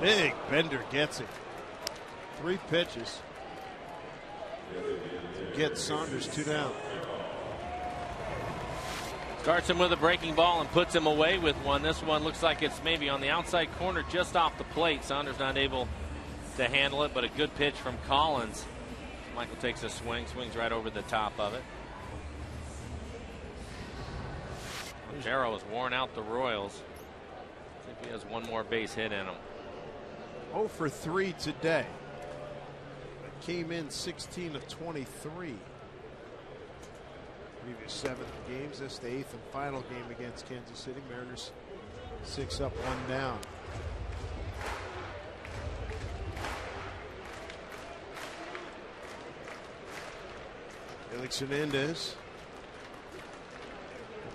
Big Bender gets it. 3 pitches. Get Saunders 2 down. Starts him with a breaking ball and puts him away with one. This one looks like it's maybe on the outside corner just off the plate. Saunders not able to handle it, but a good pitch from Collins. Michael takes a swing, swings right over the top of it. Montero has worn out the Royals. See if he has one more base hit in him. 0 for 3 today. Came in 16 of 23. Previous 7 games. This the 8th and final game against Kansas City. Mariners 6 up, 1 down. Felix Hernandez.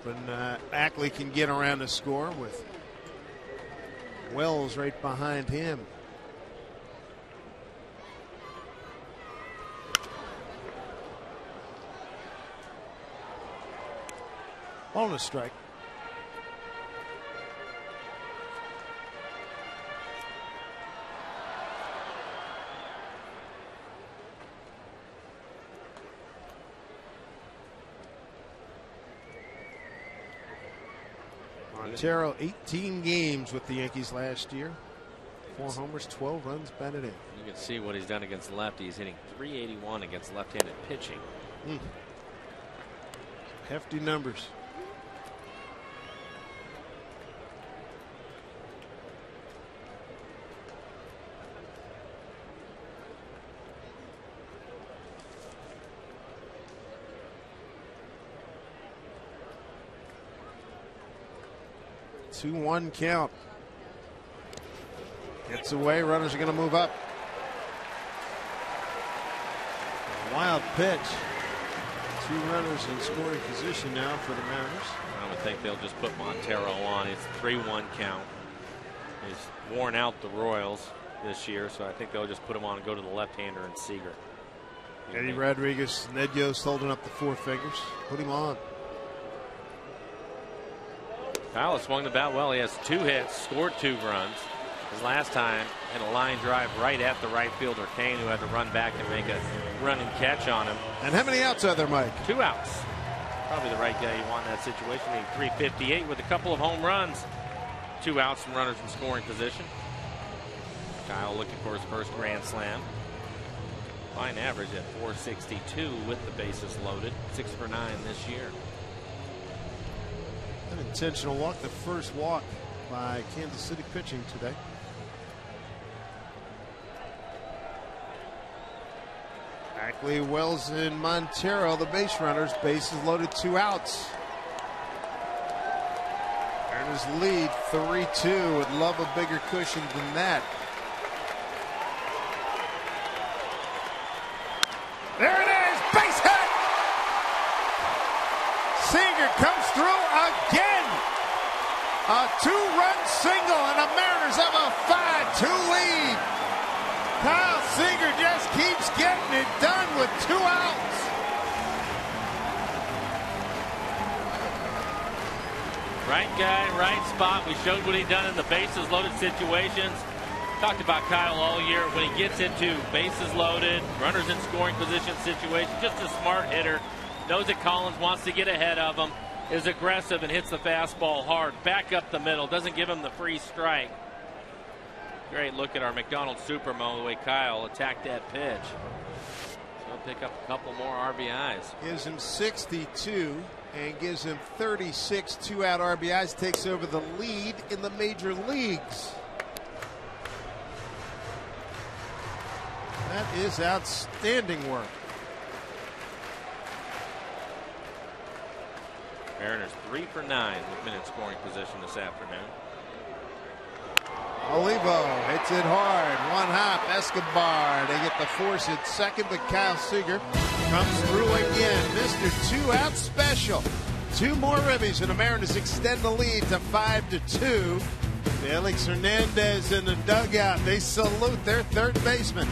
Hoping Ackley can get around the score with Wells right behind him. On a strike. Montero, 18 games with the Yankees last year. 4 homers, 12 runs batted in. You can see what he's done against lefties, hitting .381 against left-handed pitching. Hefty numbers. Two-one count. Gets away. Runners are going to move up. A wild pitch. 2 runners in scoring position now for the Mariners. I would think they'll just put Montero on. It's 3-1 count. He's worn out the Royals this year, so I think they'll just put him on and go to the left-hander and Seager. Eddie Rodriguez, Ned Yost holding up the 4 fingers. Put him on. Kyle has swung the bat well. He has 2 hits, scored 2 runs. His last time hit a line drive right at the right fielder, Kane, who had to run back and make a run and catch on him. And how many outs are there, Mike? 2 outs. Probably the right guy you want in that situation. Hitting .358 with a couple of home runs. 2 outs and runners in scoring position. Kyle looking for his first grand slam. Fine average at .462 with the bases loaded. 6 for 9 this year. An intentional walk, the first walk by Kansas City pitching today. Ackley, Wells, and Montero, the base runners. Bases loaded, 2 outs. Mariners lead 3-2. Would love a bigger cushion than that. There it is, base hit! Seager comes through again. A 2-run single, and the Mariners have a 5-2 lead. Kyle Seager just keeps getting it done with 2 outs. Right guy, right spot. We showed what he done in the bases loaded situations. Talked about Kyle all year. When he gets into bases loaded, runners in scoring position situations, just a smart hitter. Knows that Collins wants to get ahead of him. Is aggressive and hits the fastball hard. Back up the middle. Doesn't give him the free strike. Great look at our McDonald's Supermo, the way Kyle attacked that pitch. So he'll pick up a couple more RBIs. Gives him 62 and gives him 36 2-out RBIs. Takes over the lead in the major leagues. That is outstanding work. Mariners 3 for 9 with men in scoring position this afternoon. Olivo hits it hard. One hop. Escobar. They get the force at second, but Kyle Seager comes through again. Mr. 2-out special. 2 more ribbies, and the Mariners extend the lead to 5-2. Felix Hernandez in the dugout. They salute their third baseman.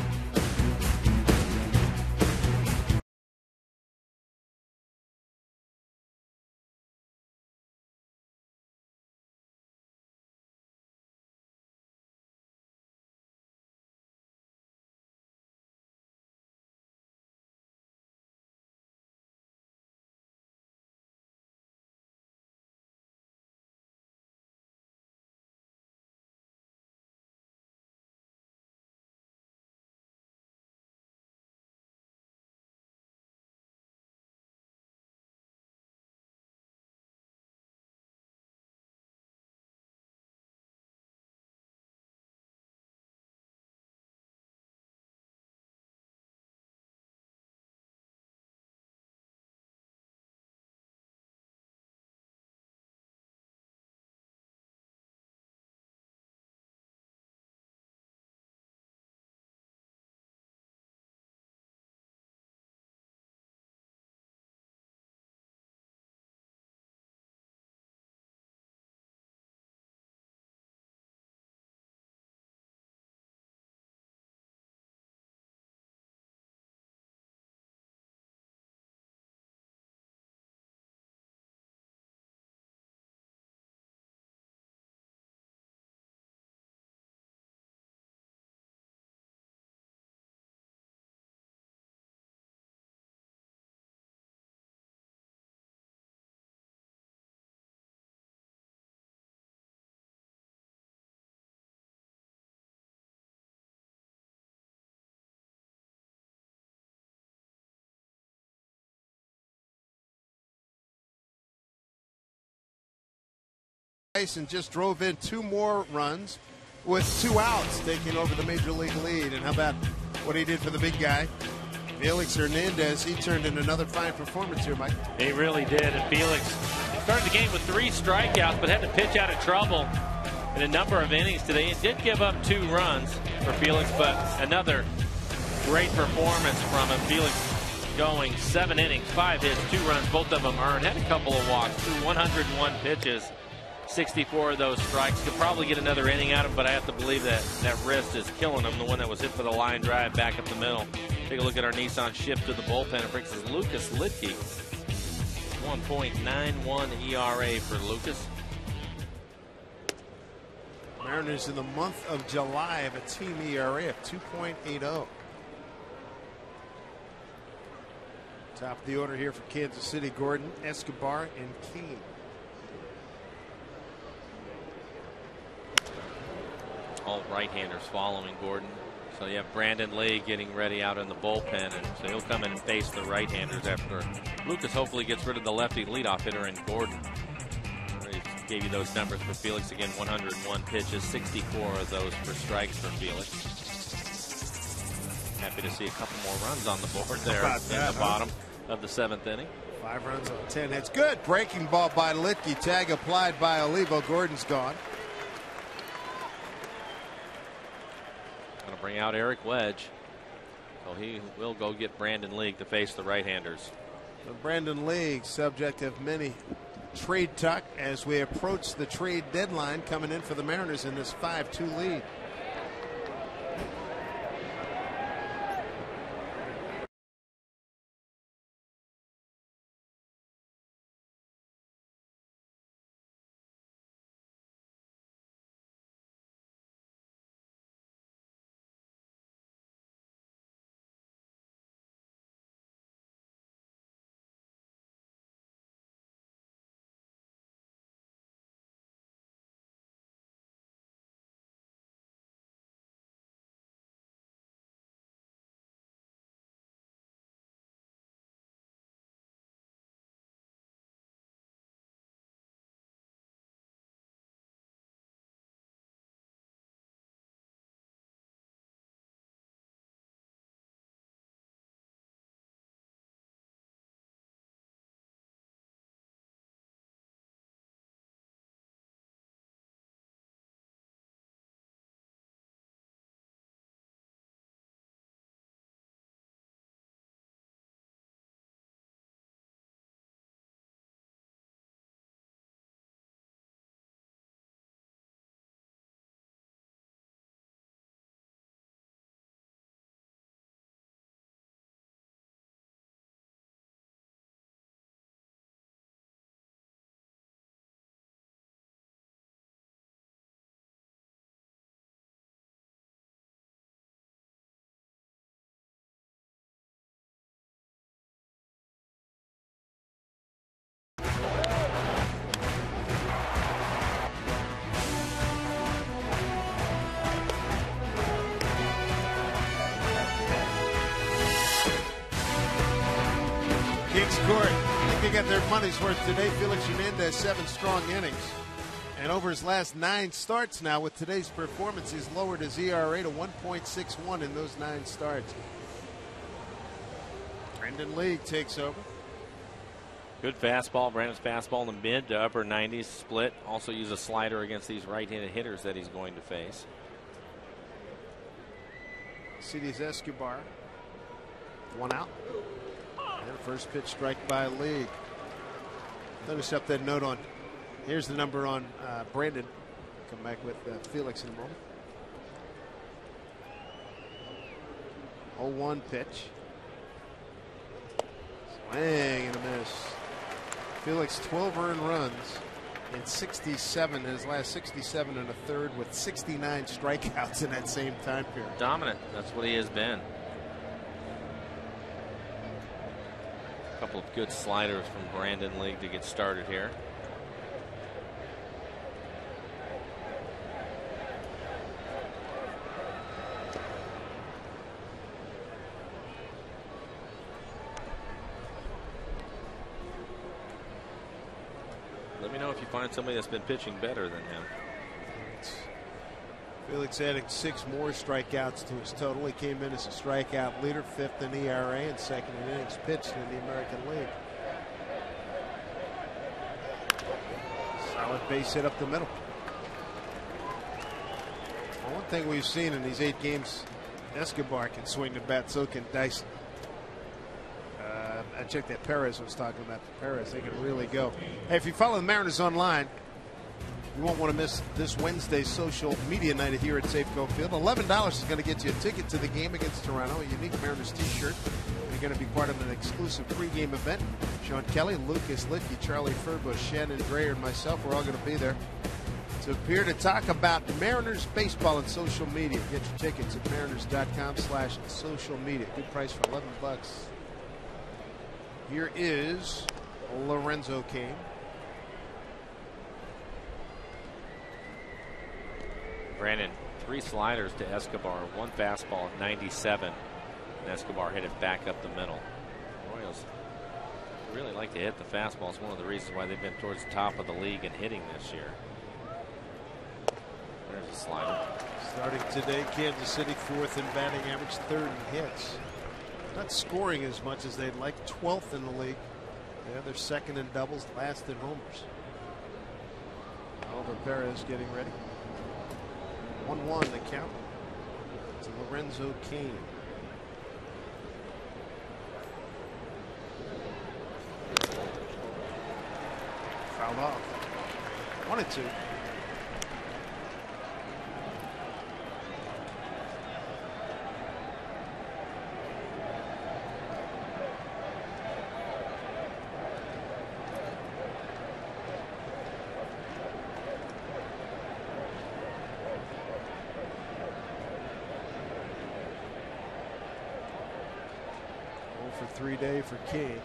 And just drove in 2 more runs with 2 outs, taking over the major league lead. And how about what he did for the big guy, Felix Hernandez? He turned in another fine performance here, Mike. He really did. And Felix started the game with 3 strikeouts, but had to pitch out of trouble in a number of innings today. It did give up 2 runs for Felix, but another great performance from him. Felix going 7 innings, 5 hits, 2 runs, both of them earned. Had a couple of walks through 101 pitches. 64 of those strikes. Could probably get another inning out of him, but I have to believe that that wrist is killing him. The one that was hit for the line drive back up the middle. Take a look at our Nissan shift to the bullpen. It brings us Lucas Lidke. 1.91 ERA for Lucas. Mariners in the month of July have a team ERA of 2.80. Top of the order here for Kansas City: Gordon, Escobar, and Keane. All right-handers following Gordon. So you have Brandon Lee getting ready out in the bullpen, and so he'll come in and face the right-handers after Lucas hopefully gets rid of the lefty leadoff hitter in Gordon. I gave you those numbers for Felix again. 101 pitches, 64 of those for strikes for Felix. Happy to see a couple more runs on the board there in the bottom of the 7th inning. 5 runs on 10 hits. Good breaking ball by Lidke. Tag applied by Olivo. Gordon's gone. Going to bring out Eric Wedge. So he will go get Brandon League to face the right-handers. Brandon League, subject of many trade talk as we approach the trade deadline, coming in for the Mariners in this 5-2 lead. Kings Court, I think they got their money's worth today. Felix Hernandez, 7 strong innings. And over his last 9 starts now, with today's performance, he's lowered his ERA to 1.61 in those 9 starts. Brendan League takes over. Good fastball. Brandon's fastball in the mid to upper 90s split. Also use a slider against these right-handed hitters that he's going to face. CD's Escobar. 1 out. And first pitch strike by League. Finish up that note on. Here's the number on Brandon. Come back with Felix in a moment. 0-1 pitch. Swing and a miss. Felix 12 earned runs in 67 in his last 67 and a third, with 69 strikeouts in that same time period. Dominant. That's what he has been. A couple of good sliders from Brandon League to get started here. Let me know if you find somebody that's been pitching better than him. Felix adding 6 more strikeouts to his total. He came in as a strikeout leader, 5th in ERA and 2nd in innings pitched in the American League. Solid base hit up the middle. Well, one thing we've seen in these 8 games, Escobar can swing the bat, so can Dyson. I checked that Perez was talking about. Perez, they can really go. Hey, if you follow the Mariners online, you won't want to miss this Wednesday's social media night here at Safeco Field. $11 is going to get you a ticket to the game against Toronto, a unique Mariners t-shirt. You're going to be part of an exclusive pregame event. Sean Kelly, Lucas Litkey, Charlie Furbush, Shannon Dreyer, and myself, we're all going to be there to appear to talk about Mariners baseball and social media. Get your tickets at mariners.com/social media. Good price for $11. Here is Lorenzo Cain. Brandon, 3 sliders to Escobar, 1 fastball at 97. And Escobar hit it back up the middle. Royals really like to hit the fastball. It's one of the reasons why they've been towards the top of the league in hitting this year. There's a slider. Starting today, Kansas City 4th in batting average, 3rd in hits. Not scoring as much as they'd like, 12th in the league. Yeah, they're 2nd in doubles, last in homers. Oliver Perez getting ready. 1-1 the count to Lorenzo Cain. Fouled off. 1-2. For 3 day for King.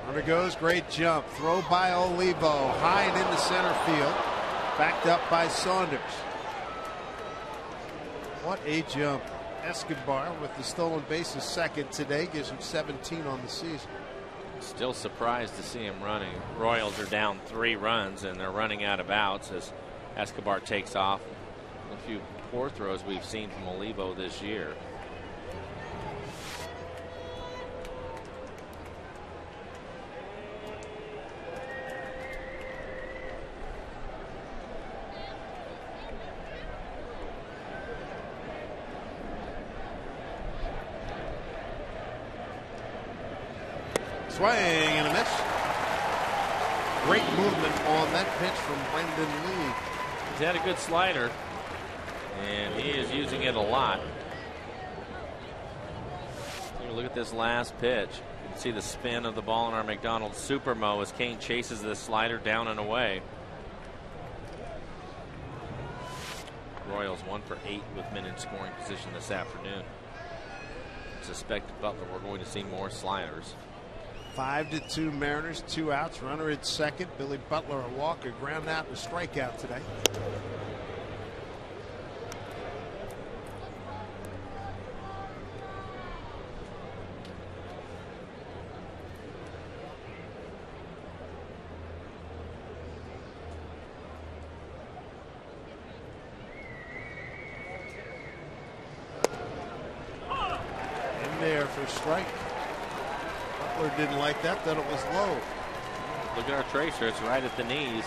Runner goes, great jump. Throw by Olivo, high and into center field. Backed up by Saunders. What a jump. Escobar with the stolen bases 2nd today, gives him 17 on the season. Still surprised to see him running. Royals are down 3 runs and they're running out of outs as Escobar takes off. A few poor throws we've seen from Olivo this year. Swing and a miss. Great movement on that pitch from Brendan League. He's had a good slider, and he is using it a lot. Take a look at this last pitch. You can see the spin of the ball in our McDonald's Supermo as Cain chases this slider down and away. Royals 1 for 8 with men in scoring position this afternoon. Suspect Butler, we're going to see more sliders. 5-2 Mariners, 2 outs. Runner at 2nd. Billy Butler a walk, a ground out, and a strikeout today. strike. Butler didn't like that, thought it was low. Look at our tracer, it's right at the knees.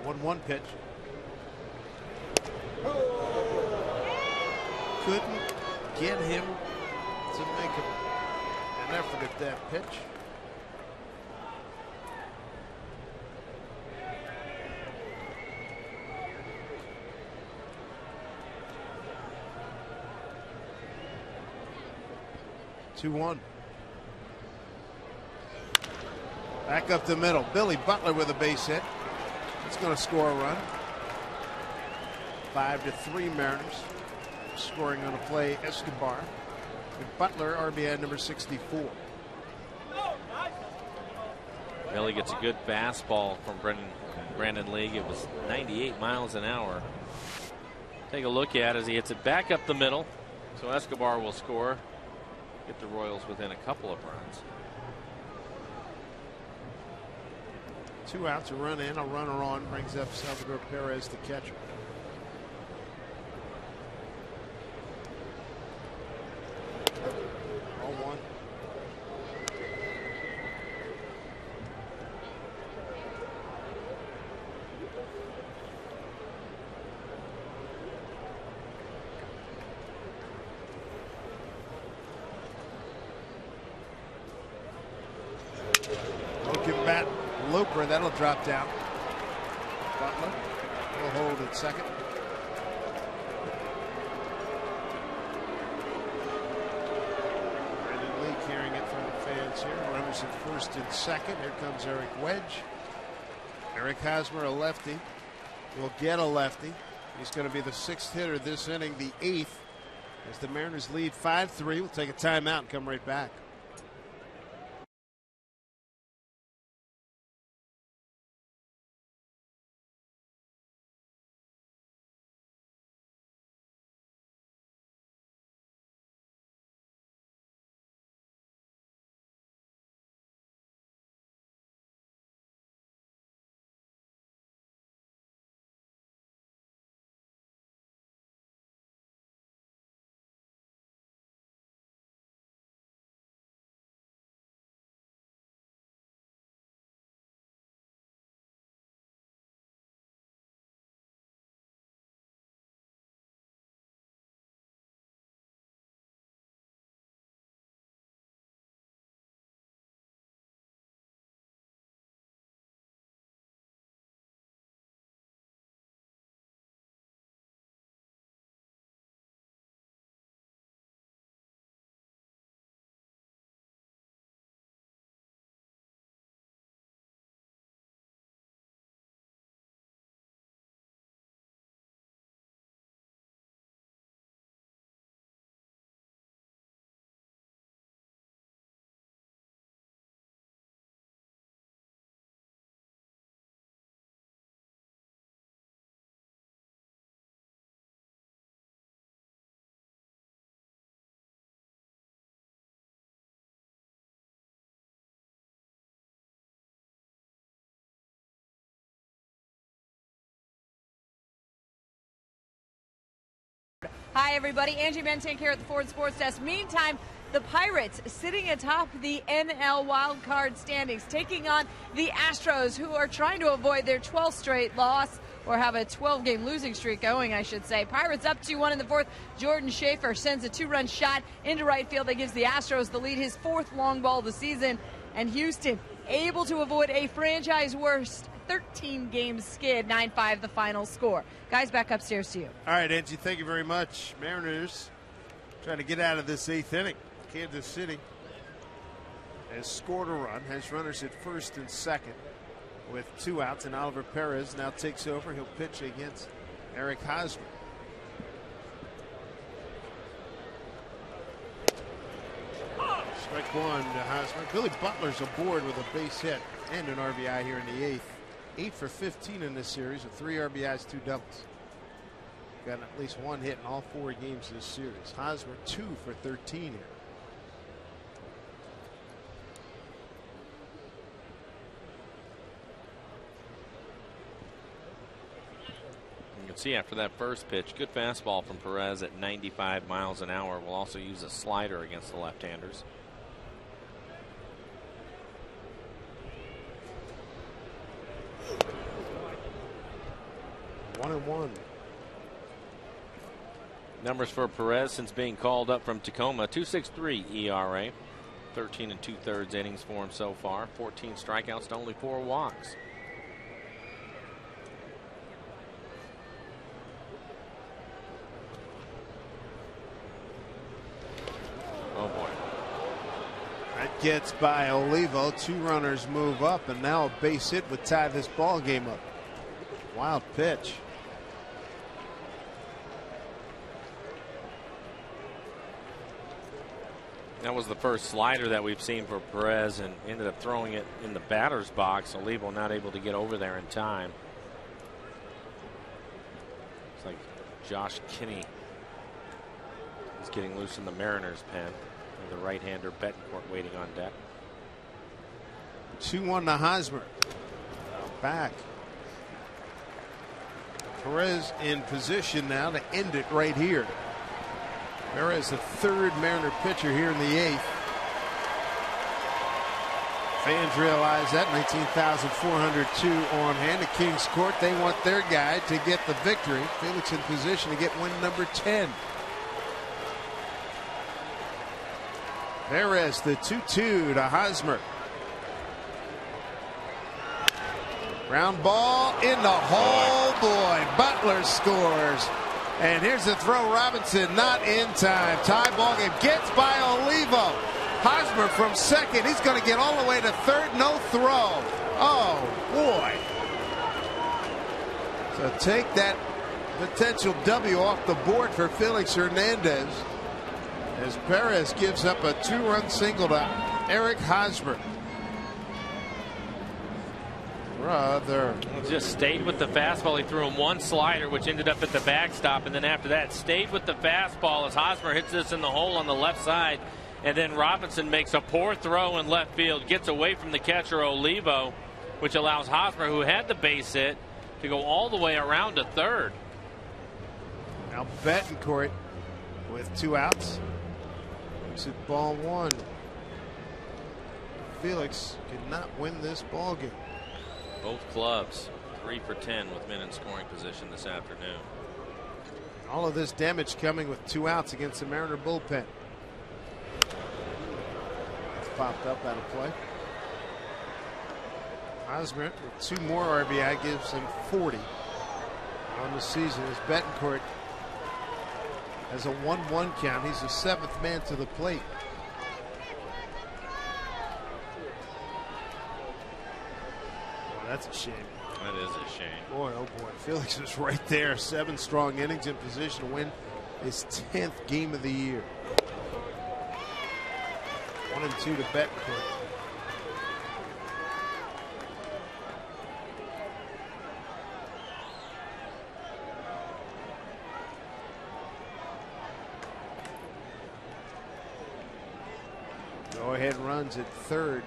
The 1-1 pitch. Couldn't get him to make an effort at that pitch. Two-one. Back up the middle. Billy Butler with a base hit. It's going to score a run. 5-3 Mariners. Scoring on a play, Escobar. With Butler, RBI number 64. Billy gets a good fastball from Brandon League. It was 98 miles an hour. Take a look at it as he hits it back up the middle. So Escobar will score. Get the Royals within a couple of runs. 2 outs, a run in, a runner on, brings up Salvador Perez, the catcher. All one. Broken bat, Looper, that'll drop down. Butler will hold at second. Brandon Lee carrying it from the fans here. Runners at first and second. Here comes Eric Wedge. Eric Hosmer, a lefty, will get a lefty. He's going to be the 6th hitter this inning, the 8th, as the Mariners lead 5-3. We'll take a timeout and come right back. Hi, everybody. Angie Mentink here at the Ford Sports Desk. Meantime, the Pirates sitting atop the NL wildcard standings, taking on the Astros, who are trying to avoid their 12th straight loss, or have a 12-game losing streak going, I should say. Pirates up 2-1 in the 4th. Jordan Schaefer sends a 2-run shot into right field that gives the Astros the lead, his 4th long ball of the season. And Houston able to avoid a franchise-worst 13-game skid, 9-5 the final score. Guys, back upstairs to you. All right, Angie, thank you very much. Mariners trying to get out of this 8th inning. Kansas City has scored a run, has runners at first and second with 2 outs, and Oliver Perez now takes over. He'll pitch against Eric Hosmer. Strike one to Hosmer. Billy Butler's aboard with a base hit and an RBI here in the 8th. 8 for 15 in this series with 3 RBIs, 2 doubles. Got at least 1 hit in all 4 games this series. Hosmer 2 for 13 here. Let's see, after that first pitch, good fastball from Perez at 95 miles an hour. Will also use a slider against the left-handers. One and one. Numbers for Perez since being called up from Tacoma: 2.63 ERA, 13 2/3 innings for him so far, 14 strikeouts to only 4 walks. Oh boy. That gets by Olivo. 2 runners move up, and now a base hit would tie this ball game up. Wild pitch. That was the first slider that we've seen for Perez, and ended up throwing it in the batter's box. Olivo not able to get over there in time. It's like Josh Kinney is getting loose in the Mariners' pen. And the right-hander Betancourt waiting on deck. 2-1 to Hosmer. Back. Perez in position now to end it right here. Perez, the 3rd Mariner pitcher here in the 8th. Fans realize that. 19,402 on hand at Kings Court. They want their guy to get the victory. Felix in position to get win number 10. Perez, the 2-2 to Hosmer. Ground ball in the hole. Boy, Butler scores. And here's the throw. Robinson not in time. Tie ball game. Gets by Olivo. Hosmer from second. He's going to get all the way to third. No throw. Oh, boy. So take that potential W off the board for Felix Hernandez, as Perez gives up a 2-run single to Eric Hosmer. Brother. Just stayed with the fastball. He threw him one slider, which ended up at the backstop, and then after that stayed with the fastball as Hosmer hits this in the hole on the left side, and then Robinson makes a poor throw in left field, gets away from the catcher Olivo, which allows Hosmer, who had the base hit, to go all the way around to third. Now Betancourt with 2 outs. Makes it ball 1. Felix could not win this ball game. Both clubs 3 for 10 with men in scoring position this afternoon. All of this damage coming with 2 outs against the Mariner bullpen. It's popped up out of play. Hosmer with 2 more RBI gives him 40 on the season, as Betancourt has a 1-1 count. He's the 7th man to the plate. That's a shame. That is a shame. Boy, oh boy. Felix is right there. 7 strong innings, in position to win his 10th game of the year. 1-2 to Betancourt. Go ahead runs at third.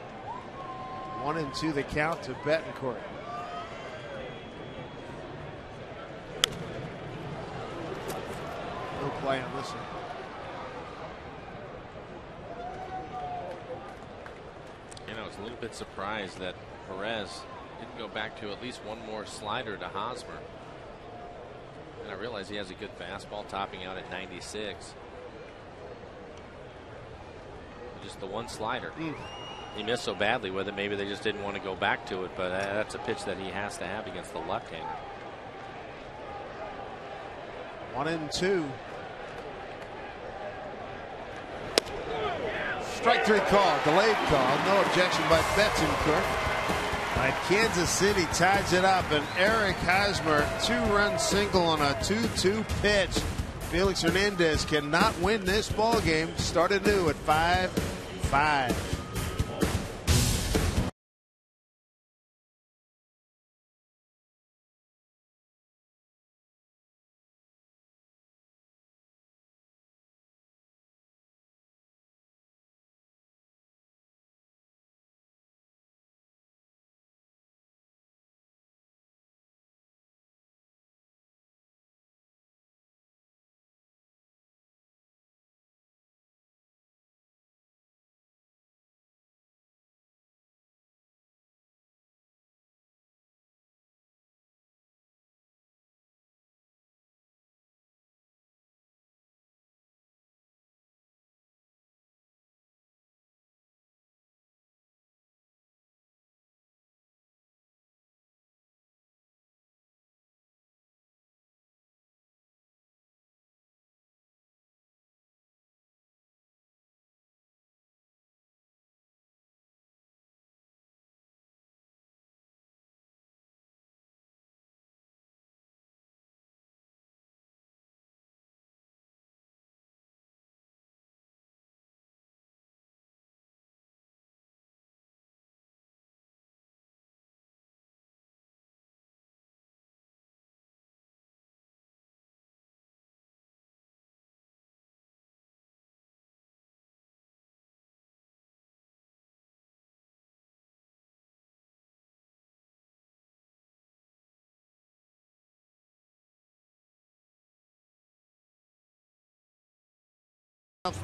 1-2 the count to Betancourt. No play on this one. You know, I was a little bit surprised that Perez didn't go back to at least one more slider to Hosmer. And I realize he has a good fastball topping out at 96. Just the one slider. He missed so badly with it, maybe they just didn't want to go back to it, but that's a pitch that he has to have against the left-hander. 1-2. Strike 3 call, delayed call, no objection by Betancourt. Kansas City ties it up, and Eric Hosmer 2-run single on a 2-2 pitch. Felix Hernandez cannot win this ball game. Start anew at 5-5.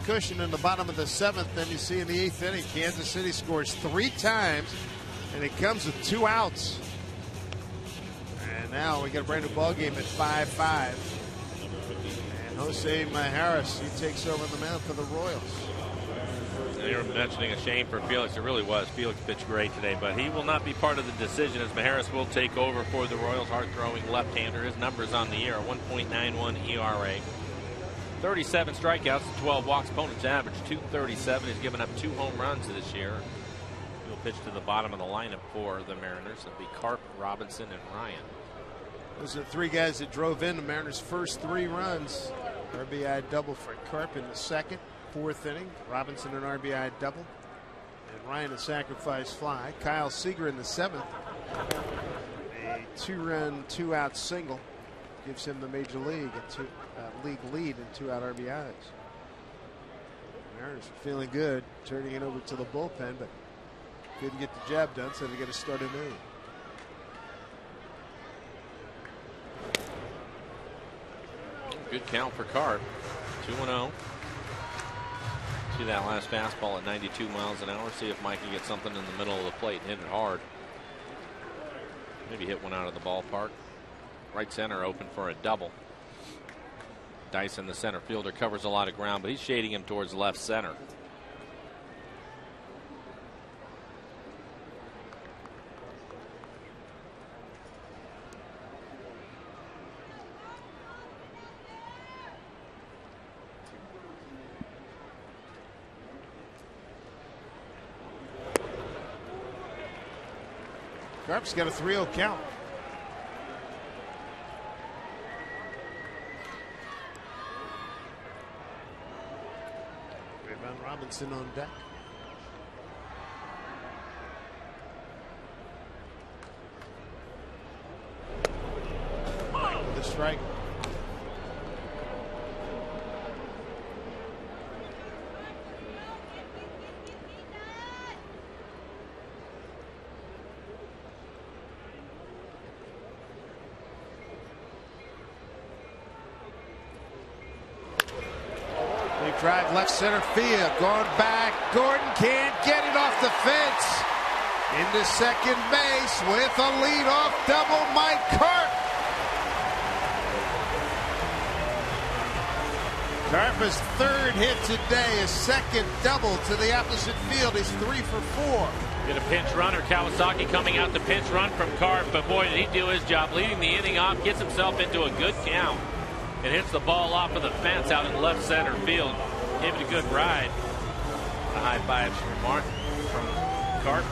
Cushion in the bottom of the 7th. Then you see in the 8th inning, Kansas City scores 3 times, and it comes with 2 outs. And now we got a brand new ball game at 5-5. And Jose Majerus, he takes over the mound for the Royals. They were mentioning a shame for Felix. It really was. Felix pitched great today, but he will not be part of the decision as Majerus will take over for the Royals. Hard-throwing left-hander. His numbers on the year, a 1.91 ERA. 37 strikeouts, 12 walks. Opponent's average 237. He's given up 2 home runs this year. He'll pitch to the bottom of the lineup for the Mariners. It'll be Carp, Robinson, and Ryan. Those are the 3 guys that drove in the Mariners' first 3 runs. RBI double for Carp in the 2nd, 4th inning. Robinson an RBI double. And Ryan a sacrifice fly. Kyle Seager in the 7th. A 2-run, 2-out single. Gives him the major league league lead in 2-out RBIs. Mariners are feeling good, turning it over to the bullpen, but couldn't get the job done, so they got to start anew. Good count for Carp. 2-0. See that last fastball at 92 miles an hour. See if Mike can get something in the middle of the plate and hit it hard. Maybe hit one out of the ballpark. Right center open for a double. Dyson, the center fielder, covers a lot of ground, but he's shading him towards left center. Carp's got a 3-0 count. Robinson on deck. The strike. Drive left center field, going back. Gordon can't get it off the fence. Into second base with a leadoff double, Mike Carp. Carp's 3rd hit today, his 2nd double to the opposite field. He's 3 for 4. Get a pinch runner. Kawasaki coming out the pinch run from Carp, but boy, did he do his job, leading the inning off, gets himself into a good count. It hits the ball off of the fence out in left center field. Gave it a good ride. A high five from Carp.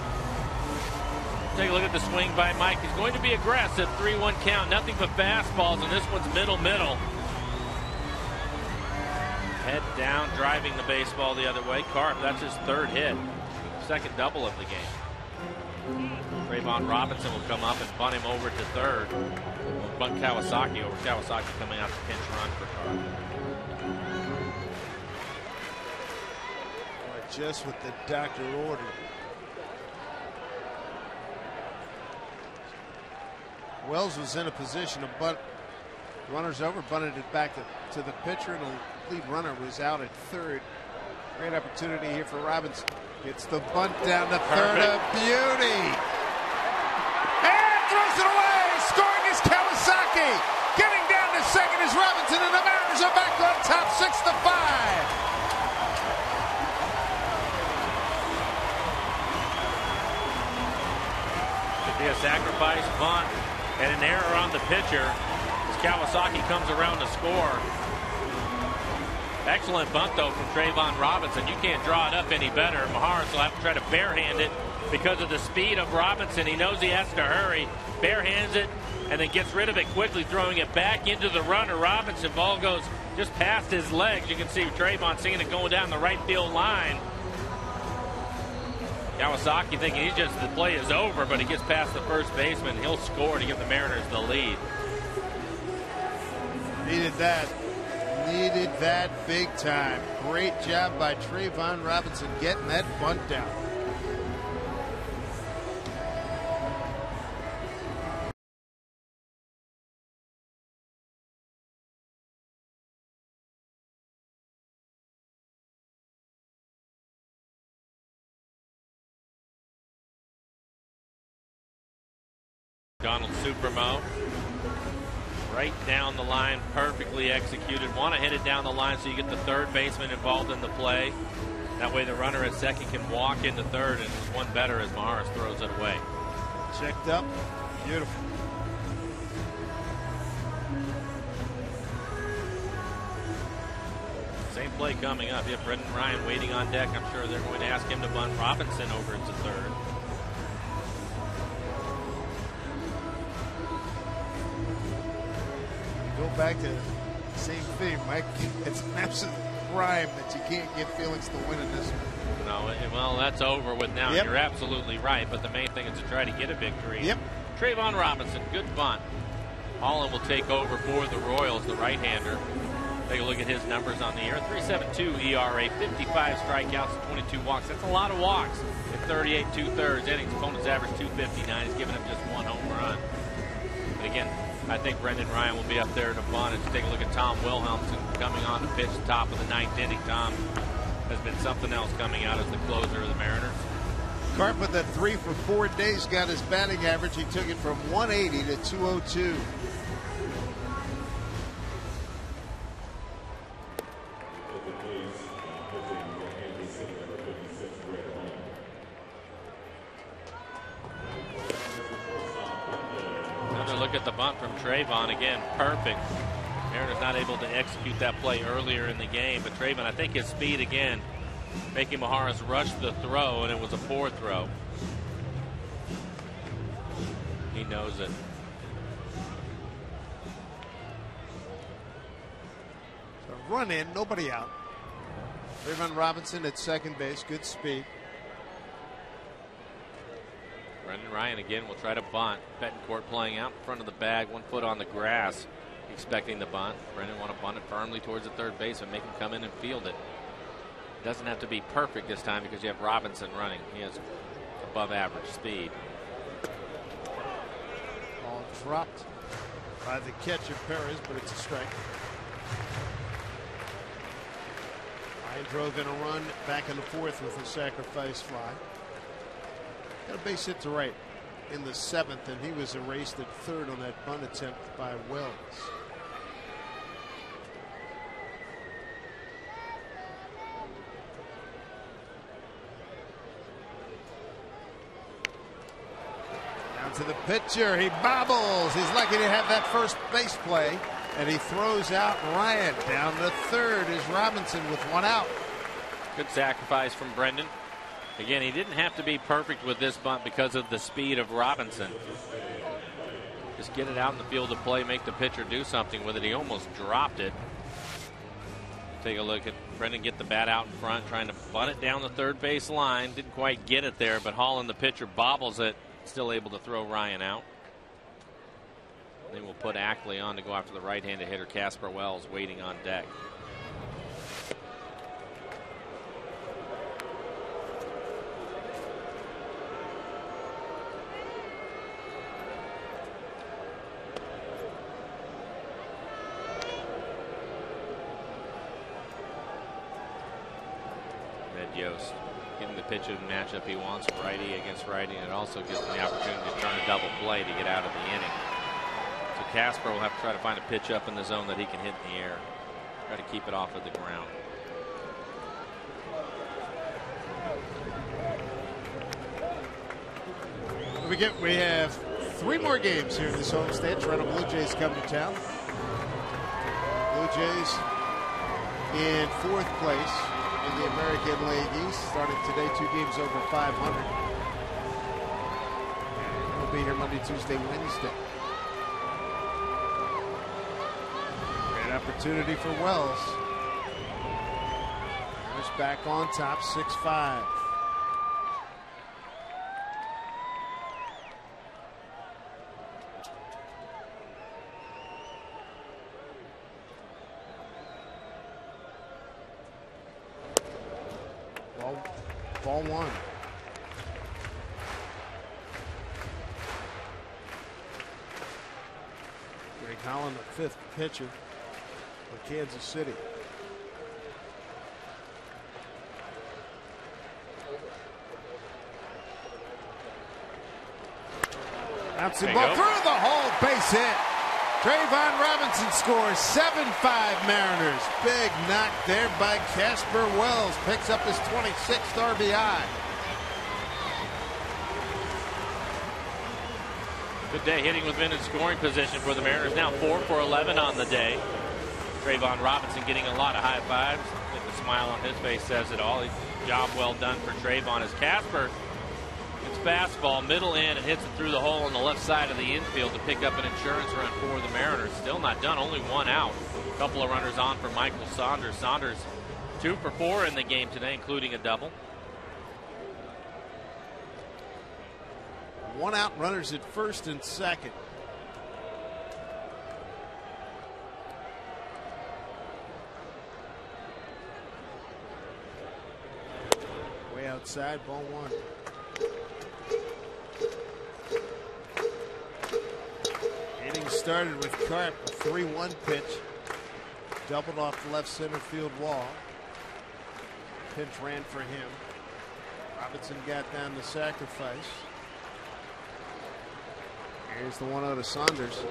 Take a look at the swing by Mike. He's going to be aggressive. 3-1 count. Nothing but fastballs, and this one's middle. Head down, driving the baseball the other way. Carp, that's his 3rd hit. 2nd double of the game. Trayvon Robinson will come up and bunt him over to 3rd. Bunt Kawasaki over. Kawasaki coming out the pinch run for Carp. Just what the doctor ordered. Wells was in a position to bunt. Runners over, bunted it back to the pitcher, and the lead runner was out at 3rd. Great opportunity here for Robinson. Gets the bunt down to 3rd. A beauty. And throws it away. Scoring is Kawasaki. Getting down to 2nd is Robinson, and the Mariners are back on top 6-5. Be a sacrifice bunt and an error on the pitcher as Kawasaki comes around to score. Excellent bunt though from Trayvon Robinson. You can't draw it up any better. Majerus will have to try to barehand it because of the speed of Robinson. He knows he has to hurry, barehands it, and then gets rid of it quickly, throwing it back into the runner. Robinson, ball goes just past his legs. You can see Trayvon seeing it going down the right field line. Kawasaki thinking the play is over, but he gets past the first baseman. He'll score to give the Mariners the lead. Needed that. Needed that big time. Great job by Trayvon Robinson getting that bunt down. McDonald Supermo. Right down the line, perfectly executed. Want to hit it down the line so you get the third baseman involved in the play. That way the runner at second can walk into third, and it's one better as Maharis throws it away. Checked up. Beautiful. Same play coming up. You have Brendan Ryan waiting on deck. I'm sure they're going to ask him to bunt Robinson over to third. Go back to the same thing, Mike. It's an absolute crime that you can't get Felix the win in this one. No, well, that's over with now. Yep. You're absolutely right, but the main thing is to try to get a victory. Yep. Trayvon Robinson, good bunt. Holland will take over for the Royals, the right-hander. Take a look at his numbers on the year. 3.72 ERA, 55 strikeouts, 22 walks. That's a lot of walks in 38 2/3 innings. Opponent's average 259. He's given up just one home run. But again, I think Brendan Ryan will be up there to bunt. And just take a look at Tom Wilhelmsen coming on to pitch top of the ninth inning. Tom has been something else coming out as the closer of the Mariners. Carp with that 3 for 4 days got his batting average. He took it from 180 to 202. Another look at the bunt from Trayvon. Again, perfect. Mariners not able to execute that play earlier in the game, but Trayvon, I think his speed again, making Maharis rush the throw, and it was a poor throw. He knows it. So run in, nobody out. Trayvon Robinson at second base, good speed. Brendan Ryan again will try to bunt. Betancourt playing out in front of the bag, 1 foot on the grass, expecting the bunt. Brendan want to bunt it firmly towards the third base and make him come in and field it. Doesn't have to be perfect this time because you have Robinson running. He has above average speed. Ball dropped by the catcher Perez, but it's a strike. Ryan drove in a run back in the fourth with a sacrifice fly. Got a base hit to right in the seventh, and he was erased at third on that bunt attempt by Wells. Down to the pitcher. He bobbles. He's lucky to have that first base play, and he throws out Ryan. Down to third is Robinson with 1 out. Good sacrifice from Brendan. Again, he didn't have to be perfect with this bunt because of the speed of Robinson. Just get it out in the field of play, make the pitcher do something with it. He almost dropped it. Take a look at Brendan get the bat out in front, trying to bunt it down the third base line. Didn't quite get it there, but Holland, the pitcher, bobbles it. Still able to throw Ryan out. They will put Ackley on to go after the right-handed hitter, Casper Wells, waiting on deck. Yost getting the pitch of the matchup he wants, righty against righty, and it also gives him the opportunity to turn a double play to get out of the inning. So Casper will have to try to find a pitch up in the zone that he can hit in the air. Try to keep it off of the ground. We have 3 more games here in this homestand. Toronto Blue Jays come to town. Blue Jays in 4th place in the American League East, starting today, 2 games over 500. We'll be here Monday, Tuesday, Wednesday. Great opportunity for Wells. There's back on top, 6-5. Ball 1. Greg Holland, the 5th pitcher for Kansas City. Bouncing ball through the hole, base hit. Trayvon Robinson scores 7-5 Mariners. Big knock there by Casper Wells. Picks up his 26th RBI. Good day hitting with men in scoring position for the Mariners. Now 4 for 11 on the day. Trayvon Robinson getting a lot of high fives. I think the smile on his face says it all. Job well done for Trayvon as Casper gets fastball middle in and hits it through the hole on the left side of the infield to pick up an insurance run for the Mariners. Still not done, only one out. A couple of runners on for Michael Saunders. Saunders 2 for 4 in the game today, including a double. One out, runners at first and second. Way outside, ball one. Inning started with Carp, a 3-1 pitch. Doubled off the left center field wall. Pinch ran for him. Robinson got down to sacrifice. Here's the 1-0 to Saunders.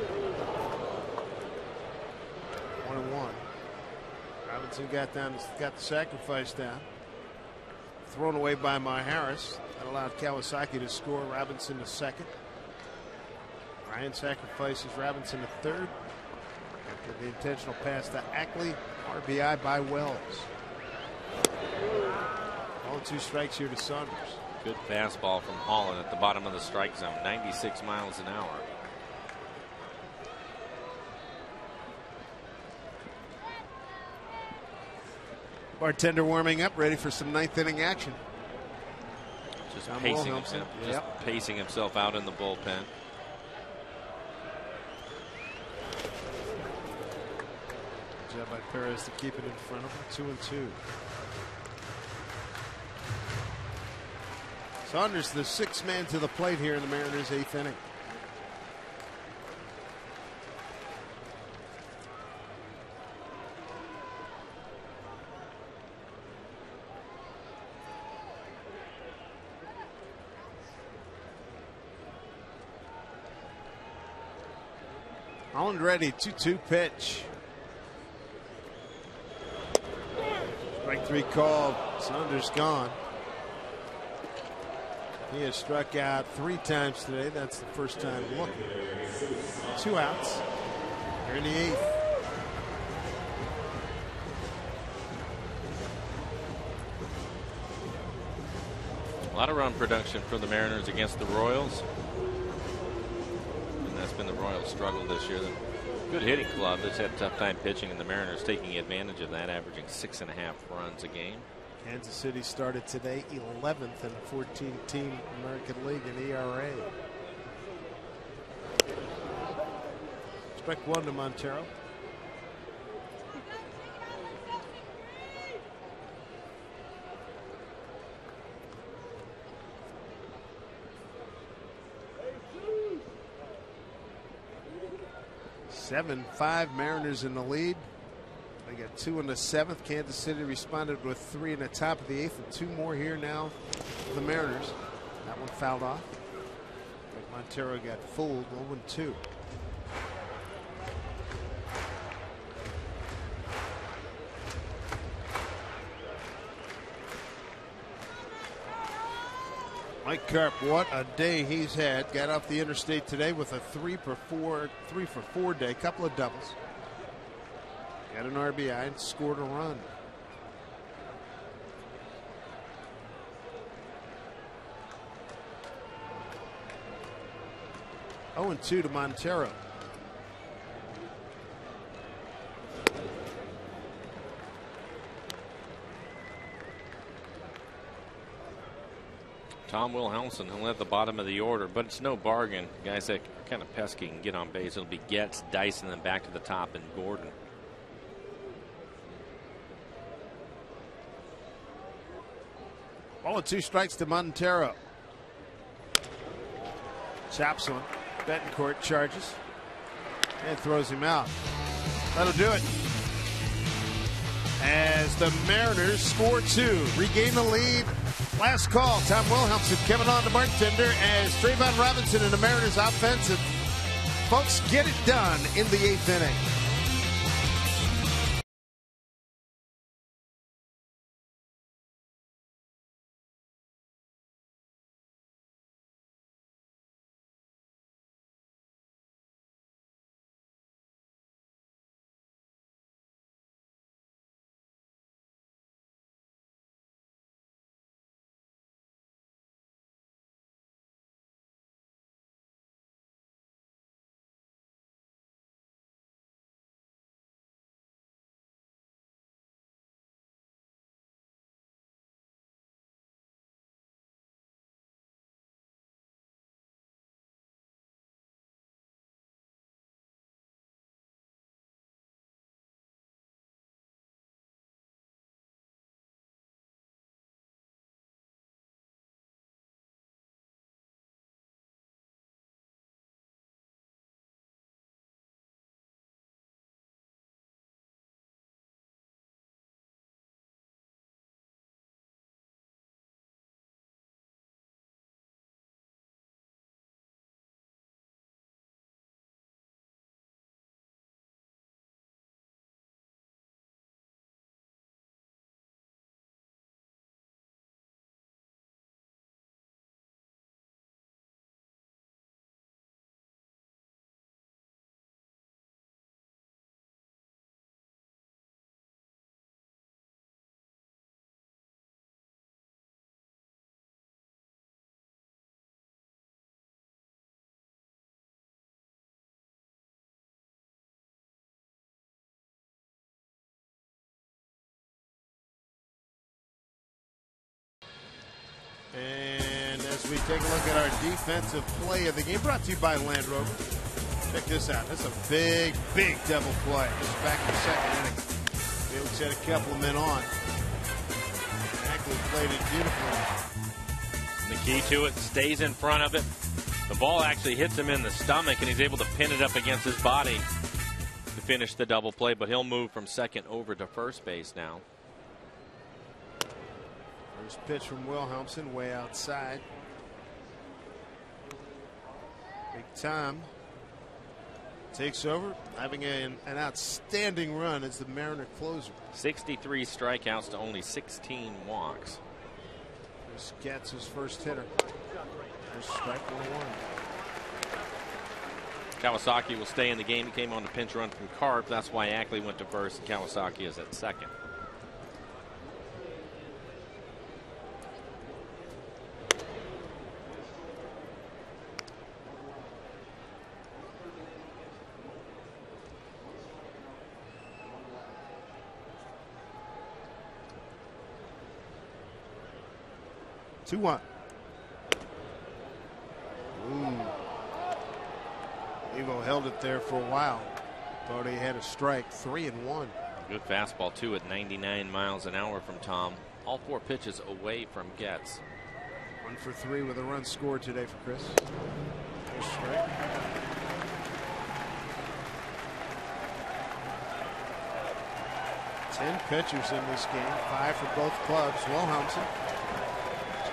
1-1. Robinson got the sacrifice down. Thrown away by Harris. That allowed Kawasaki to score. Robinson to second. Ryan sacrifices Robinson to third. After the intentional pass to Ackley. RBI by Wells. All 2 strikes here to Saunders. Good fastball from Holland at the bottom of the strike zone, 96 miles an hour. Bartender warming up, ready for some 9th inning action. Just pacing himself out in the bullpen. Good job by Perez to keep it in front of him. 2-2. Saunders, the 6th man to the plate here in the Mariners' 8th inning. Holland ready, 2-2 pitch. Strike 3 called. Saunders gone. He has struck out 3 times today. That's the first time looking. 2 outs. Here in the 8th. A lot of run production for the Mariners against the Royals. And that's been the Royals' struggle this year. Good hitting club that's had a tough time pitching, and the Mariners taking advantage of that, averaging 6.5 runs a game. Kansas City started today 11th in a 14-team American League in ERA. Strike 1 to Montero. Seven, 5 Mariners in the lead. They got 2 in the 7th. Kansas City responded with 3 in the top of the 8th, and 2 more here now for the Mariners. That one fouled off. But Montero got fooled. 0-2. Mike Carp, what a day he's had. Got off the interstate today with a 3 for 4 day. Couple of doubles. Got an RBI and scored a run. Oh, and 2 to Montero. Tom Wilhelmsen, he'll at the bottom of the order, but it's no bargain. Guys that kind of pesky and get on base. It'll be Getz, Dyson, and then back to the top, and Gordon. Ball with 2 strikes to Montero. Chops one. Betancourt charges and throws him out. That'll do it. As the Mariners score 2, regain the lead Last call. Tom Wilhelmsen coming on the bartender as Trayvon Robinson and the Mariners offensive folks get it done in the 8th inning. And as we take a look at our defensive play of the game, brought to you by Land Rover. Check this out. This is a big, big double play. This is back in the 2nd inning. Felix had a couple of men on. Ackley played it beautifully. The key to it, stays in front of it. The ball actually hits him in the stomach, and he's able to pin it up against his body to finish the double play. But he'll move from second over to first base now. First pitch from Wilhelmsen, way outside. Big Tom takes over, having an outstanding run as the Mariner closer. 63 strikeouts to only 16 walks. This gets his first hitter. First strike 1-1. Kawasaki will stay in the game. He came on the pinch run from Carp. That's why Ackley went to first, and Kawasaki is at second. Two one. Evo held it there for a while. Thought he had a strike. 3-1. Good fastball too at 99 miles an hour from Tom. All 4 pitches away from Getz. 1 for 3 with a run scored today for Chris. First strike. Ten pitchers in this game. 5 for both clubs. Wilhelmsen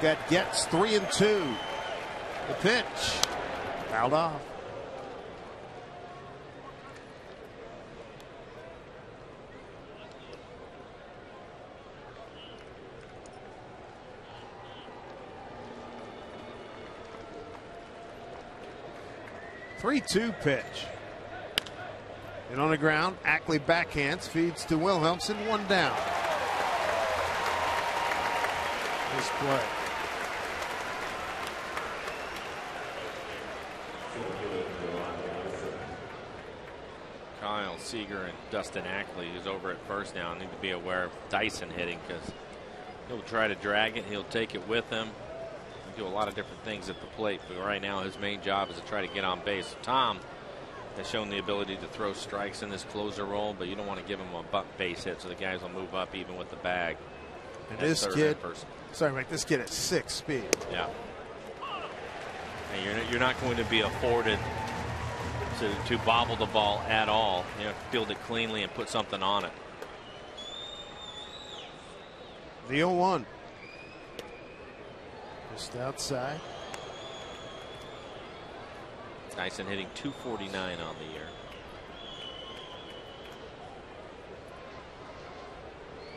got Getz 3-2. The pitch fouled off. Three-two pitch. And on the ground, Ackley backhands, feeds to Wilhelmsen, 1 down. This play. Kyle Seager and Dustin Ackley, who's over at first now, need to be aware of Dyson hitting, because he'll try to drag it. He'll take it with him. He'll do a lot of different things at the plate, but right now his main job is to try to get on base. Tom has shown the ability to throw strikes in this closer role, but you don't want to give him a base hit, so the guys will move up even with the bag. And this kid, sorry, Mike, this kid at 6 speed. Yeah. And you're not going to be afforded to bobble the ball at all. You have to field it cleanly and put something on it. The 0-1. Just outside. Dyson hitting .249 on the year.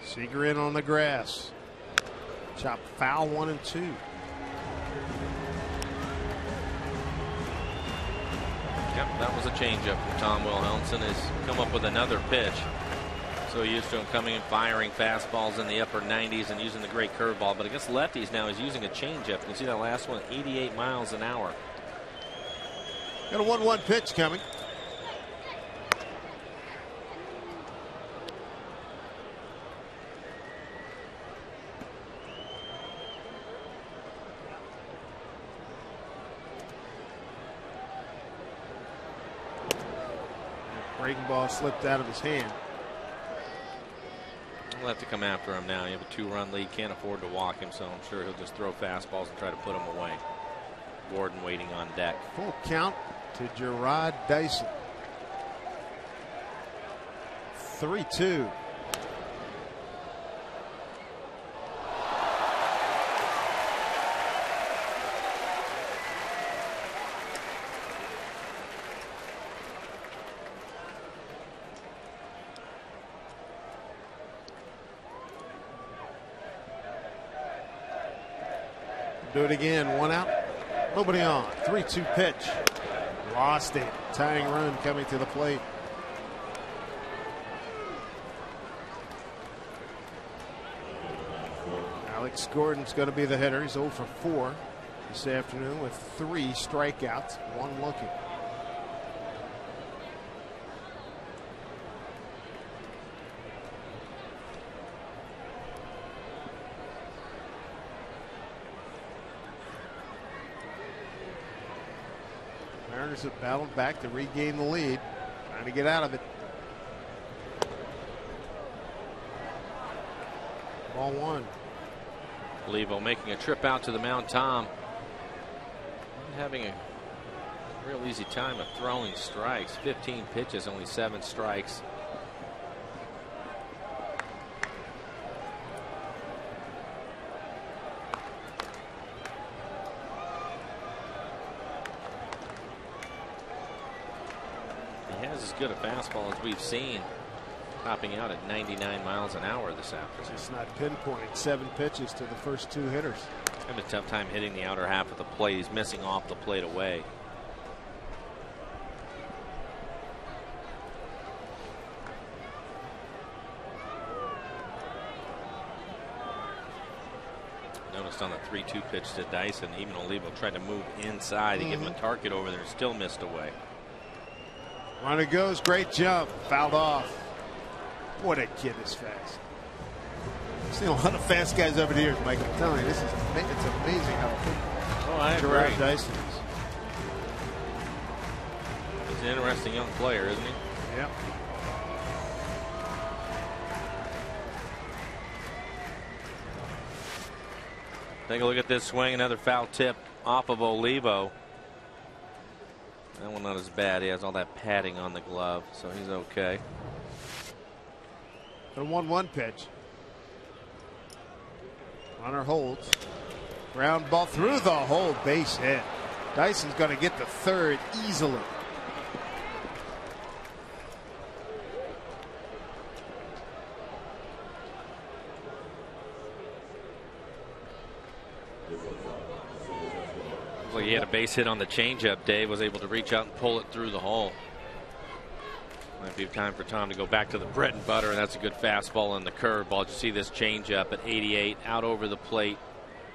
Seager in on the grass. Chop foul 1 and 2. Yep, that was a changeup from Tom Wilhelmsen. Has come up with another pitch. So used to him coming and firing fastballs in the upper 90s and using the great curveball. But against lefties now he's using a changeup. You can see that last one, 88 miles an hour. Got a 1-1 pitch coming. Breaking ball slipped out of his hand. We'll have to come after him now. You have a 2-run lead. Can't afford to walk him, so I'm sure he'll just throw fastballs and try to put them away. Gordon waiting on deck. Full count to Gerard Dyson. 3-2. Do it again. 1 out. Nobody on. 3-2 pitch. Lost it. Tying run coming to the plate. Alex Gordon's going to be the hitter. He's 0 for 4 this afternoon with 3 strikeouts, 1 looking. Mariners have battled back to regain the lead, trying to get out of it. Ball 1. Levo making a trip out to the mound. Tom having a real easy time of throwing strikes. 15 pitches, only 7 strikes. He has as good a fastball as we've seen, topping out at 99 miles an hour this afternoon. Just not pinpointing. 7 pitches to the first 2 hitters. Having a tough time hitting the outer half of the plate. He's missing off the plate away. Noticed on the 3-2 pitch to Dyson, even Olivo tried to move inside to give him a target over there, still missed away. Runner goes, great jump, fouled off. Boy, that kid is fast. I've seen a lot of fast guys over the years, Mike. I'm telling you, it's amazing how quick Gerard Dyson is. He's an interesting young player, isn't he? Yep. Take a look at this swing, another foul tip off of Olivo. That one not as bad. He has all that padding on the glove, so he's okay. The 1-1 pitch. Runner holds. Ground ball through the hole, base hit. Dyson's going to get the 3rd easily. Well, he had a base hit on the changeup. Dave was able to reach out and pull it through the hole. Might be time for Tom to go back to the bread and butter, and that's a good fastball and the curveball. You see this changeup at 88 out over the plate,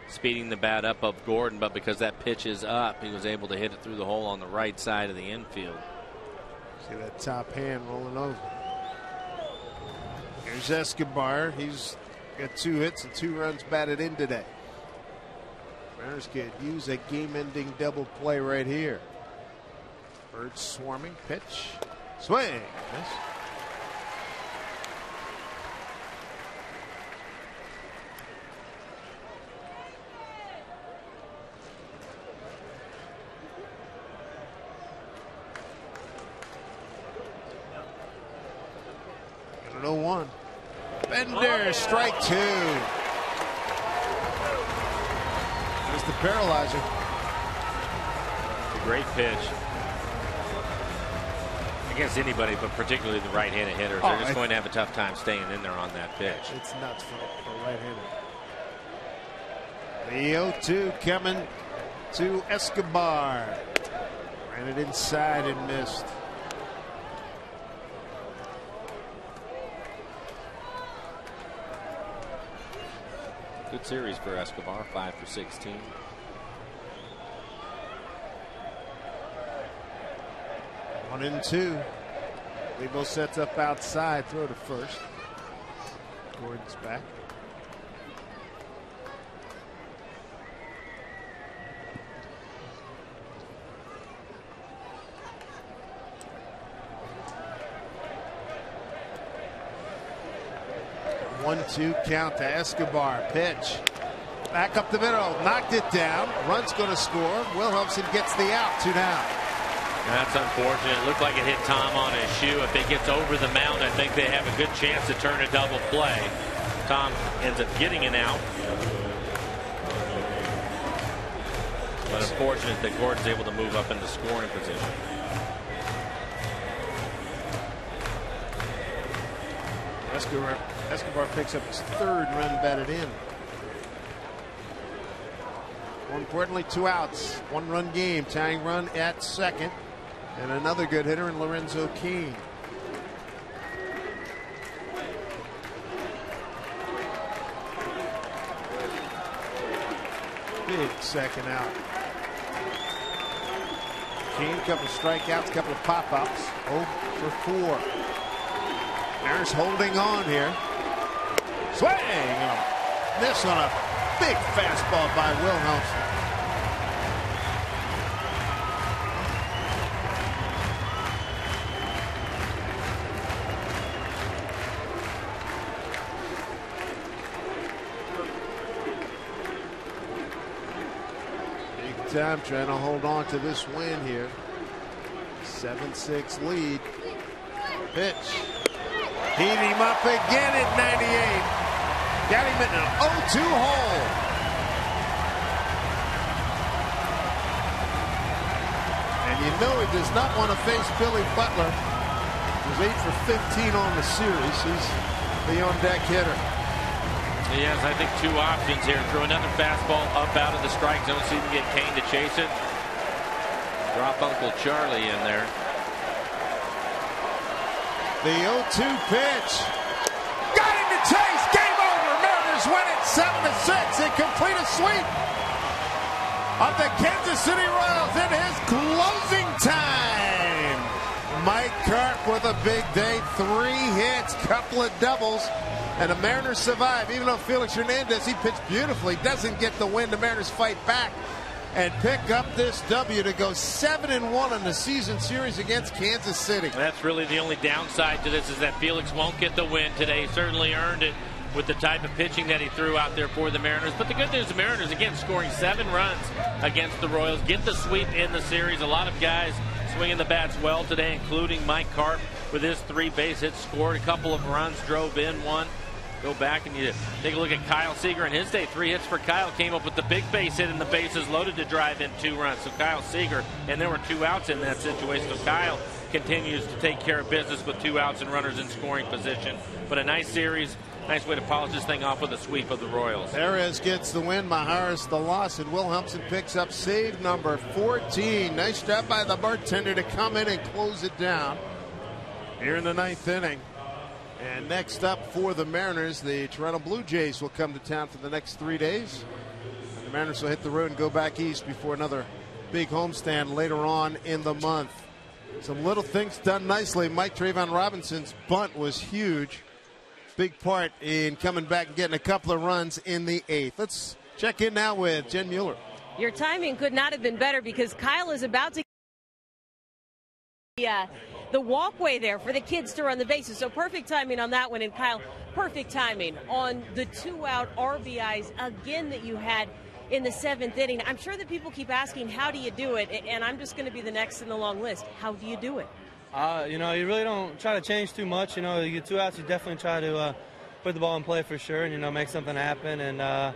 speeding the bat up of Gordon, but because that pitch is up, he was able to hit it through the hole on the right side of the infield. See that top hand rolling over. Here's Escobar. He's got 2 hits and 2 runs batted in today. Mariners could use a game-ending double play right here. Birds swarming. Pitch. Swing. Miss. Got an 0-1. Bender, strike 2. There's the paralyzer. A great pitch against anybody, but particularly the right-handed hitters. They're just going to have a tough time staying in there on that pitch. It's nuts for right-hander. The 0-2 coming to Escobar. Ran it inside and missed. Good series for Escobar, 5 for 16. One and two. Lebo sets up outside, throw to first. Gordon's back. One-two count to Escobar. Pitch. Back up the middle. Knocked it down. Run's going to score. Wilhelmsen gets the out. 2 down. That's unfortunate. It looked like it hit Tom on his shoe. If it gets over the mound, I think they have a good chance to turn a double play. Tom ends up getting an out. But unfortunate that Gordon's able to move up into scoring position. Escobar picks up his 3rd run batted in. More importantly, 2 outs. 1-run game. Tying run at second. And another good hitter in Lorenzo Keene. Big second out. Keene, couple of strikeouts, couple of pop-ups. 0 for 4. Mariners holding on here. Swing! And a miss on a big fastball by Wilhelmsen. Big time trying to hold on to this win here. 7-6 lead. Pitch. Heat him up again at 98. Got him in an 0-2 hole. And you know he does not want to face Billy Butler. He's 8 for 15 on the series. He's the on-deck hitter. He has, I think, 2 options here. Throw another fastball up out of the strike zone, see if he can get Kane to chase it. Drop Uncle Charlie in there. The 0-2 pitch. Got him to chase. Game over. Mariners win it 7-6. A complete sweep of the Kansas City Royals in his closing time. Mike Karp with a big day. 3 hits, couple of doubles, and the Mariners survive. Even though Felix Hernandez, he pitched beautifully, doesn't get the win. The Mariners fight back and pick up this W to go 7-1 in the season series against Kansas City. That's really the only downside to this, is that Felix won't get the win today. He certainly earned it with the type of pitching that he threw out there for the Mariners. But the good news, the Mariners, again, scoring 7 runs against the Royals, get the sweep in the series. A lot of guys swinging the bats well today, including Mike Karp with his 3 base hits, scored a couple of runs, drove in 1. Go back and you take a look at Kyle Seager in his day. 3 hits for Kyle, came up with the big base hit and the bases loaded to drive in 2 runs. So Kyle Seager, and there were 2 outs in that situation. So Kyle continues to take care of business with 2 outs and runners in scoring position. But a nice series, nice way to polish this thing off with a sweep of the Royals. Perez gets the win, Maharis the loss, and Wilhelmsen picks up save number 14. Nice job by the bartender to come in and close it down here in the 9th inning. And next up for the Mariners, the Toronto Blue Jays will come to town for the next 3 days. And the Mariners will hit the road and go back east before another big homestand later on in the month. Some little things done nicely. Mike Trayvon Robinson's bunt was huge. Big part in coming back and getting a couple of runs in the 8th. Let's check in now with Jen Mueller. Your timing could not have been better, because Kyle is about to the walkway there for the kids to run the bases. So perfect timing on that one. And Kyle, perfect timing on the 2-out RBIs again that you had in the 7th inning. I'm sure that people keep asking, how do you do it? And I'm just going to be the next in the long list. How do you do it? You really don't try to change too much. You get 2 outs, you definitely try to put the ball in play for sure, and make something happen. And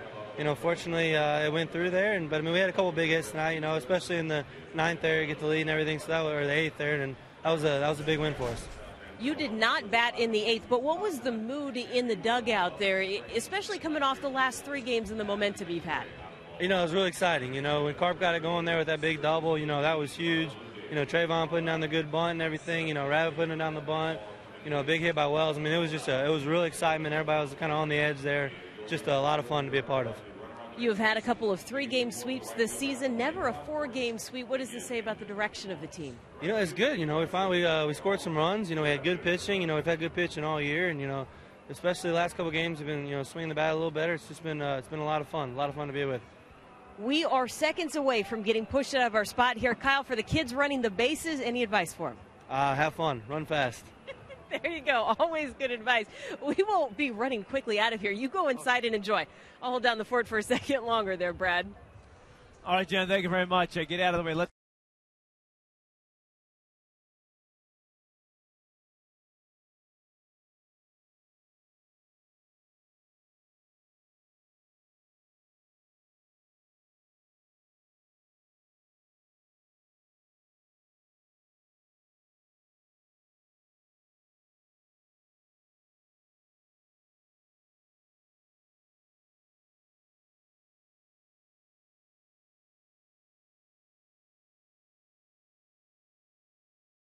fortunately it went through there. But I mean, we had a couple big hits tonight, especially in the 9th there, get the lead and everything. So or the 8th there, and that was a big win for us. You did not bat in the 8th, but what was the mood in the dugout there, especially coming off the last 3 games and the momentum you've had? It was really exciting. When Carp got it going there with that big double, that was huge. Trayvon putting down the good bunt and everything. Rabbit putting down the bunt. A big hit by Wells. I mean, it was real excitement. Everybody was kind of on the edge there. Just a lot of fun to be a part of. You have had a couple of 3-game sweeps this season, never a 4-game sweep. What does this say about the direction of the team? It's good. We scored some runs. We had good pitching. We've had good pitching all year, and especially the last couple of games have been swinging the bat a little better. It's just been a lot of fun. A lot of fun to be with. We are seconds away from getting pushed out of our spot here. Kyle, for the kids running the bases, any advice for them? Have fun. Run fast. There you go. Always good advice. We won't be running quickly out of here. You go inside and enjoy. I'll hold down the fort for a second longer there, Brad. All right, Jen, thank you very much. Get out of the way.